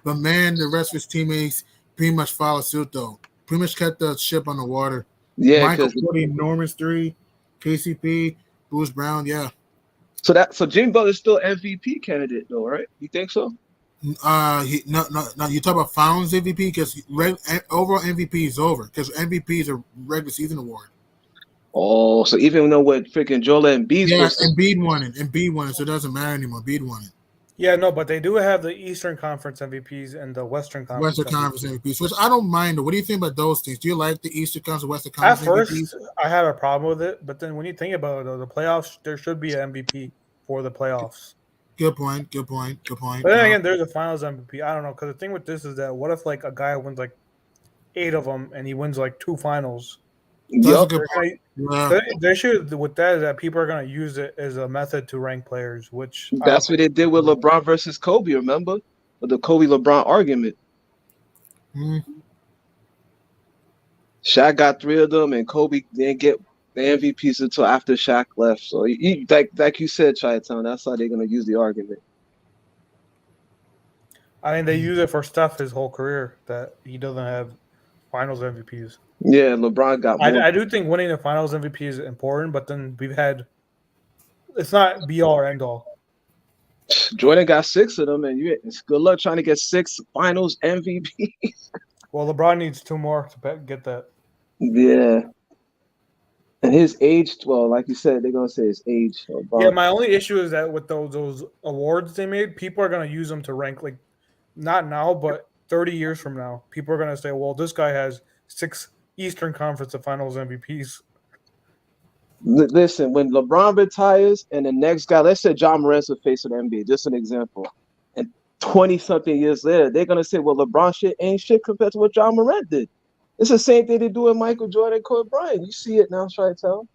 man, the rest of his teammates pretty much followed suit, though. Pretty much kept the ship on the water. Yeah, Michael because Porter, enormous 3, KCP, Bruce Brown, yeah. so Jimmy Butler's still MVP candidate, though, right? You think so? No. You talk about Finals MVP because overall MVP is over because MVP is a regular season award. Oh, so even though what freaking Joel Embiid Yeah, was, Embiid won it, so it doesn't matter anymore. Embiid won it. Yeah, no, but they do have the Eastern Conference MVPs and the Western Conference. Western Conference MVPs, which I don't mind. What do you think about those teams? Do you like the Eastern Conference, Western Conference At first, MVPs? I had a problem with it, but then when you think about it, though, the playoffs, there should be an MVP for the playoffs. Good point. But then again, there's a Finals MVP. I don't know, because the thing with this is that what if like a guy wins like 8 of them and he wins like 2 finals? that's a good point. Yeah. The issue with that is that people are going to use it as a method to rank players, which that's what they did with LeBron versus Kobe. Remember, with the Kobe-LeBron argument. Shaq got 3 of them, and Kobe didn't get the MVPs until after Shaq left. So, like you said, Chi-Town, that's how they're going to use the argument. I mean, they use it for Steph his whole career that he doesn't have Finals MVPs. Yeah, LeBron got more. I do think winning the Finals MVP is important, but then it's not be all or end all. Jordan got 6 of them, and it's good luck trying to get 6 Finals MVP. Well, LeBron needs 2 more to get that. Yeah. And his age, well, like you said, they're gonna say his age. Yeah, my only issue is that with those awards they made, people are gonna use them to rank like not now, but 30 years from now. People are gonna say, well, this guy has 6 Eastern Conference Finals MVPs. Listen, when LeBron retires and the next guy, let's say John Morant's the face of the NBA, just an example, and 20-something years later, they're going to say, well, LeBron shit ain't shit compared to what John Morant did. It's the same thing they do with Michael Jordan and Kobe Bryant. You see it now, Chi-Town.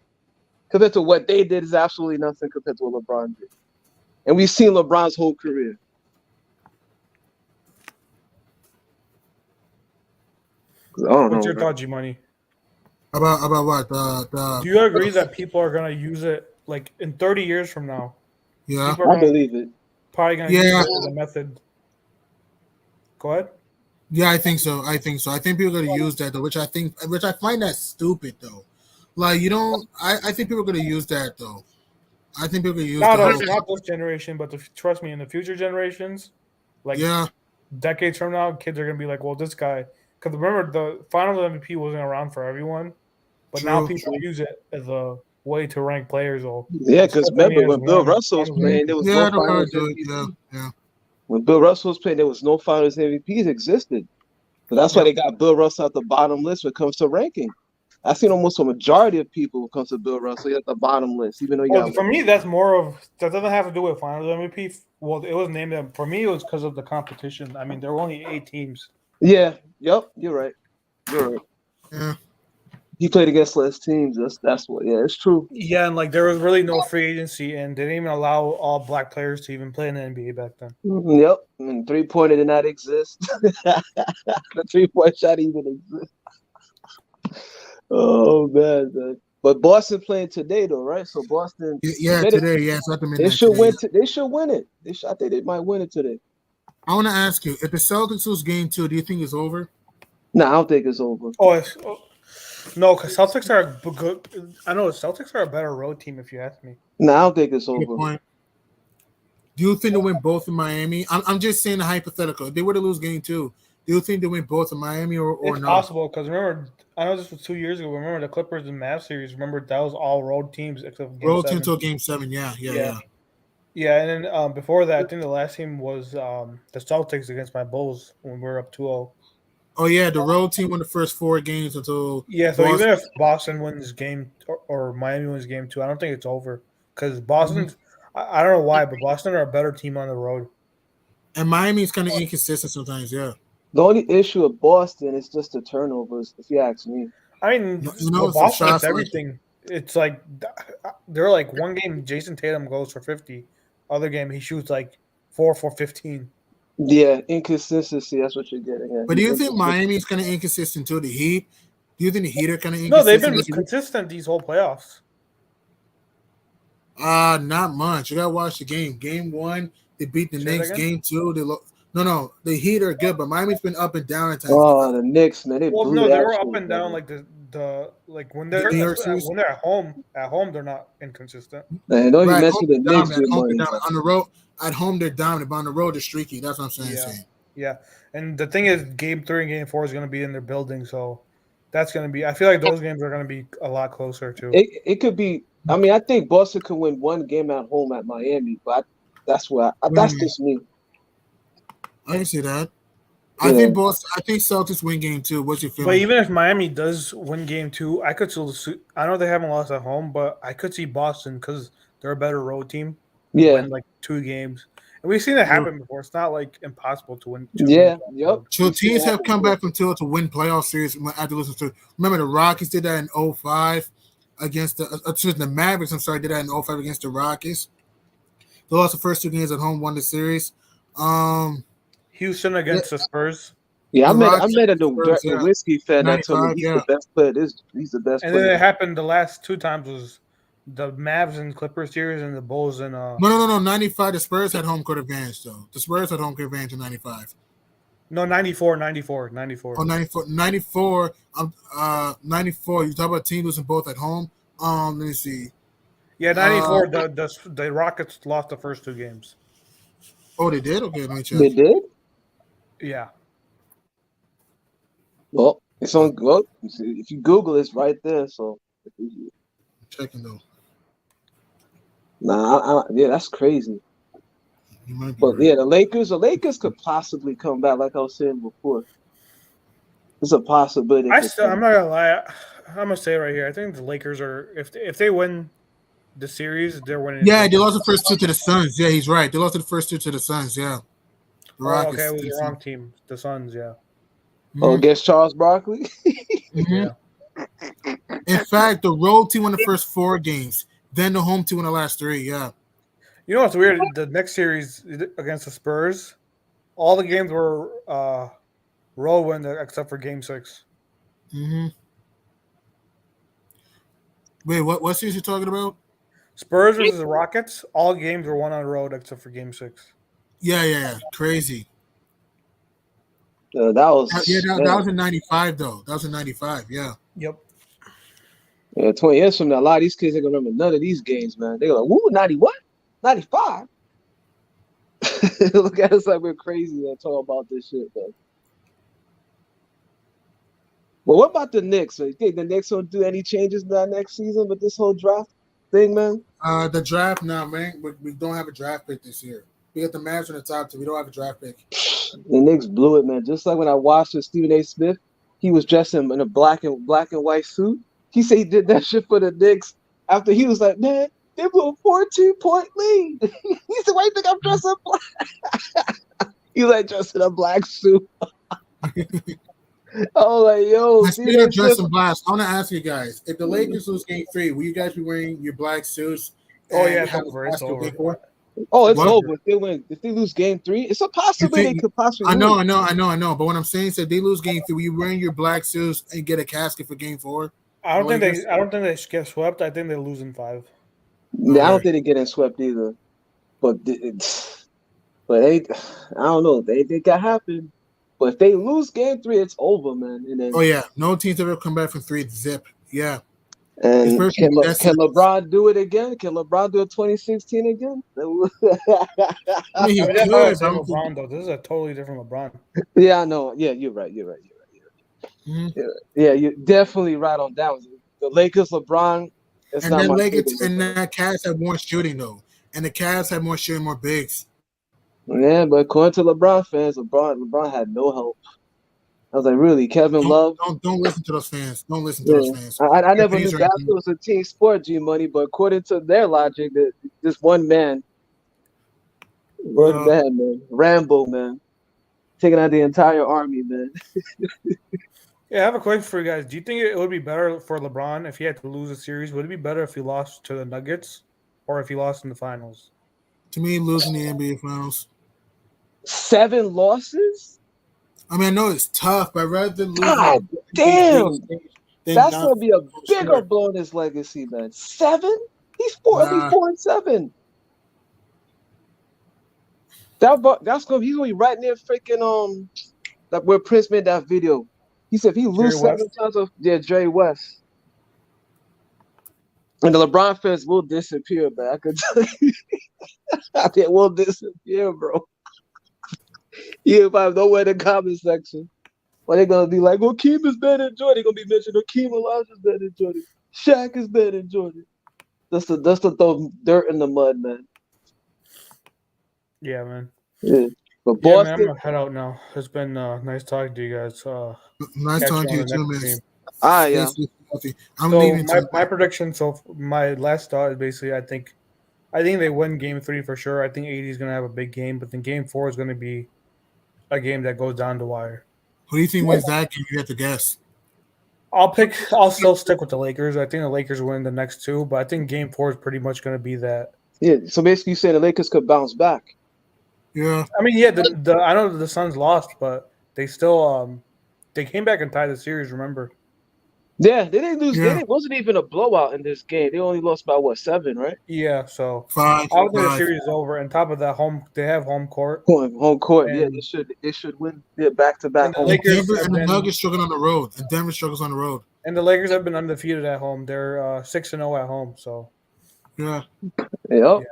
Compared to what they did is absolutely nothing compared to what LeBron did. And we've seen LeBron's whole career. I don't know. What's your thought, G-Money? About what? Do you agree that people are going to use it like in 30 years from now? Yeah, I believe it. Probably going to use it as a method. Go ahead. Yeah, I think so. I think people are going to use that, though, which I find that stupid, though. Like, you don't. I think people are going to use that, though. I think people are going to use not that. this generation, but trust me, in the future generations, like decades from now, kids are going to be like, well, this guy. Because remember, the Finals MVP wasn't around for everyone, but now people use it as a way to rank players. Yeah, because remember when Bill Russell was playing, there was no Finals MVP. Yeah. When Bill Russell was playing, there was no Finals MVPs existed. So that's why they got Bill Russell at the bottom list when it comes to ranking. I've seen almost a majority of people when it comes to Bill Russell at the bottom list, even though for me, that's more of that doesn't have to do with Finals MVP. Well, it was named for me. It was because of the competition. I mean, there were only 8 teams. Yeah. Yep. You're right. You're right. Yeah. He played against less teams. That's what. Yeah, it's true. Yeah, and like there was really no free agency, and they didn't even allow all black players to even play in the NBA back then. Yep. And 3-pointer did not exist. The 3-point shot even exists. Oh man. But Boston playing today though, right? So Boston. Yeah, today. Yeah, it's at the midnight. They should today. win. They should win it. I think they might win it today. I want to ask you, if the Celtics lose game 2, do you think it's over? No, I don't think it's over. No, because Celtics are good. I know Celtics are a better road team, if you ask me. No, I don't think it's Good over. point. Do you think they win both in Miami? I'm just saying a hypothetical. If they were to lose game 2, do you think they win both in Miami or It's not? possible because remember, I know this was 2 years ago. Remember the Clippers and Mavs series? Remember that was all road teams except for game Roll 7. until game 7. Yeah. Yeah, and then before that, I think the last team was the Celtics against my Bulls when we were up 2-0. Oh yeah, the road team won the first 4 games until Yeah, so Boston- even if Boston wins game or Miami wins game 2, I don't think it's over because Boston's. I don't know why, but Boston are a better team on the road. and Miami's kind of inconsistent sometimes. Yeah. The only issue with Boston is just the turnovers, if you ask me. I mean, You know, it's a Boston shot has selection. everything. It's like they're like one game. Jason Tatum goes for 50. Other game he shoots like 4 for 15. Yeah, inconsistency. That's what you're getting at. But do you think Miami's kind of inconsistent too? The Heat? Do you think the Heat are kind of No, they've inconsistent? been consistent these whole playoffs. Not much. You gotta watch the game. Game 1, they beat the Say that Knicks. again? Game 2, they no. The Heat are good, but Miami's been up and down at times. Oh, the Knicks, man. They Well, blew no, that they were shit, up and down man. like the like when they're New York series? when they're at home. At home, they're not inconsistent. Man, don't even Right, mess home with the they're Knicks. dominant, Good home money. they're dominant. On the road, at home they're dominant, but on the road they're streaky. That's what I'm saying. Yeah. Yeah, and the thing is, game 3 and game 4 is going to be in their building, so that's going to be. I feel like those games are going to be a lot closer too. It could be. I mean, I think Boston could win one game at home at Miami, but that's just me. I can see that. I Yeah. think Celtics win game 2. What's your feeling? But even if Miami does win game 2, I could still. I know they haven't lost at home, but I could see Boston because they're a better road team. Yeah. Win like 2 games, and we've seen it happen before. It's not like impossible to win. 2 Yeah. games. Yep. So teams have come back from 2 to win playoff series after losing to. Remember the Rockets did that in 05 against the Mavericks. I'm sorry, did that in 05 against the Rockets. They lost the first 2 games at home, won the series. Houston against the Spurs, Yeah, I The met Rockets, the yeah. whiskey fan that told me 95, he's yeah. the best player. He's the best and then player. it happened. The last 2 times was the Mavs and Clippers series, and the Bulls and No. 95. The Spurs had home court advantage though. The Spurs had home court advantage in 95. no 94. Oh, 94. 94. 94. You talk about teams losing both at home. Let me see. Yeah, 94. The Rockets lost the first 2 games. Oh, they did. Okay, let me check. They did? Yeah. Well, it's on. Well, if you Google, it's right there. So, Checking though. yeah, that's crazy. You might be But right. yeah, the Lakers could possibly come back, like I was saying before. It's a possibility. I'm not gonna lie. I'm gonna say it right here. I think the Lakers are if they win the series, they're winning. Yeah, they lost the first 2 to the Suns. Yeah, he's right. They lost the first 2 to the Suns. Yeah. The Oh, Rockets. okay, it was the wrong team. The Suns. Yeah. Oh, against Charles Barkley. Mhm. In fact, the road team won the first 4 games. Then the home team won the last 3. Yeah. You know what's weird? The next series against the Spurs, all the games were road win except for Game 6. Mm-hmm. Wait, what series you talking about? Spurs versus the Rockets. All games were won on the road except for Game 6. Yeah. Crazy. That was That was in 95 though. That was in 95. Yeah. Yep. Yeah, 20 years from now, a lot of these kids ain't gonna remember none of these games, man. They're like, woo, 90 what? 95? Look at us like we're crazy and talk about this shit, man. Well, what about the Knicks? You think the Knicks will do any changes in that next season with this whole draft thing, man? The draft now, man. We don't have a draft pick this year. We got the Mavs in the top 2. We don't have a draft pick. The Knicks blew it, man. Just like when I watched with Stephen A. Smith, he was dressed in a black and white suit. He said he did that shit for the Knicks after he was like, man, they blew a 14-point lead. He said, why you think I'm dressed in black? He's like dressed in a black suit. Oh, like yo, And see speaking they of dressing just. blacks, I want to ask you guys: if the Lakers lose Game 3, will you guys be wearing your black suits? Oh, and yeah, it's have a over. It's basketball over. Game 4? Oh, it's What? over. If they lose game 3, it's a possibility they could possibly I lose. know. But what I'm saying is, if they lose Game 3, will you wearing your black suits and get a casket for Game 4? I don't think Lakers? they. I don't think they get swept. I think they lose in 5. Yeah, I don't Okay. think they're getting swept either. But I don't know. They got happen. But if they lose game 3, it's over, man. And then Oh yeah, no teams ever come back from 3 zip. Yeah, and especially can LeBron do it again? Can LeBron do it 2016 again? I mean, he I mean, that's not the could. same I don't think- LeBron though. This is a totally different LeBron. Yeah, I know. Yeah, you're right. Mhm. Yeah, you're definitely right on that one. The Lakers, LeBron. It's And not then my Lakers favorite and LeBron. that Cavs had more shooting though, and the Cavs had more shooting, more bigs. Yeah, but according to LeBron fans, LeBron had no help. I was like, really, Kevin Love? Don't listen to those fans. Don't listen to those Yeah. fans. I never knew These are- basketball was a team sport, G Money, but according to their logic, that this one man, man, Rambo, man, taking out the entire army, man. Yeah, I have a question for you guys. Do you think it would be better for LeBron if he had to lose a series? Would it be better if he lost to the Nuggets or if he lost in the finals? To me, losing the NBA Finals. 7 losses? I mean, I know it's tough, but rather than God losing, damn! than That's not- gonna be a bigger blow in his legacy, man. 7? He's 4-7. That's gonna he's gonna be right near freaking like where Prince made that video. He said if he lose Jerry 7 times of Jerry West. And the LeBron fans will disappear, man. I could tell you. They will disappear, bro. You probably nowhere in the comment section. But they're gonna be like, well, Keem is better than Jordan. They're gonna be mentioning Keem Elijah's better than Jordan. Shaq is better than Jordan. That's to throw dirt in the mud, man. Yeah, man. Yeah. But Yeah, man, I'm Boston. gonna head out now. It's been nice talking to you guys. Nice catch talking to on you the too, next man. game. Yeah. I'm So leaving. my prediction. So my last thought is basically I think they win game 3 for sure. I think AD is gonna have a big game, but then game 4 is gonna be a game that goes down the wire. Who do you think wins that game? You have to guess. I'll still stick with the Lakers. I think the Lakers win the next 2, but I think game 4 is pretty much gonna be that. Yeah. So basically, you saying the Lakers could bounce back. Yeah. I mean, yeah, the I know the Suns lost, but they still they came back and tied the series. Remember? Yeah, they didn't lose. Yeah. It wasn't even a blowout in this game. They only lost by 7, right? Yeah. So 5. I don't think the 5. series is over. And top of that, they have home court. Home court. Yeah, And- they should win. Yeah, back to back. And the home. Lakers Denver have and the been- Nuggets struggling on the road, and Denver struggles on the road. And the Lakers have been undefeated at home. They're 6-0 at home. So Yeah. Yep.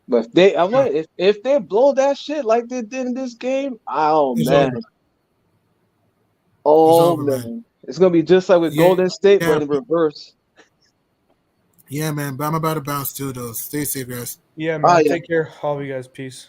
But if they blow that shit like they did in this game, oh It's man. over. Oh over, man. It's gonna be just like with Yeah, Golden State, yeah. but in reverse. Yeah, man. But I'm about to bounce too, though. Stay safe, guys. yeah, man. Yeah. Take care, all of you guys. Peace.